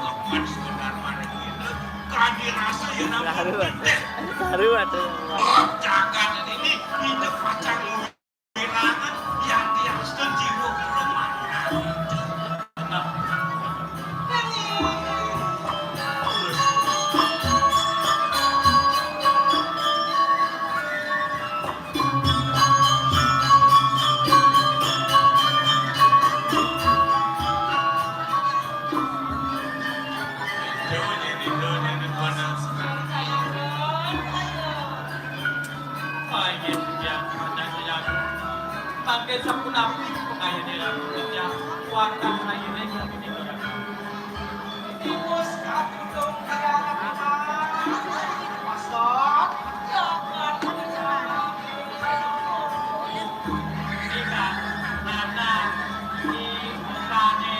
lepas sebenar mana itu kadi rasa yang namanya Saru ada. Jangan ini pacang wilangan yang tiang sejiwa perempuan. Pakai sapu napi kayak dia kerja warga kayak dia Bos aku dong kayak Pastor Jika nana di tane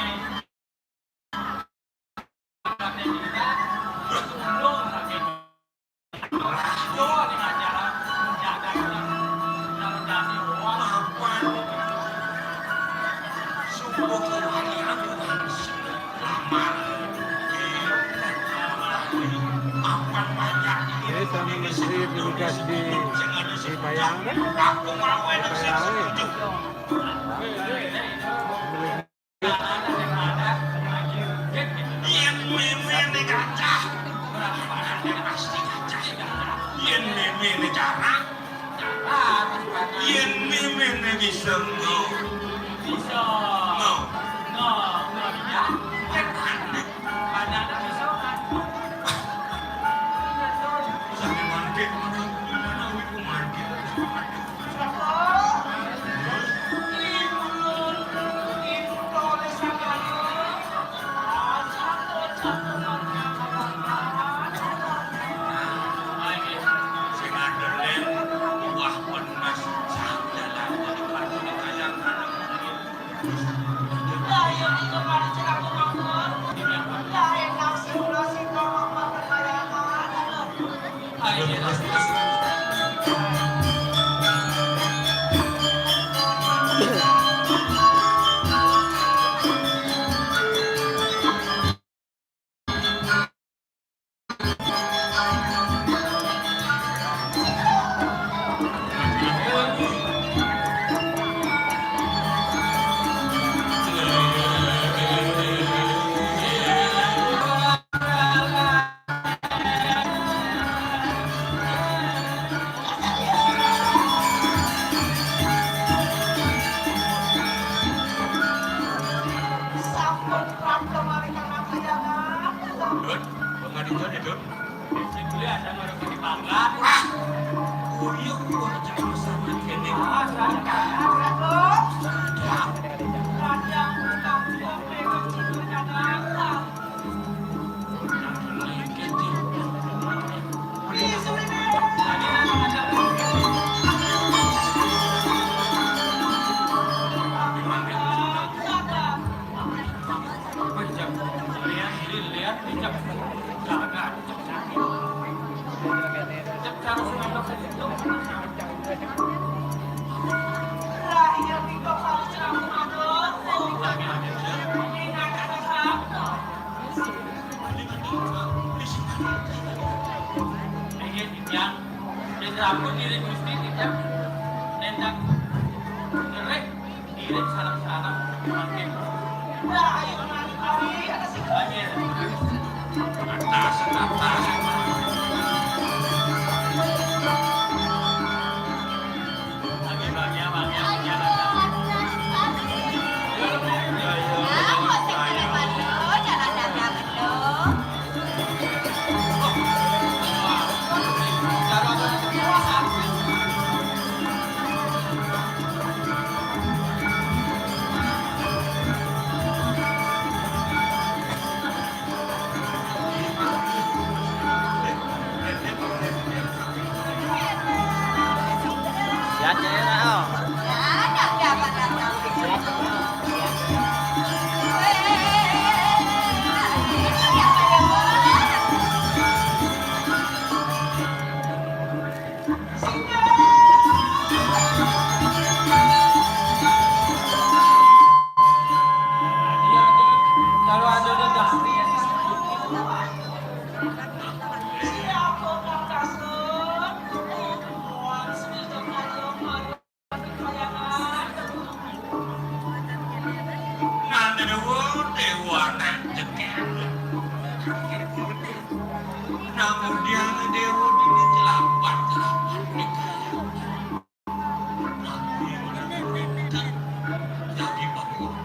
pakai kita lo pakai lo dengan cara jaga jadi uang Sungguh kehadiran Tuhan lamar akan banyak Ini sama menteri irigasi di Bayangkan. aku mau enak setuju yang meme gajah pasti gajah yang meme cara yang meme bisa bisa nggak bisa ada bisa kan sampai market mana wiku market dikirim sana-sana makin. Nah, ayo nari ada sih. Atas. Siap ya nak. Kalau ada dari Namun dia dewa ini celapan. Jadi bagus.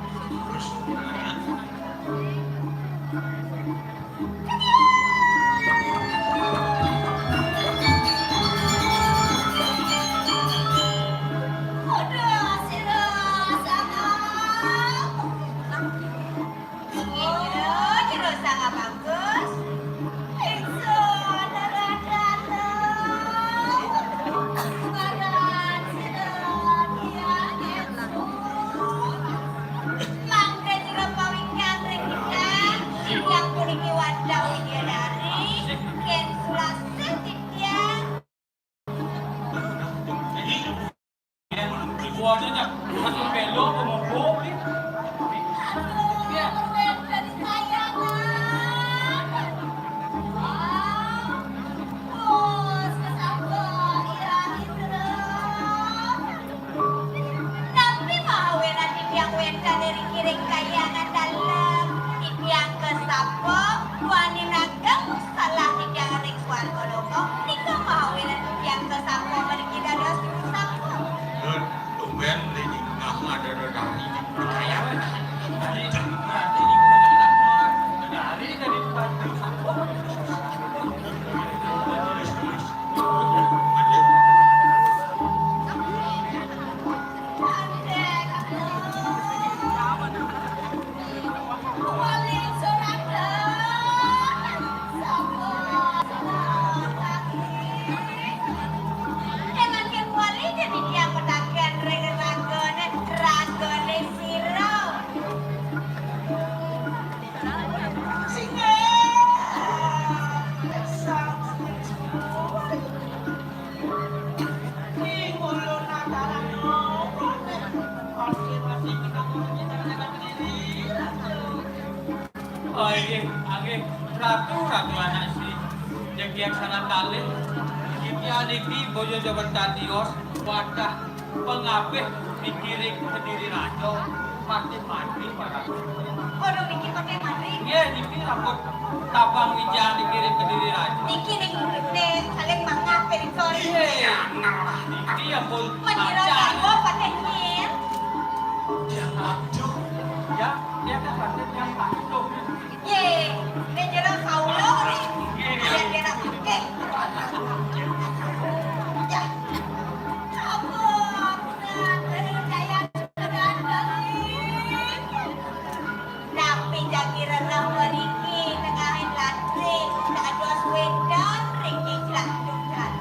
Buahnya masih belok kemubuk nih. Tapi mau nanti yang wenda dari kiring kayangan dalam yang kesapo wani nagam salah yang ring suan koloko nika mau nanti yang kesapo mergi dados sapo Tumben ini nggak ada dari percaya. Dari Bandung. Oh iya, ratu anak si yang sana kali ini adik di bojo jabat tadios wadah pengapih dikiring ke diri rajo mati pada Waduh mikir pakai mati iya ini rambut tabang wijang dikiring ke diri rajo dikiring deh saling mengapir sorry iya ini yang pun mengira sawo pakai nyir Dia ngadu. ya dia kan pakai yang patuh ye mengira kaulo nih kira-kira pakai ya ampun percaya tapi jakira nang meriki tengahin latri tak ada wedang riki jelas-jelas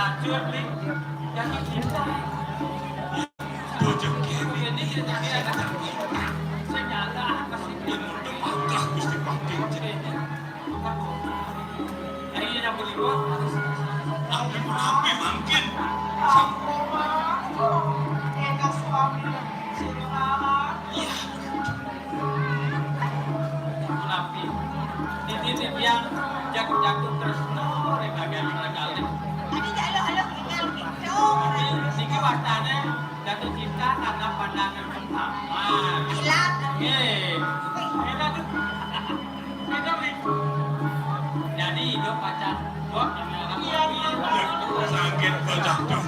lanjut li yang kita Bojo kene ini kita senyala kasih mangkah Gusti Pakde. ini Tapi menapi mungkin. Enak suami silakan. Iya. Tapi titip yang jago-jago terus rek bagian kali. Tadi alo-alo tinggal gitu. Niki wartane jatuh cinta karena pandangan pertama. Hilang. Enak tuh. Enak nih. Jadi hidup pacar buat Sakit banyak tuh.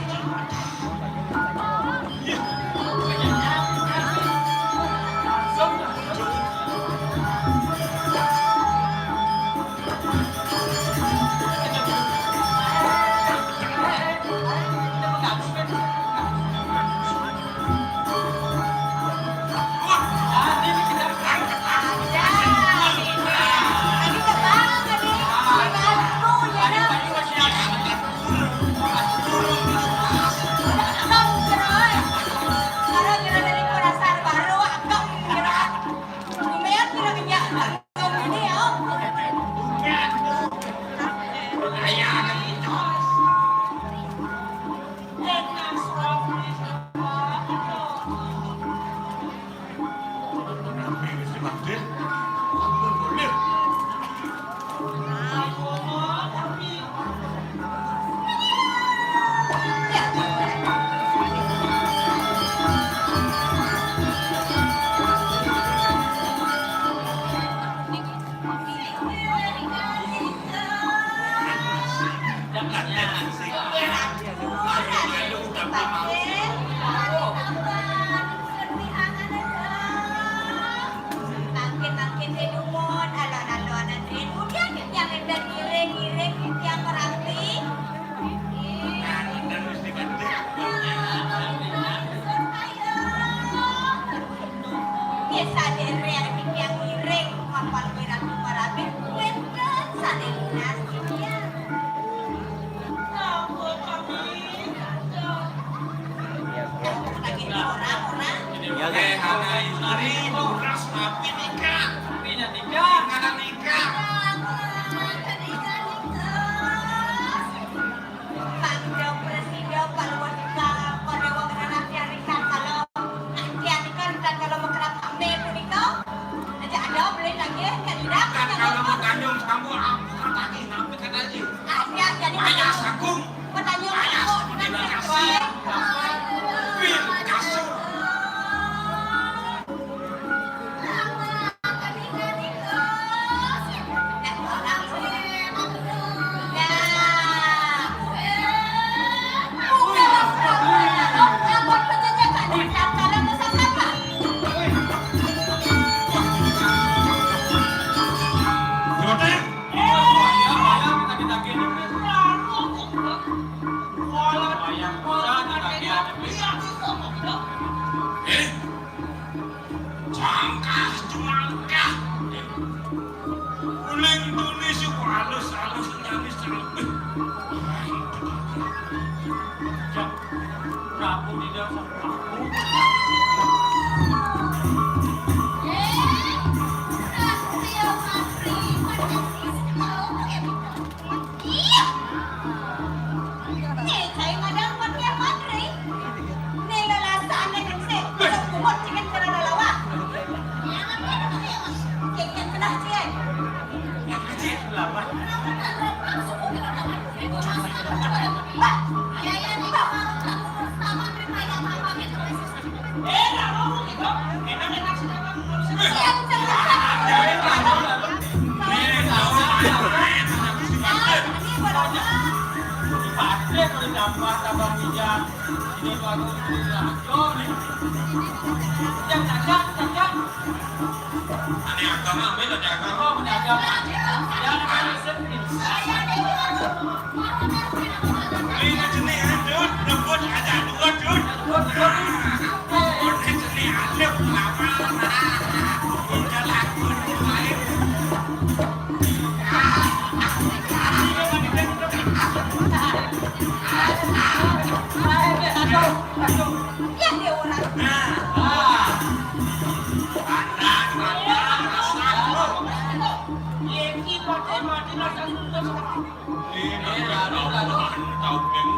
Equipo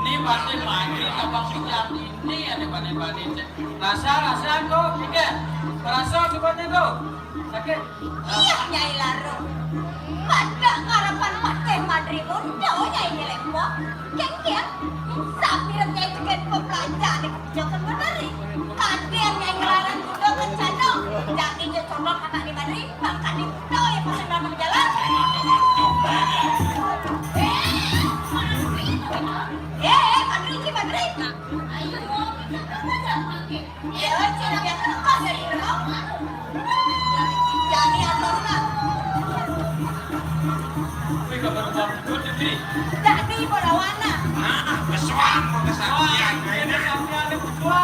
Ini pasti lagi abang sejam ini ada banding-banding. Rasa tuh, pikir. Rasa seperti itu. Sakit. Iya, Nyai Laro. Pada harapan mati madri muda, Nyai Lembo. Kengkian, sambil Nyai tekan pembelajar di kebijakan menari. Kadir Nyai Ngelarang muda kencana. Jadi dia condong anak di madri, bahkan di muda yang pasang dalam jalan. Madri, Madri. Ya, cina biar lepas dari rumah. Jadi atasnya. Jadi berawana. Kesuang kesaktian ini.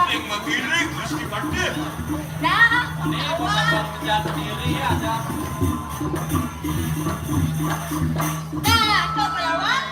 Yang begini mesti pandai. Nah, Ini bukan kerja sendiri ada. nah, kau melawan.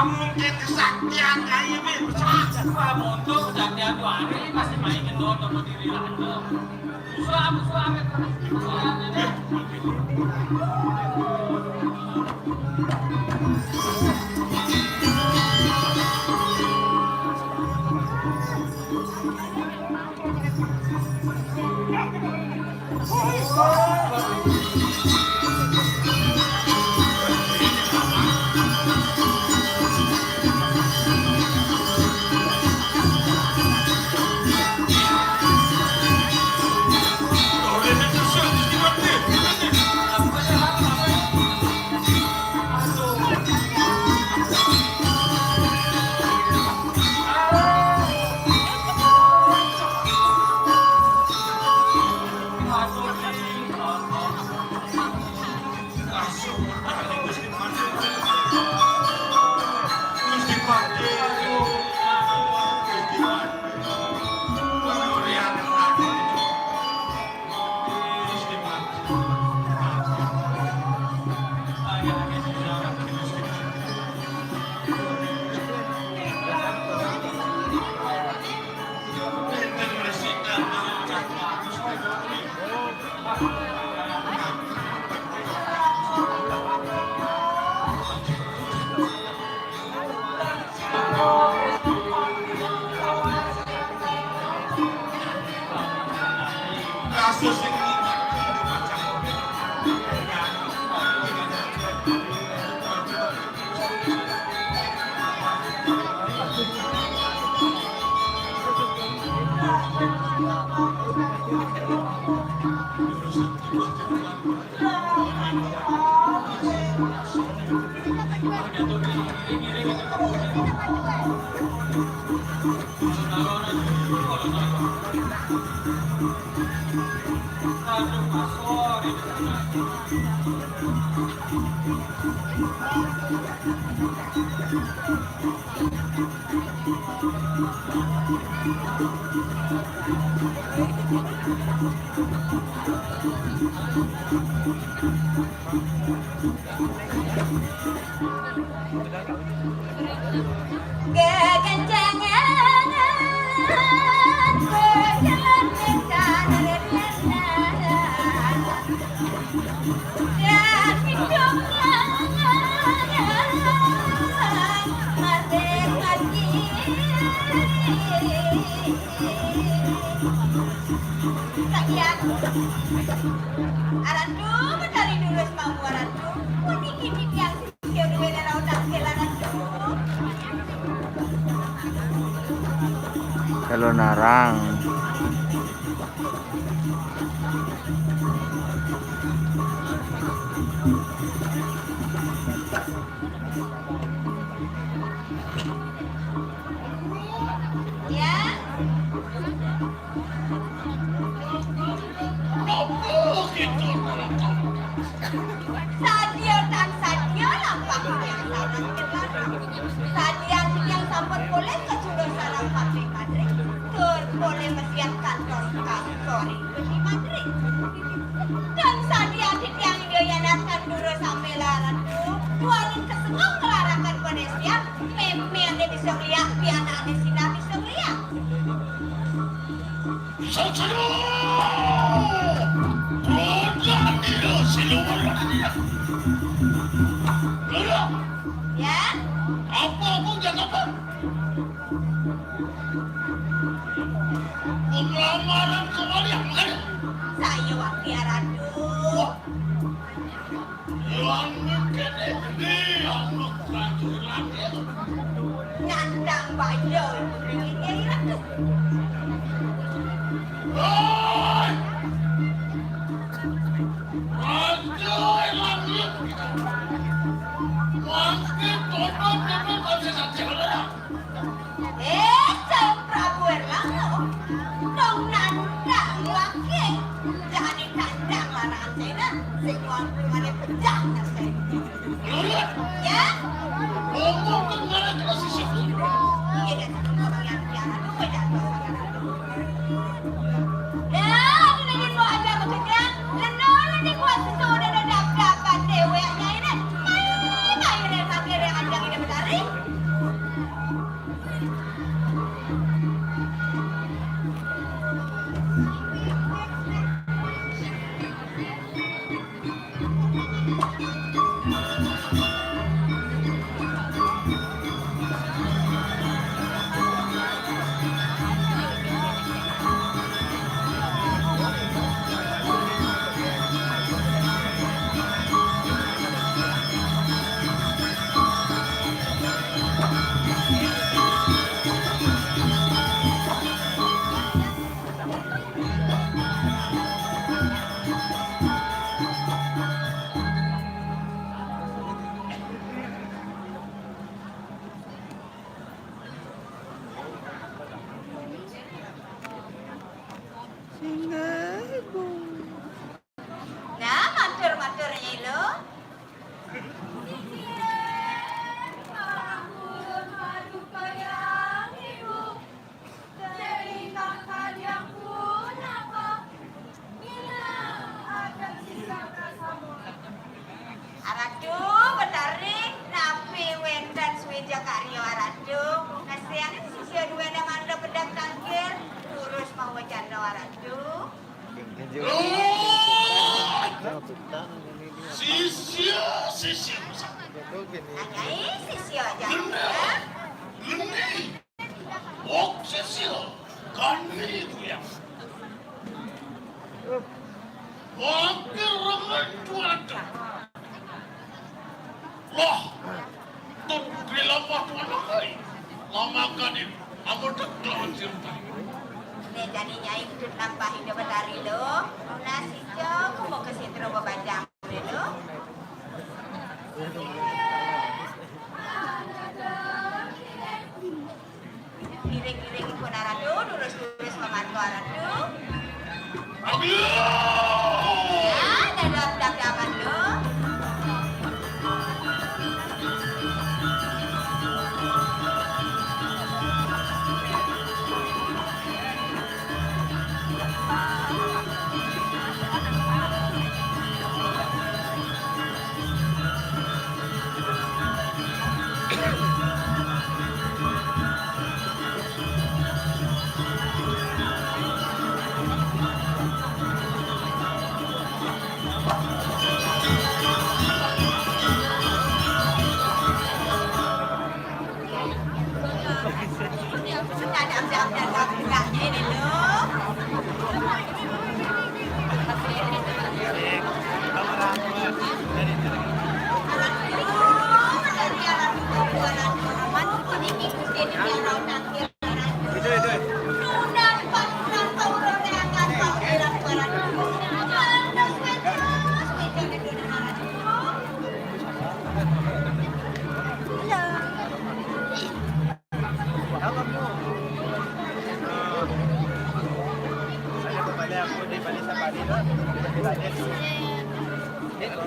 Mungkin kesaktian kayak ini. Pak Monto kesaktian tuh hari masih mainin doang sama diri aja. Suami. Arandu, dari dulu semau arandu. Kuning yang sisir duwe nara utak arandu. Kalau narang. Ya. Sadio dan sadio lampak yang saudara kenal. Sadian yang sampun boleh ke judul salam Pabrik Madrid. Tur boleh mesian kantor Kastori di Madrid. Dan sadian yang dioyanatkan dulu sampai larandu. Tuanin kesengong melarakan Indonesia. Meme yang dia bisa lihat, piana di sini bisa lihat. Ya? Apa pun jangan apa. Penglamaran kembali yang mana? Saya waktu arandu. Yang mungkin ini yang mengkaji lagi. Nandang bayo ini arandu. Hei! Anjay lagi. Makin tonton kasih saja lah. Prabu Erlangga. Dong nandang lagi. Jangan ditandang larangan saya. Semua mana pecah saya. Ya? Ngomong ke mana kita sisip. Iya dan satu orang yang biara lu beda pasangan. Dah, ini lagi mau aja maksudnya. Lenol di kuat sesudah ada dapat deweknya ini. Main yang kaki yang anjang ini berlari. Nah, matur-maturnya lo. Aradu, betari, napi wendan suweja karyo aradu. Kasihan sisi dua yang anda pedang tangkir, urus mau wajanda aradu. Sisir. Nanyai sisi aja. Geni. Oh, sisir. Gani itu ya. Wakil rengan tuan. Loh. Tuh bila tuan lagi. Lamakan ini. Aku deklan cerita. Nih jadi nyai ikut nambahin dapat hari lo. Nasi jauh mau ke Ada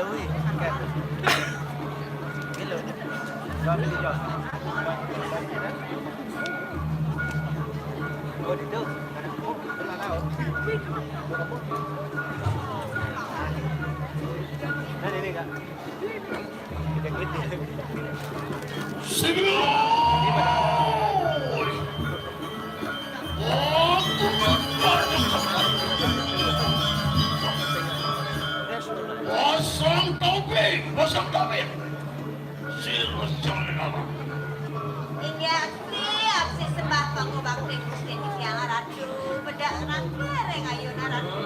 wih. Kilo. Jual beli jual. Oh, itu. Nah, ini Kak. Kita gitu. Kosong topik. Sirus jalan apa? Ini aksi sembah panggo bakti Gusti Hyang Ratu bedak rangkereng ayuna ratu.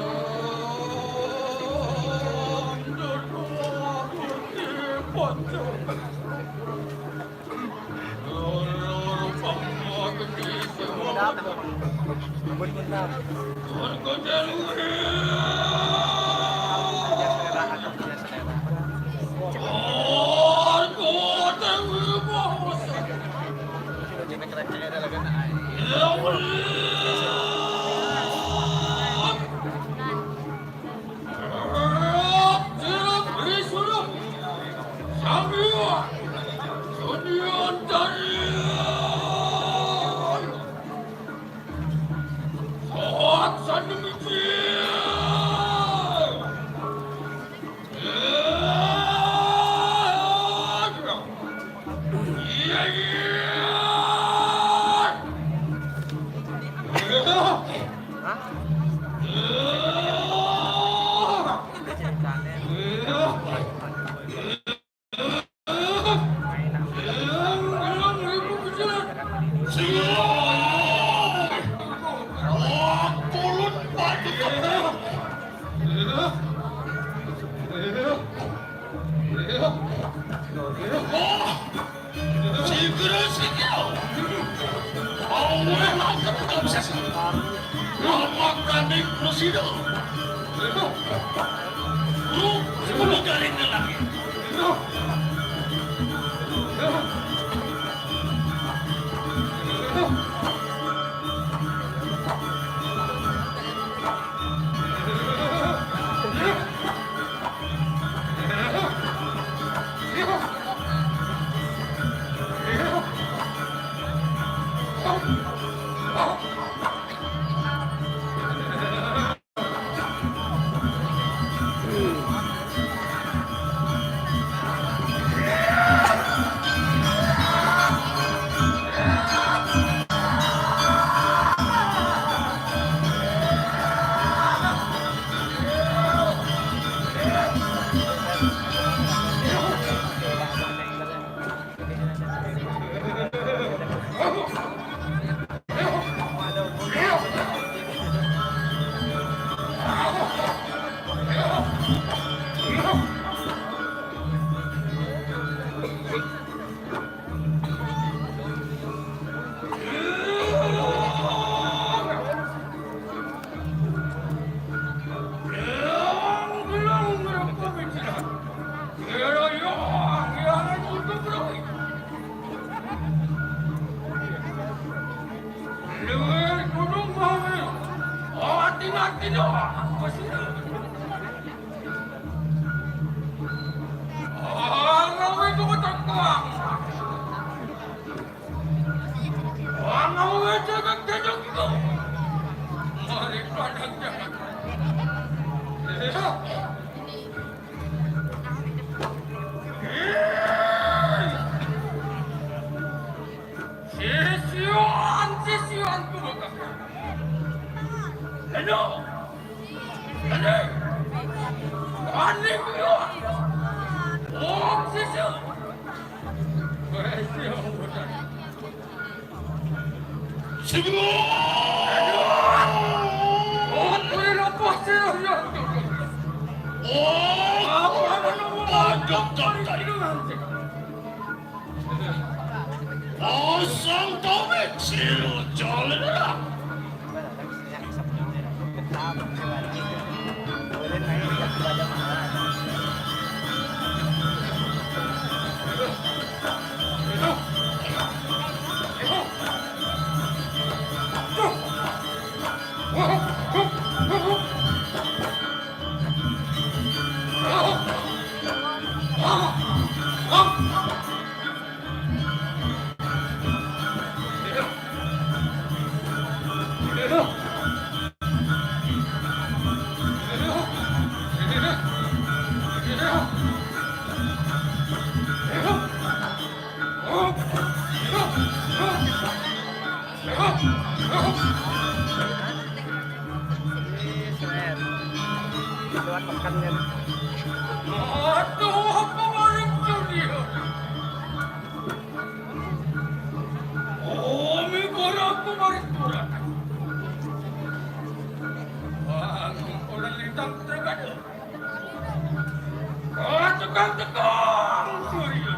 tegang Surya.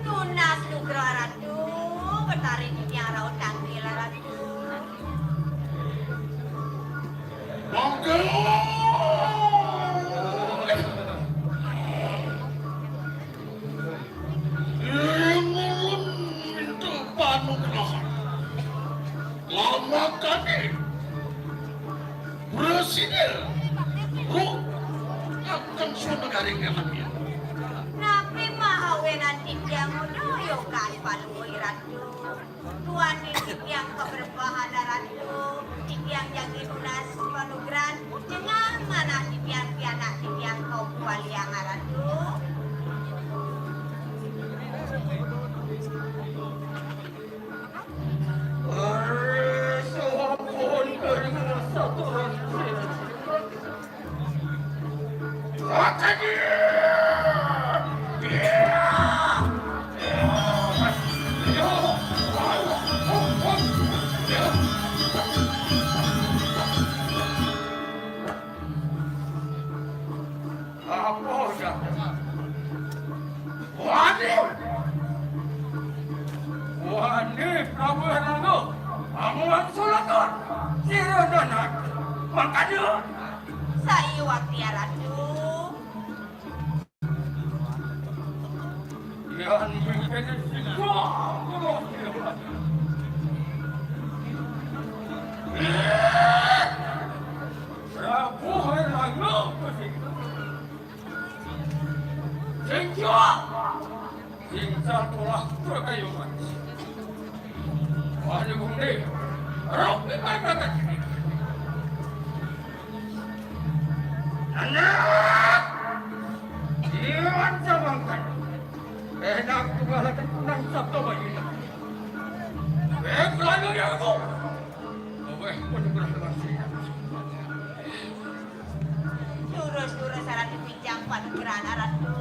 Tunas Nugroho Ratu, betari yang raut kantil Ratu. Napi mahawenan tiang modoyo kan palui Ratu. Tuan tiang keberbahan Ratu, tiang jangi tunas penugran, jangan mana tiang pianak tiang kau kuali yang Ratu. Wani Prabu Hernando, amuan sulaton, siradanat, makanya. Saya waktu ya Ratu. Yang menjadi sikap Prabu Hernando, Singsa telah terkayuman. Wani Bungde, Robi Kata Anak! Iwan samangkan. Enak tungalakan nang sabto bayi. Kelano niya ako. Aweh, penugrah masih. Lurus-lurus arah dipinjam pada gerana ratu.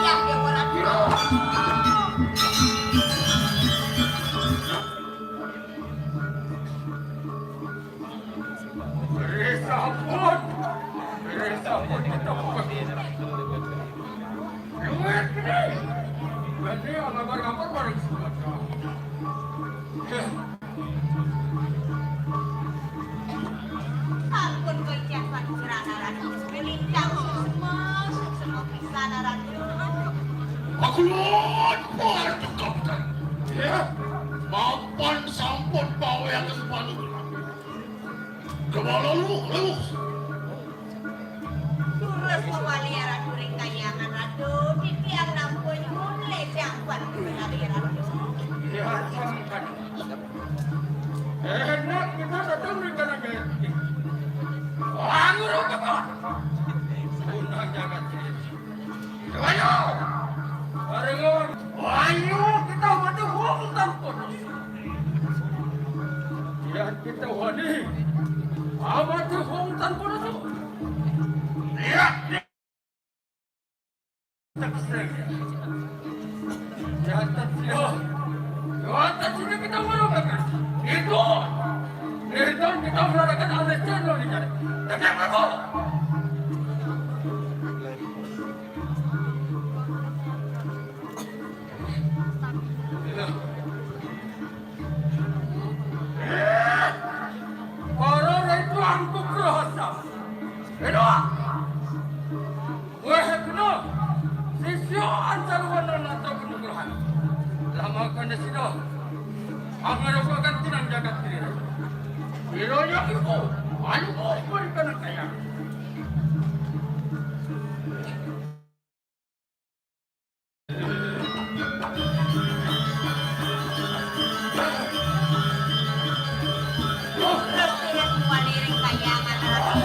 Ya, dia berat. Resapun kita bukan. Duit gede. Berarti gambar-gambar bareng semua. Ampun kejadian pada gerana ratu. Melintang semua pisana ratu. Makulun, Pak Kapten. Ya, mapan sampun paweaken panugrah. Kemana lu? Lurus mewali arah during kayangan ratu. Di tiang nampun mulai jangkauan dari ratu. Ya, samkan. Enak kita datang dengan aja. Anggur apa? Unang jagat. Ayo! Barengan. Ayo kita mati hutan pun. Ya kita wani. Amat hutan pun itu. Lihat. Tekseng. Ya tekseng. Ya tekseng kita melakukan. Itu kita melakukan oleh channel ini. Tapi apa? Orang itu angkut kerasa. Kedua, weh kedua, sisyo antar wana atau penugrahan. Lama kena sido, agar aku akan tinang jaga diri. Bironya itu, ayo berikan kaya. Lurus mewali ring kayangan ratu.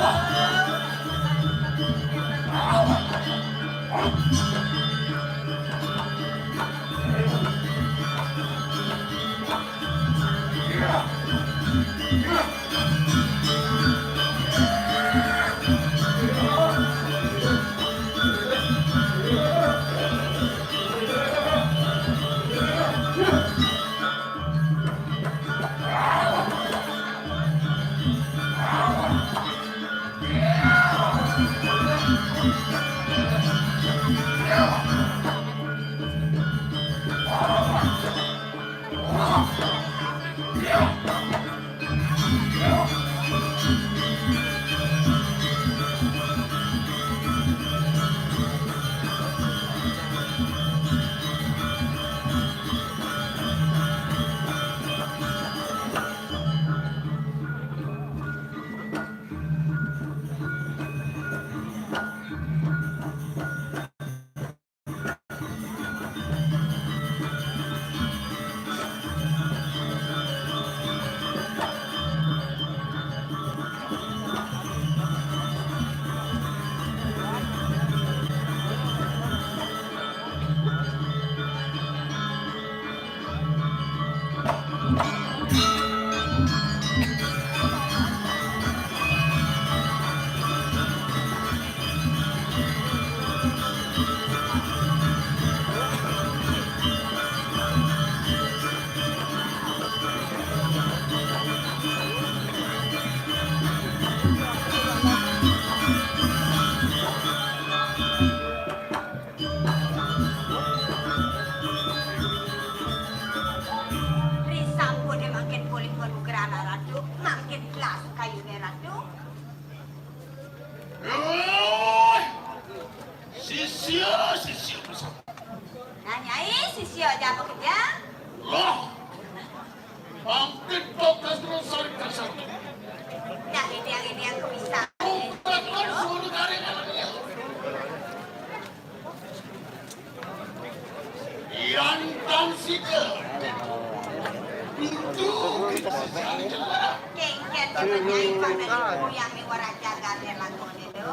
Kengken temennya pada yang nih warna jagarnya lagu itu.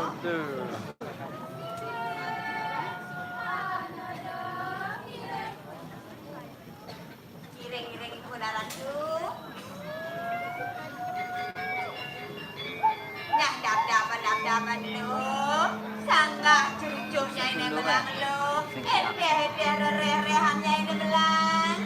Iring-iring kudaran tuh. Nah, dap-dapan lu. Sanggah cucunya ini belang lu. Hede-hede re-rehannya ini belang.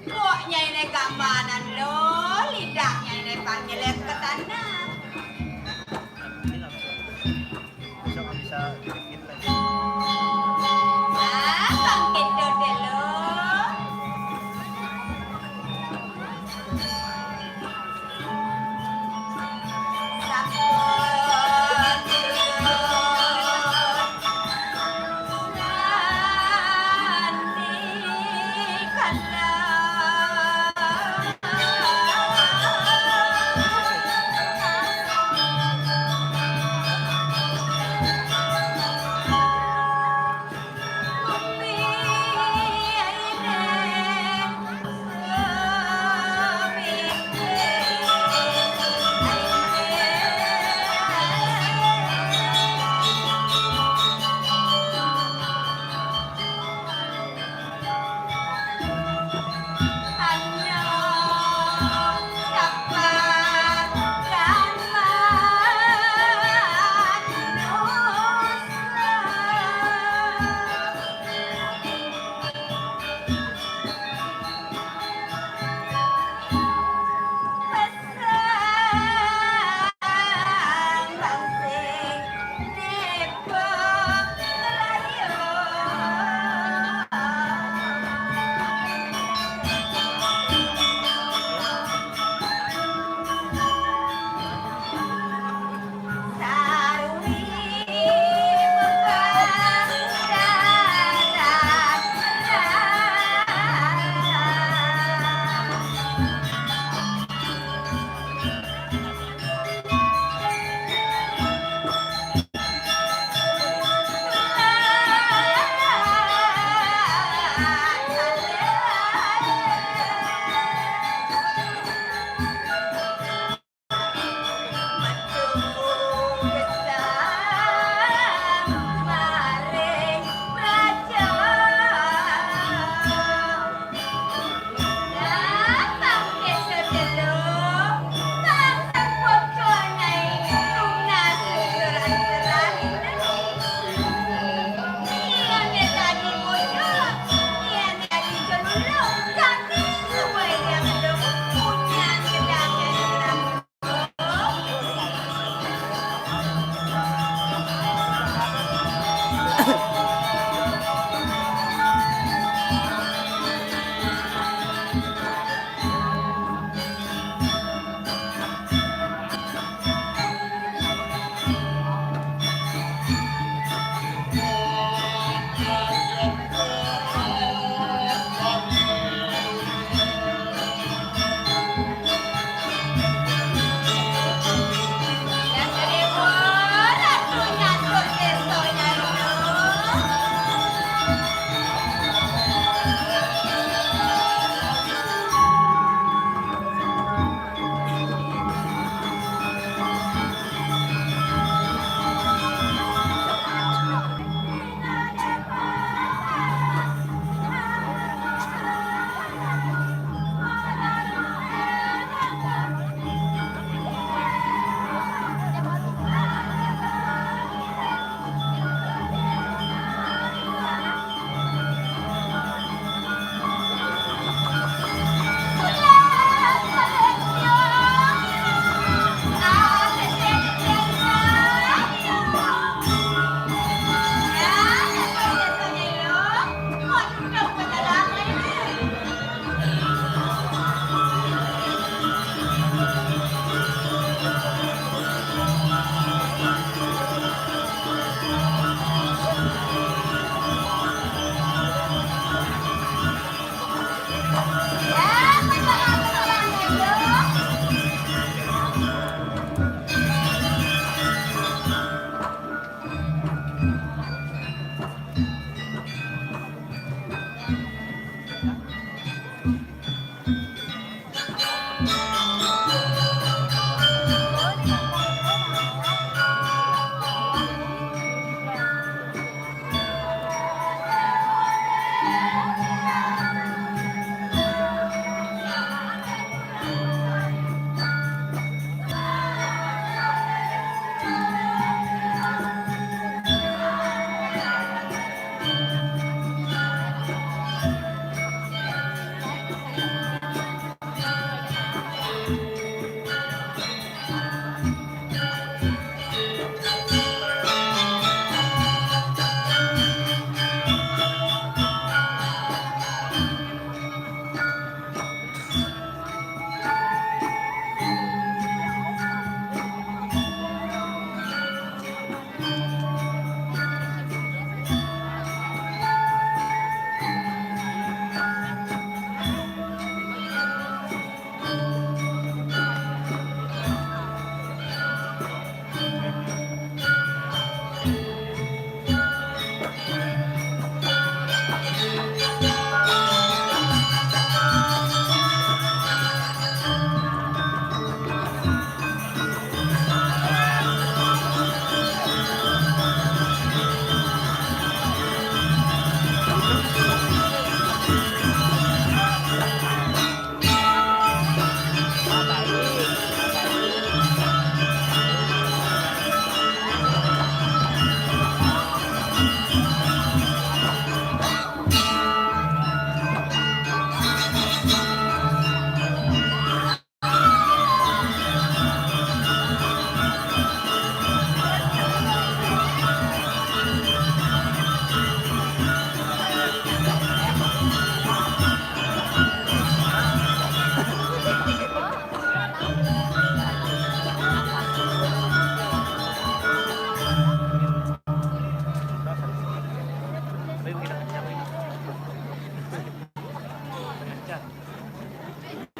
Pokoknya ini gambaran lo, lidahnya ini panggilnya ke tanah. Bangkit dulu.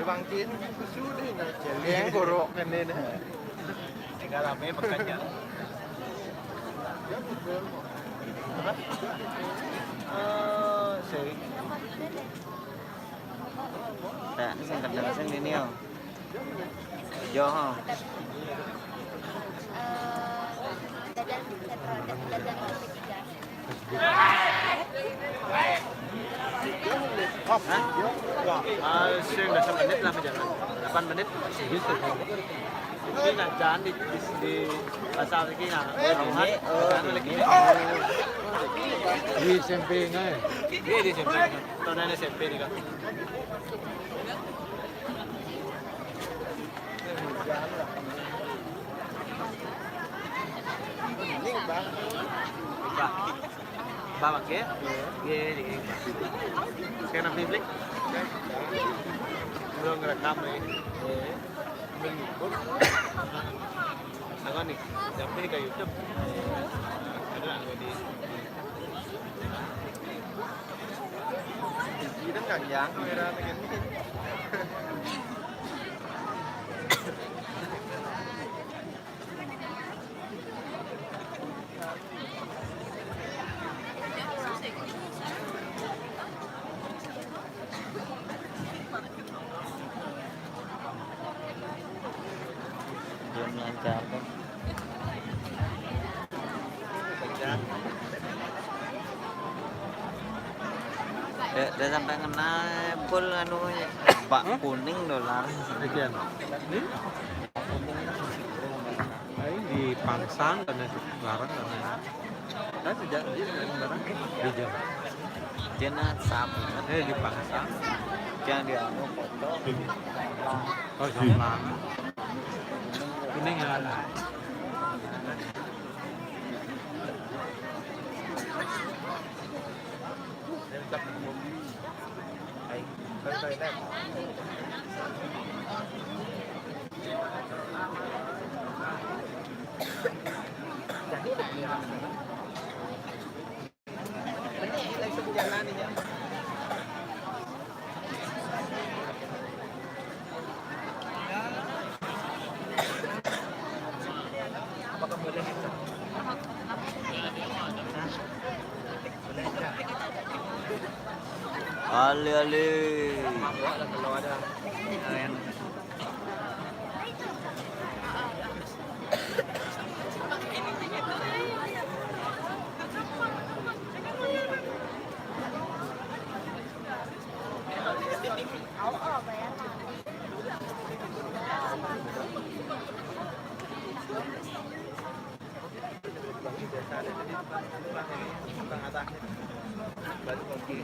Bang Cin, sudah yang korok kan ini. Tinggal rame pekerja. Sih. Tak, sing kadang sing ini yo. Jo ho. Sering udah 1 menit lah jalan. 8 menit gitu. Ini nah jalan di pasar ini nah. Di SMP nggak? Iya di SMP. Tahun SMP nih kan. Ini bang. Bawa ke? Iya di. Sekarang publik. Belum ngerekam nih. Mengikut. Sangat nih. Tapi ke YouTube. Ada nggak di? Kita nggak yang kamera begini. Belum lancar kan. Udah sampai kena pul anu Pak kuning dolar. Sekian. Ini? Di Pangsang dan barang dan kan sejak di barang di jam. Jenat sap. Di Pangsang. Yang dia anu foto. Oh, sama. Kuningan. Ali. Kalau ada Bang atasnya. Balik lagi.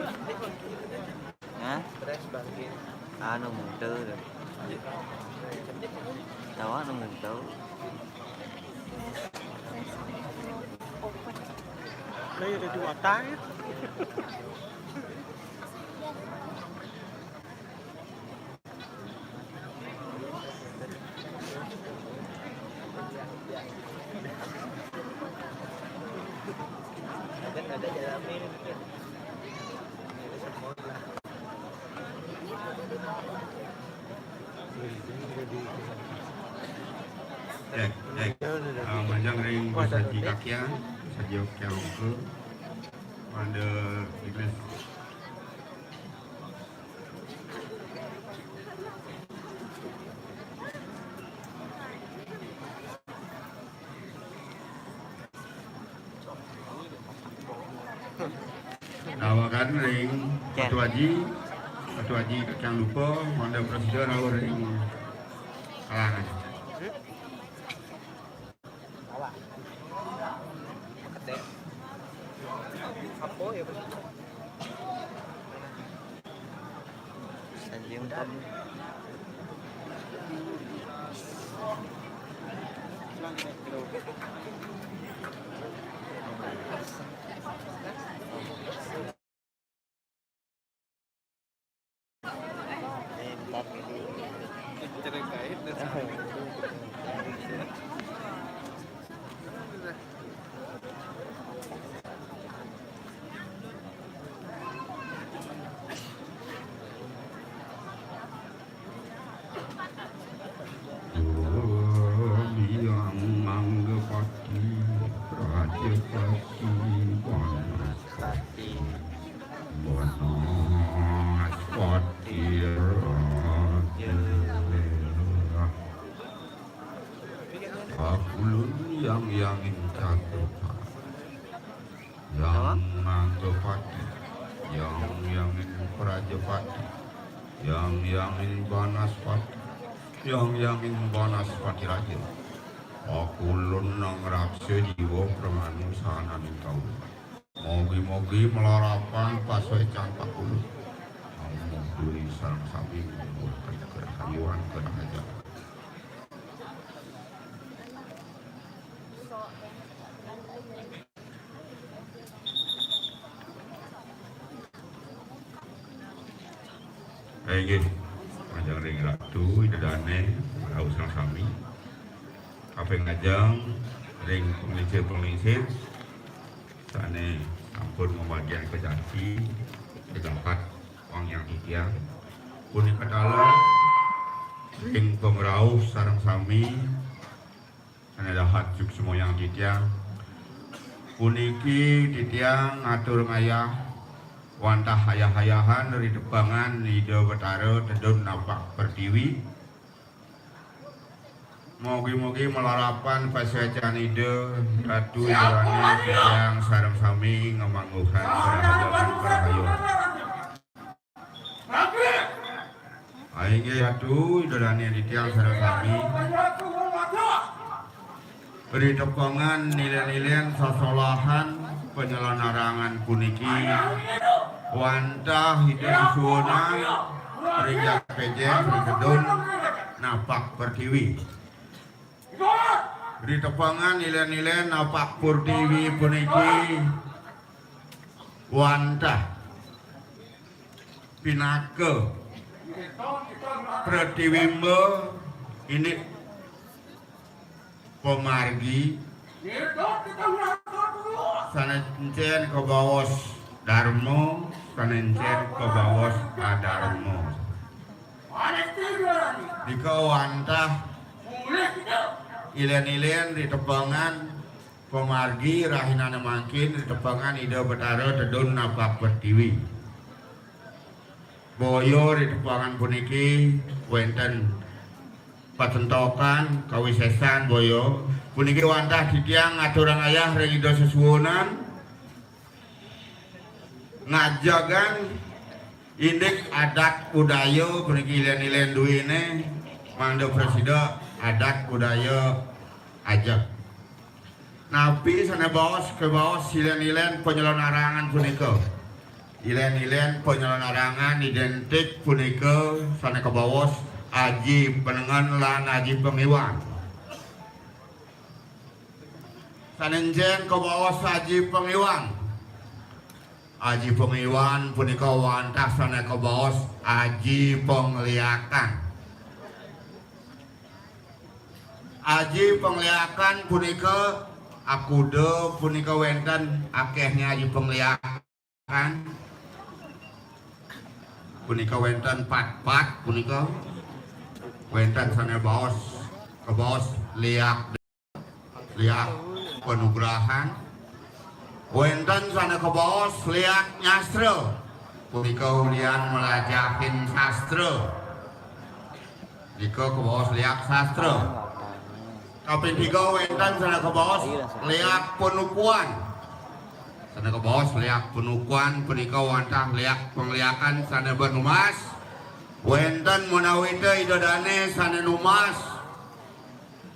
Hah? Terus bangkit. Anu muntah dah. Tahu anu muntah. Đây là chùa tái. Ada jalanin. Manjang ring saji kakian, saji okyang ke pada Inggris. Nawakan ring Ketua Haji yang lupa pada presiden awal ring kalangan. Apa ya? Sanjung pun. Yang incatukan, yang manggapati, yang prajapati, yang banaspati, yang banaspati raja. Aku lunang raksa jiwa permanusanan kau. Mogi-mogi melarapan pasai campak ulu. Mengudui sarang sapi mengumpulkan kerahayuan kerahajaan. Baik, Manjang ring ratu idadane ausang sami. Kape ngajang ring penglingsir sane ampun membagian kejanti terdapat uang yang tiang kuning kedala ring pemerau sarang sami sane dahat juk semua yang tiang puniki titiang ngatur ngayah wantah hayah-hayahan dari depangan ide betara tedun napak pertiwi mogi-mogi melarapan pasecan ide ratu irani yang sarang sami ngemangguhan kerahayuan aingge ratu irani ditiang sarang sami beri tepangan nilai-nilai sasolahan penyelanarangan puniki wantah hidup susunan rinjak pejen rinjedun napak pertiwi beri tepangan nilai-nilai napak pertiwi puniki wantah pinake pertiwimbe ini pemargi sanencen ke bawos Darmo sanencen ke bawos Adarmo dika wantah ilen-ilen di tepangan pemargi rahinana mangkin di tepangan ide betara tedun napak pertiwi boyo di tepangan puniki wenten patentokan kawisesan boyo puniki wantah titiang aturang ayah regido sesuwunan ngajagan indik adat budaya puniki ilen-ilen duine mangdo presida adat budaya ajak Nabi sana bos ke bos ilen-ilen penyelenggaraan punika. Ilen-ilen penyelenggaraan identik punika sana ke bawah aji penengan lan aji pengiwan. Sanenjen ke bawah aji pengiwan. Aji pengiwan punika wantah sana ke bawah aji pengliakan. Aji pengliakan punika akude punika wenten akehnya aji pengliakan punika wenten pat-pat punika wenten sana bos ke bos liak penugrahan wenten sana ke bos liak nyastra punika ulian melajahin sastra nika ke bos liak sastra. Kaping 3 wenten sana ke bos liak penukuan. Sana ke bos liak penukuan punika wantah liak pengliakan sana benumas. Wenten menawi teh idodane sana numas.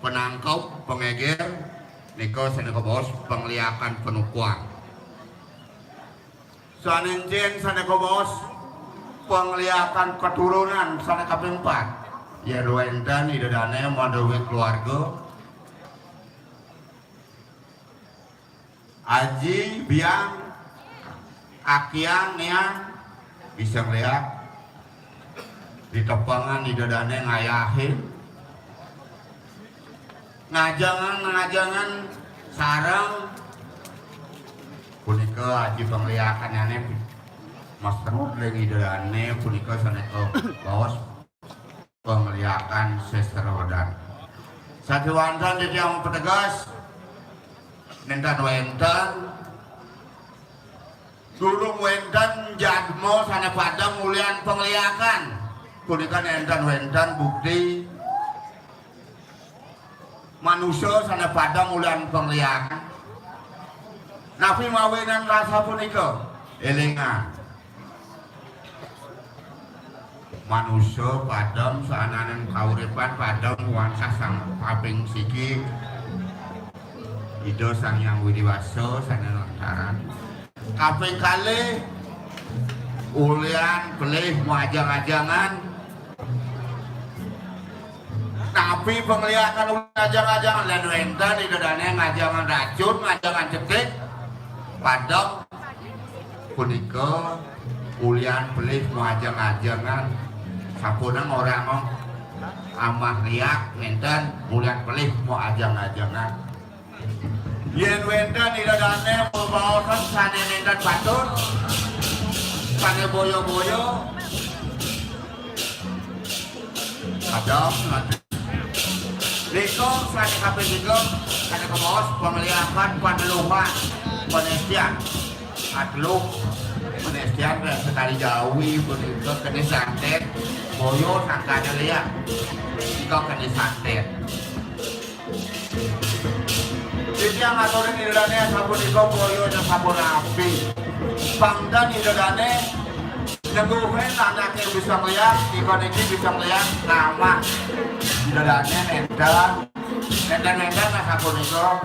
Penangkap pengeger nika sana ke bos pengliakan penukuan. Sanenjen sana ke bos pengliakan keturunan sana kaping 4. Ya wenten idodane madewi keluarga. Aji, biang, akian, nian bisa lihat di tepangan di dadane ngayahin ngajangan sarang punika aji pengliakannya mas terus lagi dadane punika saneko bawas pengliakan sesterodan satu wantan jadi yang petegas nenten wenten durung wenten jadmo sana padang mulian pengliakan punika nenten wenten bukti manusia sana padang mulian pengliakan napi mawinan rasa punika elingan manusia padang sananen kauripan padang wansa sang kaping siki Ido sang yang widiwaso sana lantaran kaping kali ulian pelih muajang-ajangan tapi penglihatan ajang-ajangan lain wenten idodane ngajangan racun ngajangan cetik padang punika ulian pelih muajang-ajangan sampunang orang amah riak ngenten ulian pelih muajang-ajangan yen wenten idodane bawakan sane nenten patut sane boyo-boyo ada Liko sane kaping 3 sane kebos pemeliharaan paneluhan penestian atlu penestian sekali jawi begitu kene santet boyo sangkanya lihat Liko kene santet jadi yang ngaturin idodane sabun iko boyo dan sabun api pangdan idodane nengguhin anaknya bisa melihat iko niki bisa melihat nama idodane nenten nah sabun iko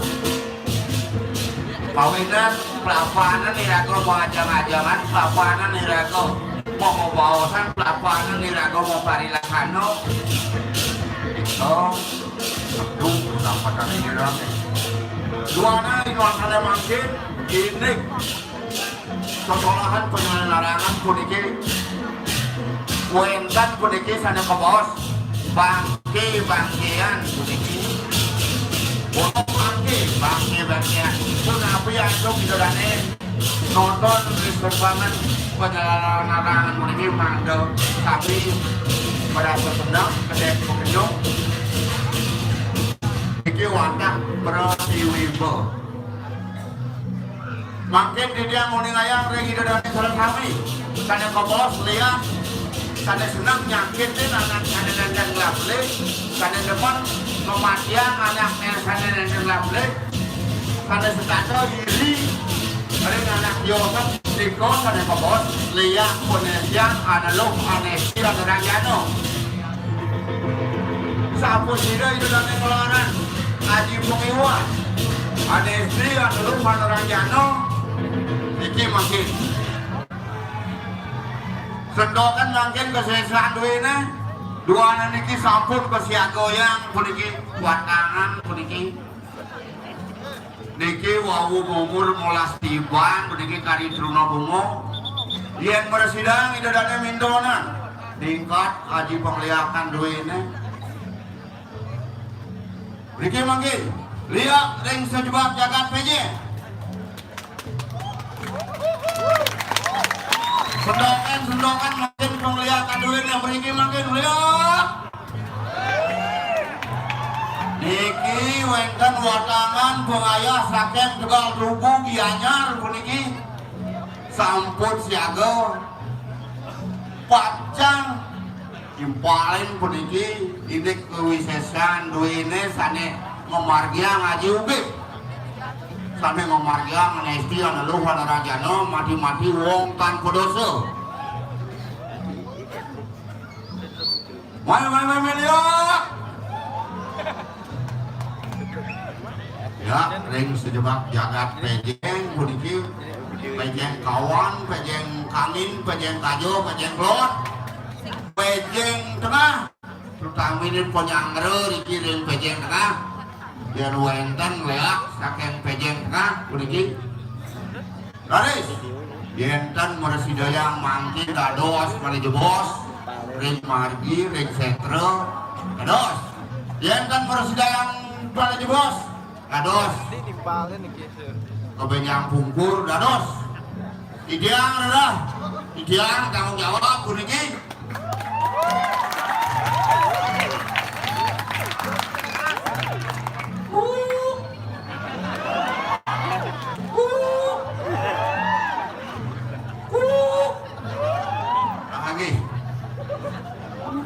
pawinan pelapanan nirago mau ajang-ajangan pelapanan nirago mau bawasan pelapanan nirago mau parilakano iko aduh kenapa tadi nirage duana inuan kalian makin ini kesalahan penyelenggaraan puniki wentan puniki sana ke bos bangkian puniki bangkian kenapa yang itu idodane nonton diserbangan penyelenggaraan puniki mandel tapi pada senang kedek pengunjung iki wadah pratiwibo makin di dia nguning ayam regi dadane salah kami sana kebos lihat sana senang nyakitin anak sana nendang lable sana depan kematian anaknya sana nendang lable sana sekata iri ada anak Yosef Diko sana kebos lihat penesian analog anesi dan ranjano sapu sida itu dadane keluaran aji pengiwan ada istri anu Manurajano iki makin sendokan makin kesesaan duwina dua niki sampun kesiagoyang puniki watangan puniki niki wawu umur molas tibang puniki kari truna bungo yen bersidang idadane mindona tingkat haji pengliakan duwina niki makin lihat ring sejebak jagat PJ sendokan makin penglihatan duit yang beriki makin lihat niki wengkan watangan pengayah saken tegal tugu gianyar puniki sampun siaga pacang impalin puniki ini kewisesan duitnya sane memargia ngaji ubi sampai memargia menesti anu luhur rajano mati-mati wong tanpa dosa mai lihat ya ring sejebak jagat pejeng puniki pejeng kawan pejeng kangin pejeng kajo pejeng klot pejeng tengah terutama ini penyangre iki ring pejeng tengah biar wenten leak saking pejeng tengah puniki garis yenten meresidayang mangkin dados manejebos ring margi ring setro dados yenten meresidayang manejebos dados kebenyang pungkur dados ideang adalah ideang tanggung jawab puniki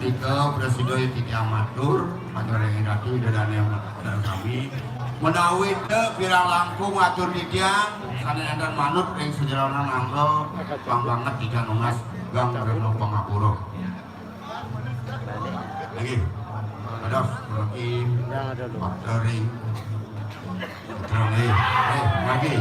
Tika Presiden Tiki Amatur Panjang Ratu Dadane dan kami menawi teu pirang langkung atur didiang saneandan manut ing sejarahna nanggo bang banget tiga nungas gang Reno Pangapura lagi ada lagi dari lagi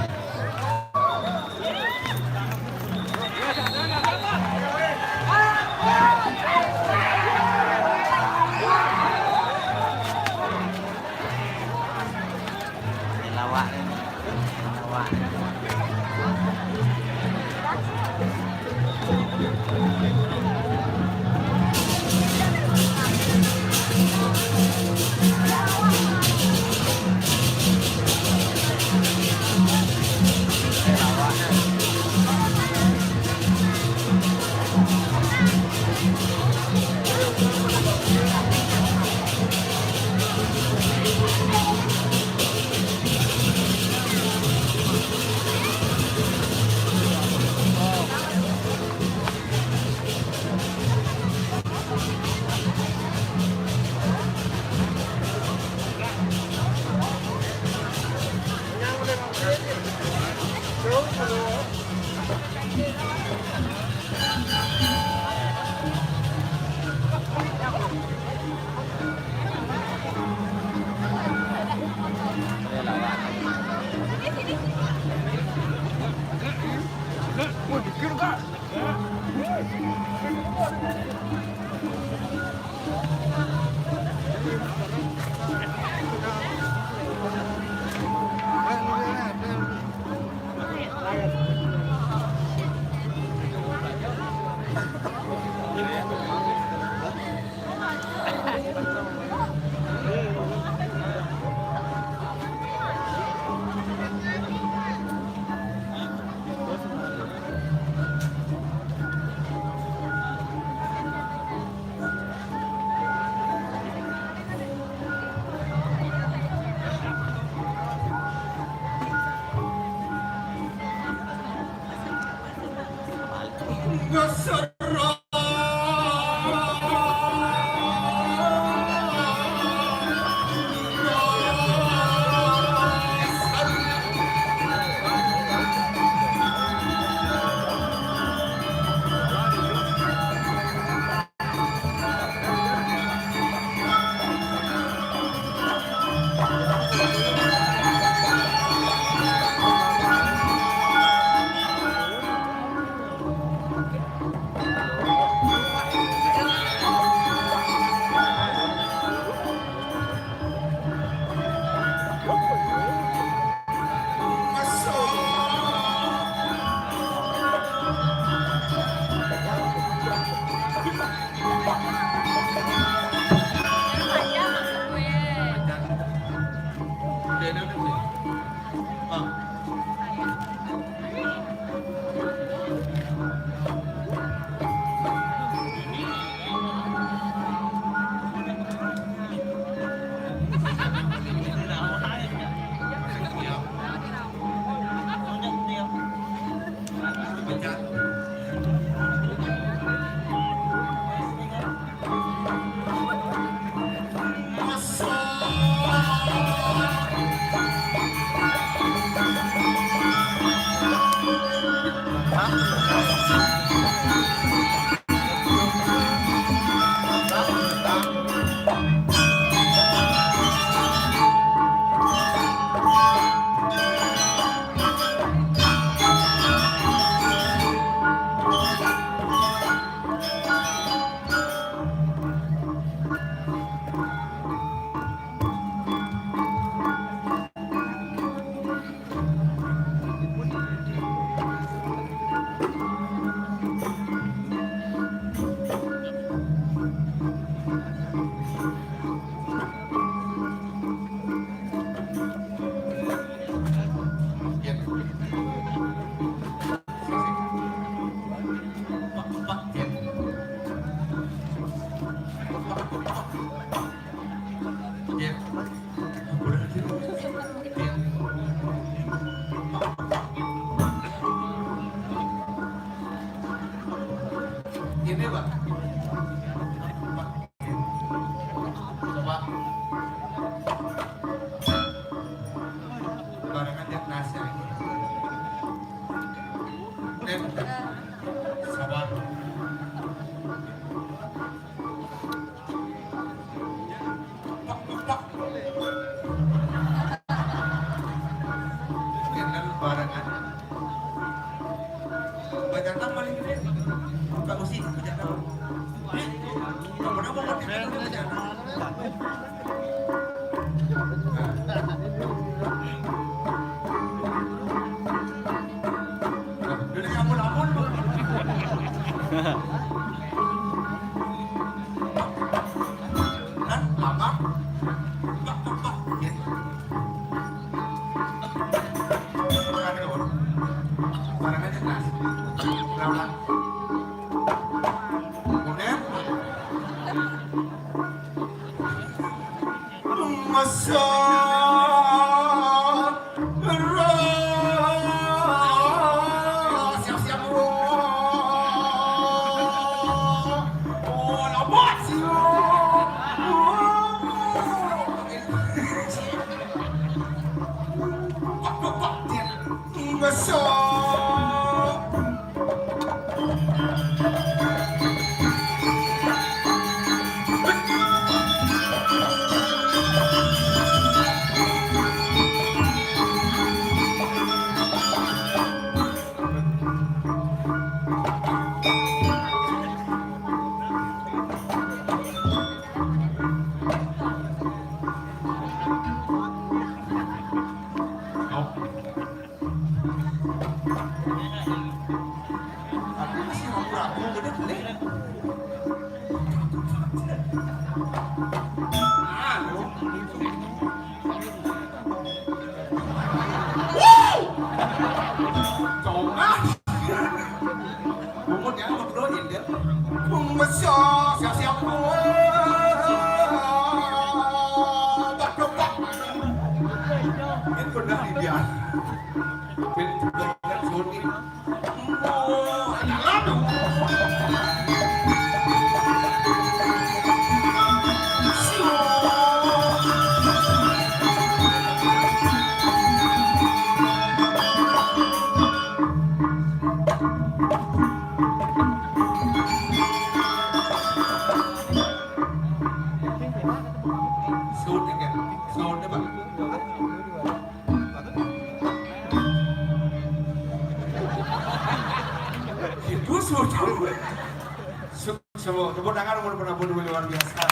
Tepuk tangan umur penabur luar biasa.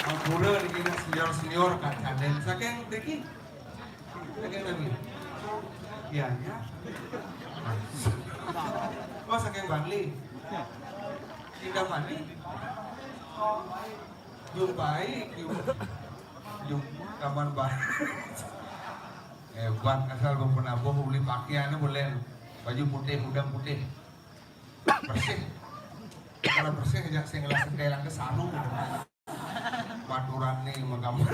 Ampura ini senior kan dan saking deki. Saking nabi. Iya ya. Oh saking Bangli. Tidak Bangli. Jumpai, kapan baik. Hebat asal penabur beli pakaiannya boleh baju putih, udang putih. Bersih. Kalau bersih aja saya ngelasin kayak ke sarung maturan nih menggambar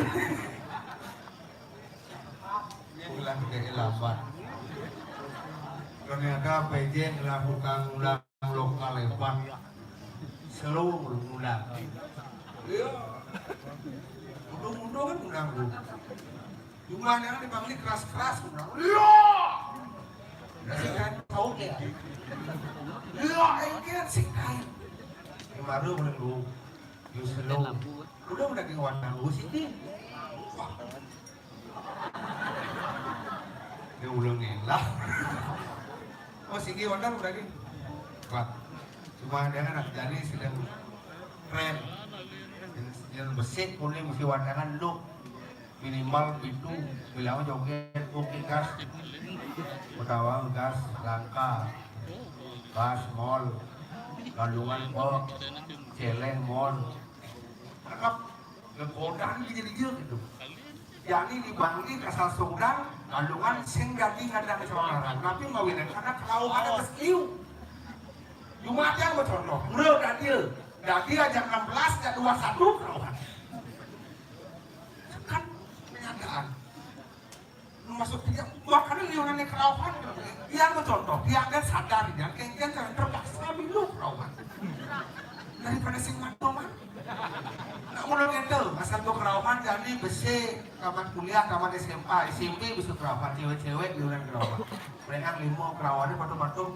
ulang kayak lambat ternyata PJ melakukan ulang lokal lebat seluruh ulang iya udah kan ulang jumlahnya kan dipanggil keras-keras ulang iya udah sih kan tahu ya iya ini kan sih kain baru menunggu Yuselo udah ke warna lu sih dia ulang ngelak oh sih warna udah ke kuat cuma dia kan jadi sedang keren yang bersih kuning mesti warna kan lu minimal itu bilang joget oke gas Utawang gas langka gas mall kandungan kok celeng mon lengkap kegodaan jadi gitu jadi di Bangli kasal Songdang kandungan sing daging ada kecorangan tapi mawinan karena kalau ada kesiu cuma yang bercontoh murah daging aja 16 dan 21 kawan kan penyataan masuk dia makanya liunannya kerauhan yang bercontoh dia akan sadar dan kengken jangan terpaksa minum kerauhan daripada sing matoman nggak mau ngetel asal tuh kerauhan jadi besi kapan kuliah kapan SMA SMP bisa kerauhan cewek-cewek liunan kerauhan mereka limo kerauhannya patung-patung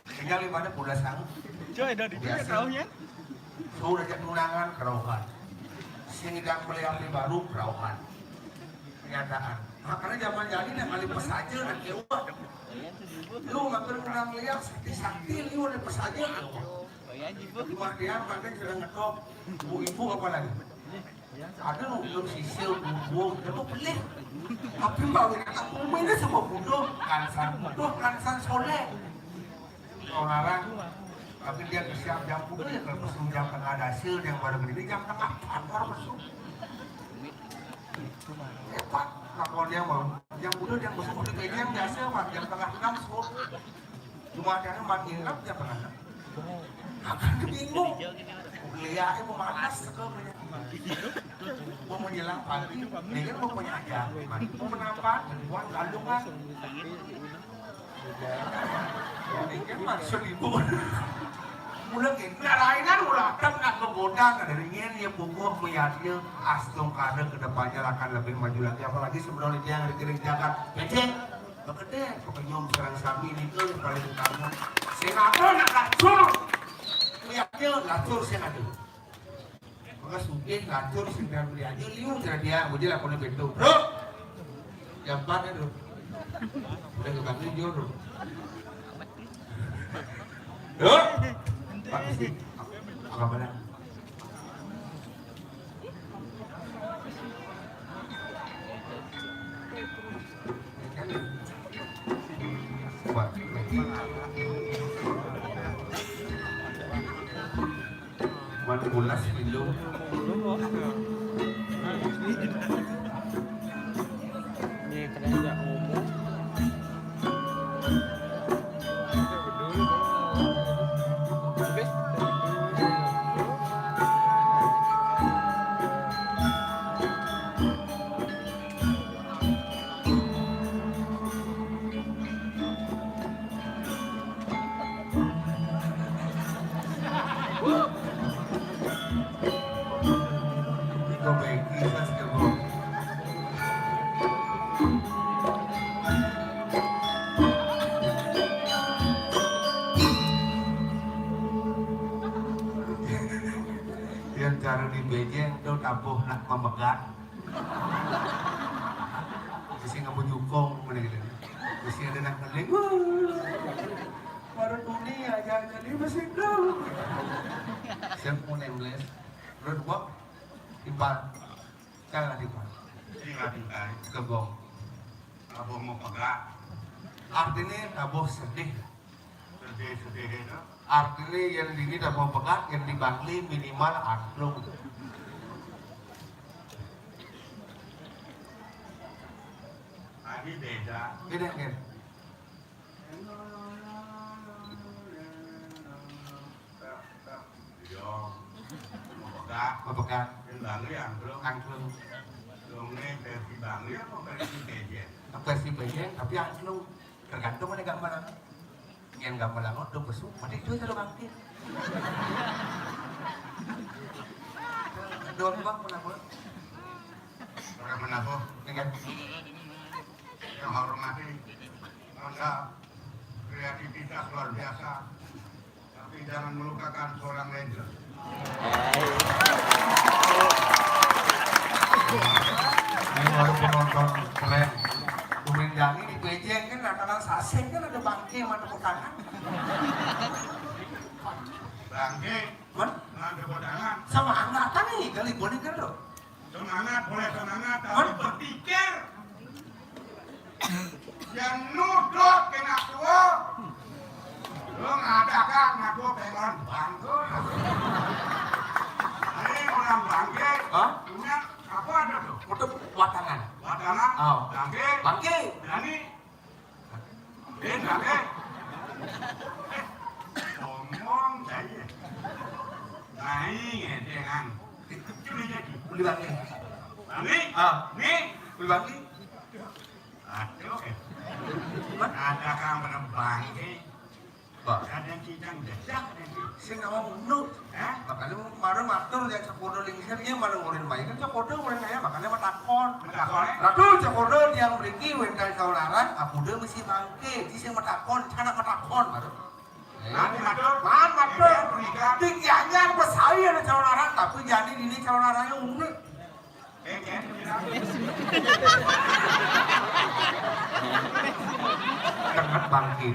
tinggal limanya pula sang biasa sudah jadi undangan kerauhan sing tidak melihat baru kerauhan kenyataan makanya zaman jadi yang kali pesaja dan kewa lu makin menang lihat sakti-sakti lu ada pesaja cuma dia makin sudah ngetok ibu apa lagi ada lu sisil buang itu pelik tapi bawin anak ini semua bodoh kansan soleh orang tapi dia kesiap jam pukul ya kalau pesum jam tengah ada hasil yang baru gini jam tengah baru pesum hebat kalau dia mau yang udah yang besok udah kayaknya yang biasa mah jam tengah 6 suruh cuma dia mati inap jam tengah 6 akan bingung lihatnya mau malas sekarang mau menjelang pagi, dia kan mau punya aja, itu menampak, buat kandungan. Ini kan maksud ibu. Mulai kelainan ulah kan nggak menggoda kan dari ini yang bukuh melihatnya Astung kader kedepannya akan lebih maju lagi, apalagi sebelum dia yang dikirim jagat, becek, begede, pokoknya serang sami itu paling utama. Senator nak lacur, lihatnya lacur senator. Maka sugih lacur sehingga beli aja liu cara dia, mesti lakukan bentuk. Bro, jamban itu, udah kebantu jodoh. Bro, Pak Mesti, apa benar? Wah, mana bulas dulu? Ini kena ajak ngomong. Yang cara di Beijing itu tabuh nak memegat. Mesti nggak mau jukung, mana gitu. Mesti ada nak ngeling. Baru dunia aja jadi masih dong. Siap mau nembles. Lalu dua timbal, jangan timbal. Ini nggak tinggal. Kebong. Tabuh mau pegang, Artinya tabuh sedih. sedih itu. Artinya yang ini tak mau pegat, yang di Bangli minimal angklung. Ini beda. Beda kan? Yo, mau pegang, Mau pegat, yang Bangli angklung. angklung. Dongnya versi Bangli apa versi Beijing? Versi Beijing, tapi angklung. Tergantung mana gambaran. Yang gambar langot dong besuk, mati itu kalau bangkit. Doang bang menabur, Orang menabur dengan yang hormati, Anda kreativitas luar biasa, tapi jangan melukakan seorang legend. ini baru penonton keren. Kumendangi di Beijing kan rata-rata saseng kan ada bangke sama tepuk tangan. Bangke, Kan? ada podangan. Semangatan nih kali boleh kan lo? Semangat, boleh semangat, tapi berpikir. Yang nudut kena tua. Lo ngadakan ngaku pengen bangke. Ini orang bangke, Hah? punya apa ada tuh? Untuk watangan. Wadangan, Oh. bangke, Bangke. berani. Bangke. Ngomong saya. Naik dengan curi jadi. Beli bangke. Bangke, Ah, nih. beli bangke. Aduh, ada kang bangke. Bah, Ada cijang desak nanti. saya nggak mau nut. Hah? Makanya kemarin matur yang cakodo lingsernya malah ngurin bayi kan cakodo ngurin saya makanya matakon. Matakon, eh? Lalu cakodo yang beriki wental kaularan, aku udah mesti bangke. Jadi saya matakon, cara matakon baru. Nanti matur. Man matur. Berikan. Tinggiannya besar ada kaularan, tapi jadi ini kaularannya unik. Kan? Tengah bangke.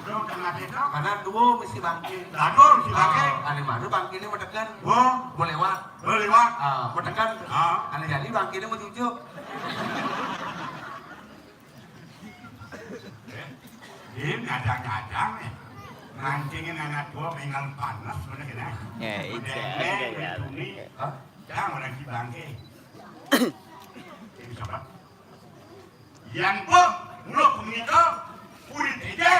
Belum tengah itu. Karena dua mesti bangke. Ladur si bangke. Ane mana bangke ini mau tekan? Oh, Mau lewat. berliwat. Mau tekan? Ah. Ane jadi bangke ini mau cucuk. Ini nyadang-nyadang nih. Rancingin anak tua pengen panas bener kena. Ya, itu. Ini Hah? jangan orang si bangke. Ini siapa? Yang kok mulut pengikat kulit aja.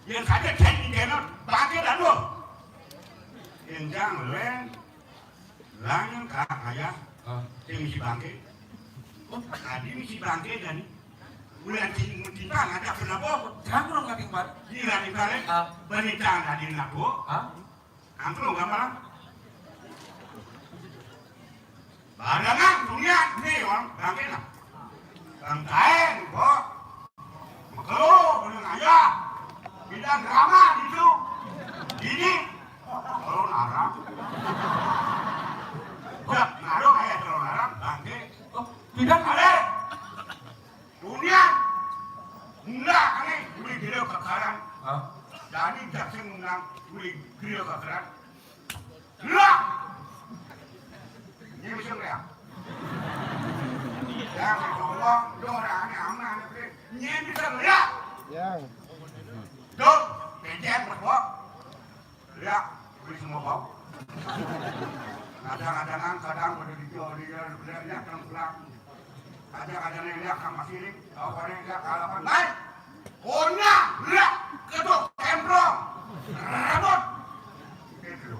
Yang saja cek di kena bangke dan lu. Yang jangan Lang ka ayah misi bangke. Tadi misi bangke dan bulan timbang ada kenapa? Jangan dong nggak timbal. Di lari balik berita tadi naku. Angklo gambar. Badangan dunia nih orang bangke lah. Bangkain kok. Maklo belum ayah. Bidang drama itu. Ini kalau narang. Udah, naruh kayak kalau narang, bangke. Bidang Ale, dunia, enggak aneh, beli gila kekaran. Jadi jaksa ngundang beli gila kekaran. Lah, ini bisa nggak? Yang ngomong, orang aneh aman, ini bisa nggak? Tuh, pencet berdua. Lihat, beli semua bau. Kadang-kadang pada lihat kan pulang. Kadang-kadang lihat kan masih ini, kalau lihat kalapan naik. Punya, lihat, ketuk, emprong, rambut. Itu.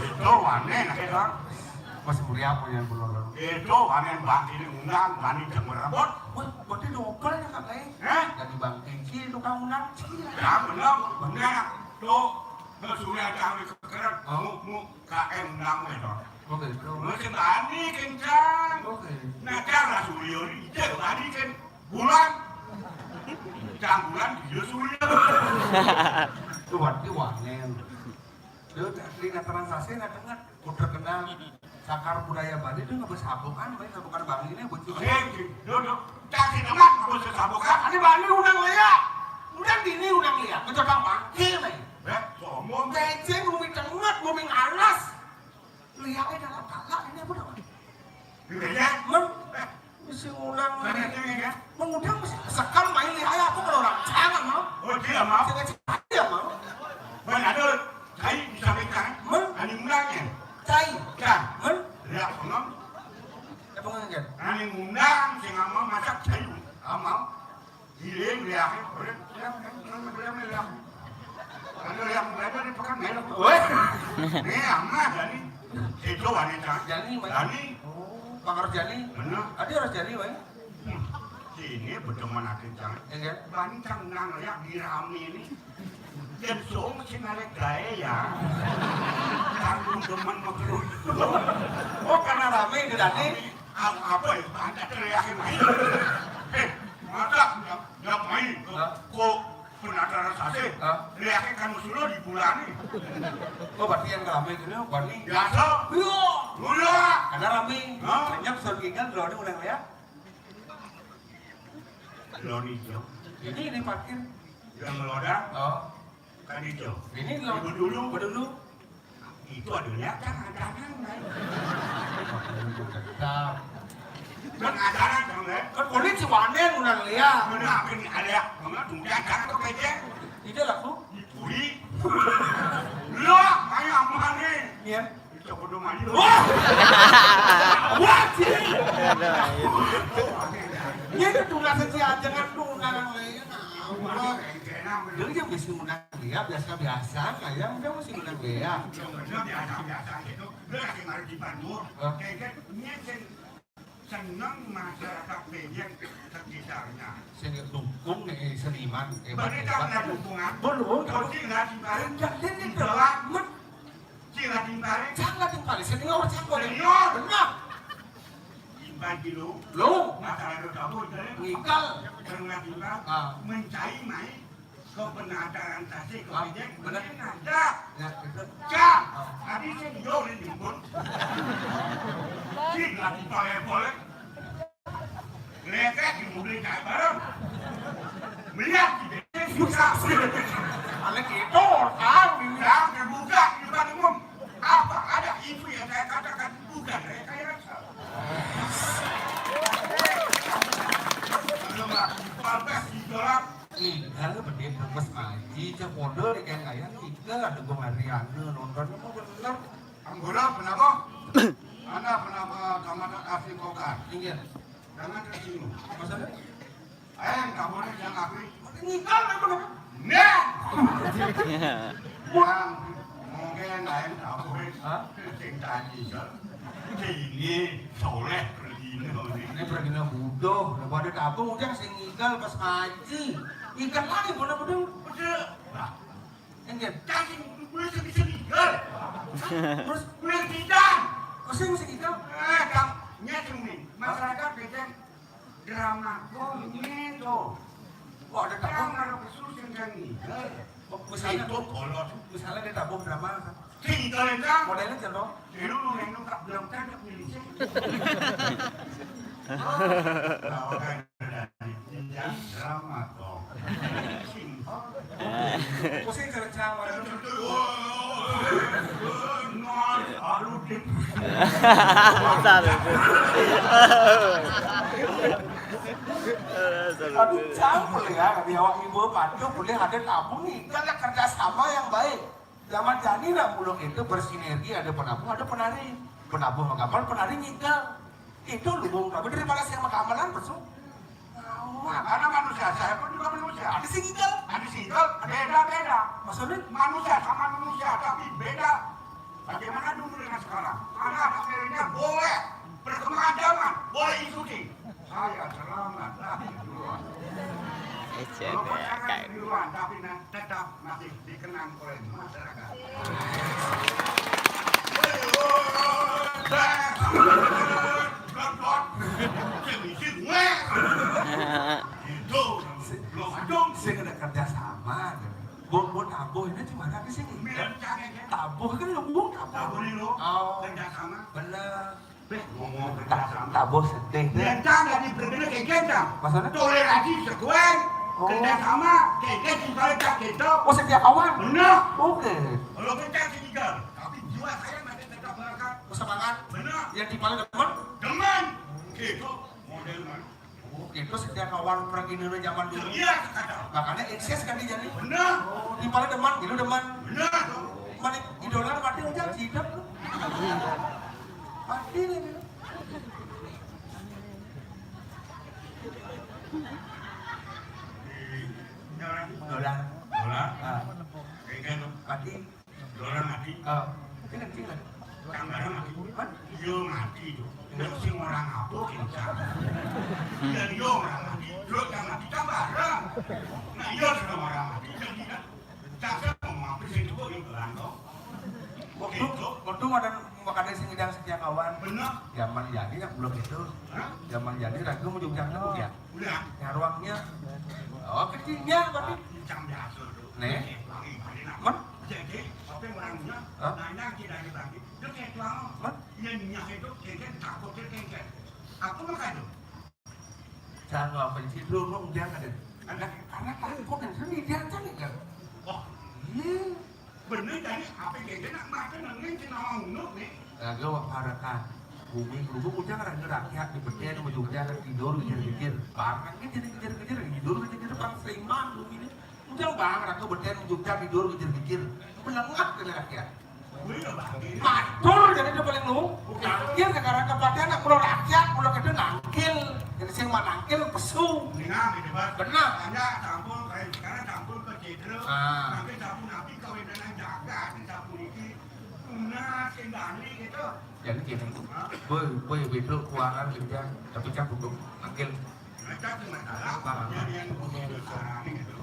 Itu aneh, nak bilang. Mas mulia punya belum. Itu aneh bang ini undang, bani jangan rambut. Wah, berarti double ya kak Leng. Dari bang Tinggi tukang undang. Ya benar. Tuh, sudah kami kekeran, mu KM undang itu. Oke, Masih bani kencang. oke. Nah, cara Suryo ini, bani kan bulan. Cang bulan dia Suryo. Itu berarti wanen. Dia di transaksi nggak dengar. Udah kenal sakar budaya Bali itu nggak bisa sabukan, baik sabukan Bali ini buat juga. Duduk, cari teman, nggak bisa sabukan. Ini Bali udang liat, udang dini udang liat, mencoba bangki nih. Sombong. Kecil bumi cengat, bumi alas. Liatnya dalam kalak ini apa dong? Gede. Mesti ulang nih. Ya. Mengundang mesti sekam main lihat aku kalau orang jangan mau. Oh, dia mau. Dia mau. Benar, saya disampaikan. Ani undangnya. Cai. Kan? Lihat ngomong. Apa ngomongin? Ani undang, saya nggak mau masak saya. Nggak mau. Giling lihatnya, boleh. Lihat. Kalau yang berada di pekan merah. Woi. Ini amat jadi. Itu wanita. Jani, Jani. Oh, Bang Jani. Benar. Ada harus Jani, Bang. Sini berteman akhir jangan. Enggak. Bancang nang lihat di rame ini. Dan song si nalek gaya ya. Tanggung teman makhluk. Oh, karena rame di Jani. Apa ya? Anda teriakin main. Masa nggak main? Kok penadaran sase? Teriakin kan musuh di bulan ini. Oh, berarti yang rame ini, Bani. Biasa. Iya. Mula. Karena rame. Banyak surgingan loh ini udah lihat. Loni hijau. Ini parkir. Yang melodang. Oh. Kan hijau. Ini lo dulu. dulu. Itu adalah jangan-jangan. Nah, Pengajaran dong ya. kan polisi wanen udah lihat. Mana apa ini ada? Mana tunggu jangan tuh kayaknya. Itu lah tuh. Dipuri. Lo main apa nih? Iya. Itu kudu maju. Wah, sih. Ini tuh nggak sejak jangan tuh ngarang lain. Jadi yang bisa undang dia biasa kayak udah mesti undang dia. Biasa itu. Lo lagi mari di Bandung. Kayaknya senang masyarakat yang sekitarnya. Saya dukung nih seniman. Mereka ada dukungan. Belum. Kalau tidak dimarahin, Jadi selamat. tidak dimarahin. Jangan tinggal senior cakap. Senior. Benar. Bagi Lu. masalah itu kamu Ngikal. karena kita mencari main kebenaran tadi kemudian benar ada. Ya, itu. Cak, tadi saya jualin jemput. Sih lagi boleh. Mereka di mobil kayak bareng. Melihat di depan susah. Alek itu tahu ini. Yang terbuka di depan umum. Apa ada itu yang saya katakan bukan mereka yang rasa. Kalau nggak dipalpas ditolak. Kalau berdiri pas ngaji, cak modal di kayak kayak kita ada pengarian nonton itu benar. Anggota kenapa? Anda kenapa kamar asli kokar? Iya. Jangan tersinggung. Maksudnya? Nggak boleh yang akui. Ngikal apa? Nah! Yang mungkin yang lain apa? Hah? Tinggal juga. Ini soleh pergi Ini pergi na budoh, daripada tabung udah sing igal pas ngaji. Ikan lagi bener-bener. Nah, Enggak. cacing boleh sedikit. Terus boleh tidak. Masih musik igal. Kampnya cumi. Masyarakat bikin drama komedi tuh. Oh, ada tabung. Drama khusus yang igal. Misalnya Itu bolot. misalnya ada tabung drama. Tinggal kan? Modelnya contoh. Itu lu tak belum cakap miliknya. Kalau kan dari drama tuh. Pusing kerja waduh. Aduh campur ya, kami awak ibu padu boleh ada tabung nih, kan kerjasama yang baik. Zaman jadi lah mulung itu bersinergi, ada penabung, ada penari. Penabung menggamal, penari nyinggal. Itu lubung, tapi daripada saya mengamalan besok. Karena manusia, saya pun juga manusia. Ada singgil. Ada single, beda-beda. Maksudnya? Manusia sama manusia, tapi beda. Bagaimana dulu dengan sekarang? Anak akhirnya boleh perkembangan zaman, boleh ikuti. Saya selamat lagi duluan. Walaupun saya duluan, tapi tetap masih dikenang oleh masyarakat. Saya kena kerjasama. Buat tabuh ini cuma ada di sini. Tabuh kan lubung tabuh. Oh, Kerjasama. bener. Ngomong kerjasama. Tabuh sedih. Lentang jadi berbeda kayak kita. Maksudnya? Toleransi sekuat. Kerjasama kayak kita tak kita. Oh, setia kawan. Benar. Oke. Kalau kita tinggal, tapi jiwa saya masih tetap melekat. Semangat. Benar. Yang di paling depan. Teman. Gitu. Model mana? Itu setia kawan pergi dulu zaman dulu. Iya kata. Makanya eksis kan dia jadi. Benar. Oh, di paling depan, itu depan. Benar. Malik idola mati aja hidup. Mati nih. Dolar. Dolar. Ah, Kayak gitu. mati. Dolar mati. Ah, tinggal. Kamera mati. Yo mati tuh. Dan si orang apa kita. Dan yo orang mati. Yo yang mati kamera. Nah yo sudah orang mati. Jadi kan. Saya mau mampir situ kok yang belakang. Waktu ada makanya sing ngidang setia kawan. Benar. Zaman jadi yang belum itu. Zaman jadi ragu mau juga ya. Udah. Ya ruangnya. Oh kecilnya berarti. Jam biasa tuh. Nih. Man. Jadi apa yang orangnya? Nanya kita lagi. Dia kayak tuang. Man. Yang minyak itu kayak takut kayak. Aku makan tuh. Jangan benci dulu dia ada. Karena takut dan seni dia kan. Oh. Iya. Bener jadi apa yang dia nak makan nanti cina ngomong nih. Agak waparakan. Bumi berhubung ujang ada rakyat di beten mau juga tidur kejar-kejar. Barangnya jadi kejar-kejar tidur kejar-kejar perang Sleman bumi ini. Ujang bang rakyat beten mau juga tidur kejar-kejar. Melengap ke rakyat. Matur jadi itu paling lu. Nangkil sekarang kepada anak pulau rakyat pulau itu nangkil. Jadi sing manangkil pesu. Benar, benar. Benar. Anda campur kayak sekarang campur ke cedera. Nanti campur nabi kawin dengan jaga, campur ini. Nah, sendiri gitu. Jadi gini, boy beda keuangan kerja, tapi campur nangkil. Mereka itu masalah. Jadi yang punya sekarang gitu.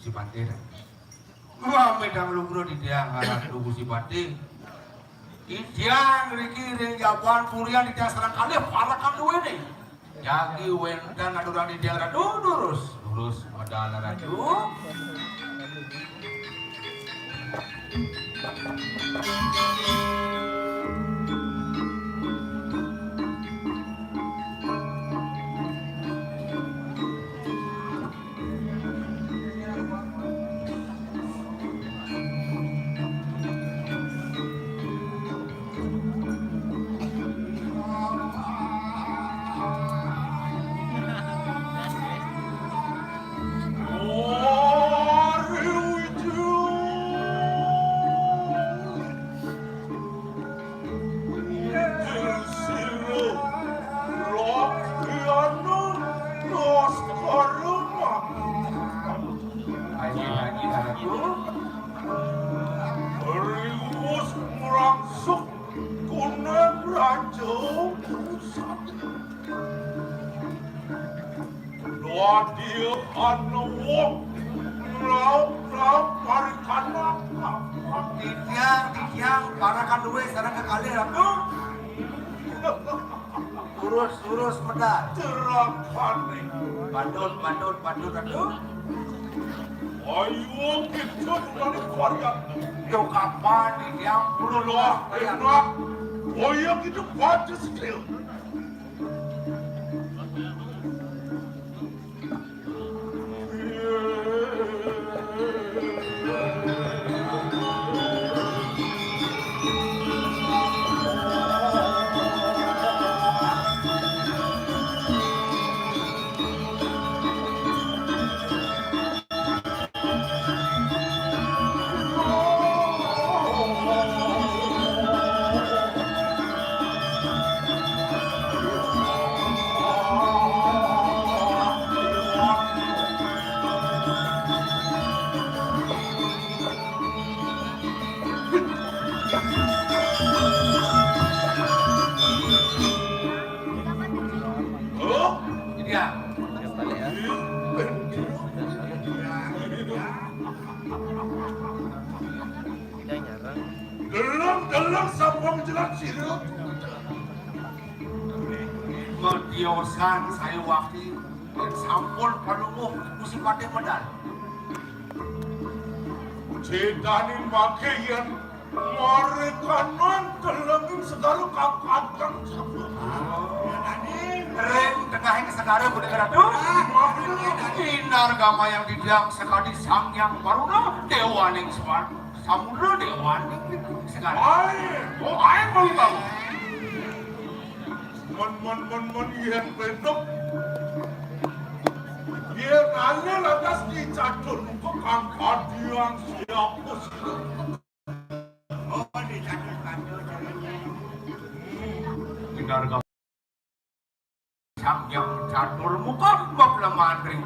Si Pati wah medang lugro di dia ngalah tunggu si Pati Idiang riki jawaban purian di dia serang kali parakan duwe nih jagi wendan aduran di dia radu lurus modal radu Wadio ana wong lauk barikan tiang parakan duwe sareng kali ratu urus medal cerakane bandut ratu ayo kita dari keluarga yo kapan tiang puluh enak oh iya gitu baca skill Dalam sabang jelas sirup Mediosan saya wakil dan sampul palunguh musipate medal Cetani makian mereka nonton segala kakakkan Rem tengahnya segala budaya ratu Inar gama yang didiang sekali sang yang barulah dewaning semar Samudra dewaning segala Air mau tahu Mon yang bentuk Yang aneh lantas dicatur muka kangkat yang siapa sih Oh dicatur Inar gama sang yang catur muka kebab lemahan ring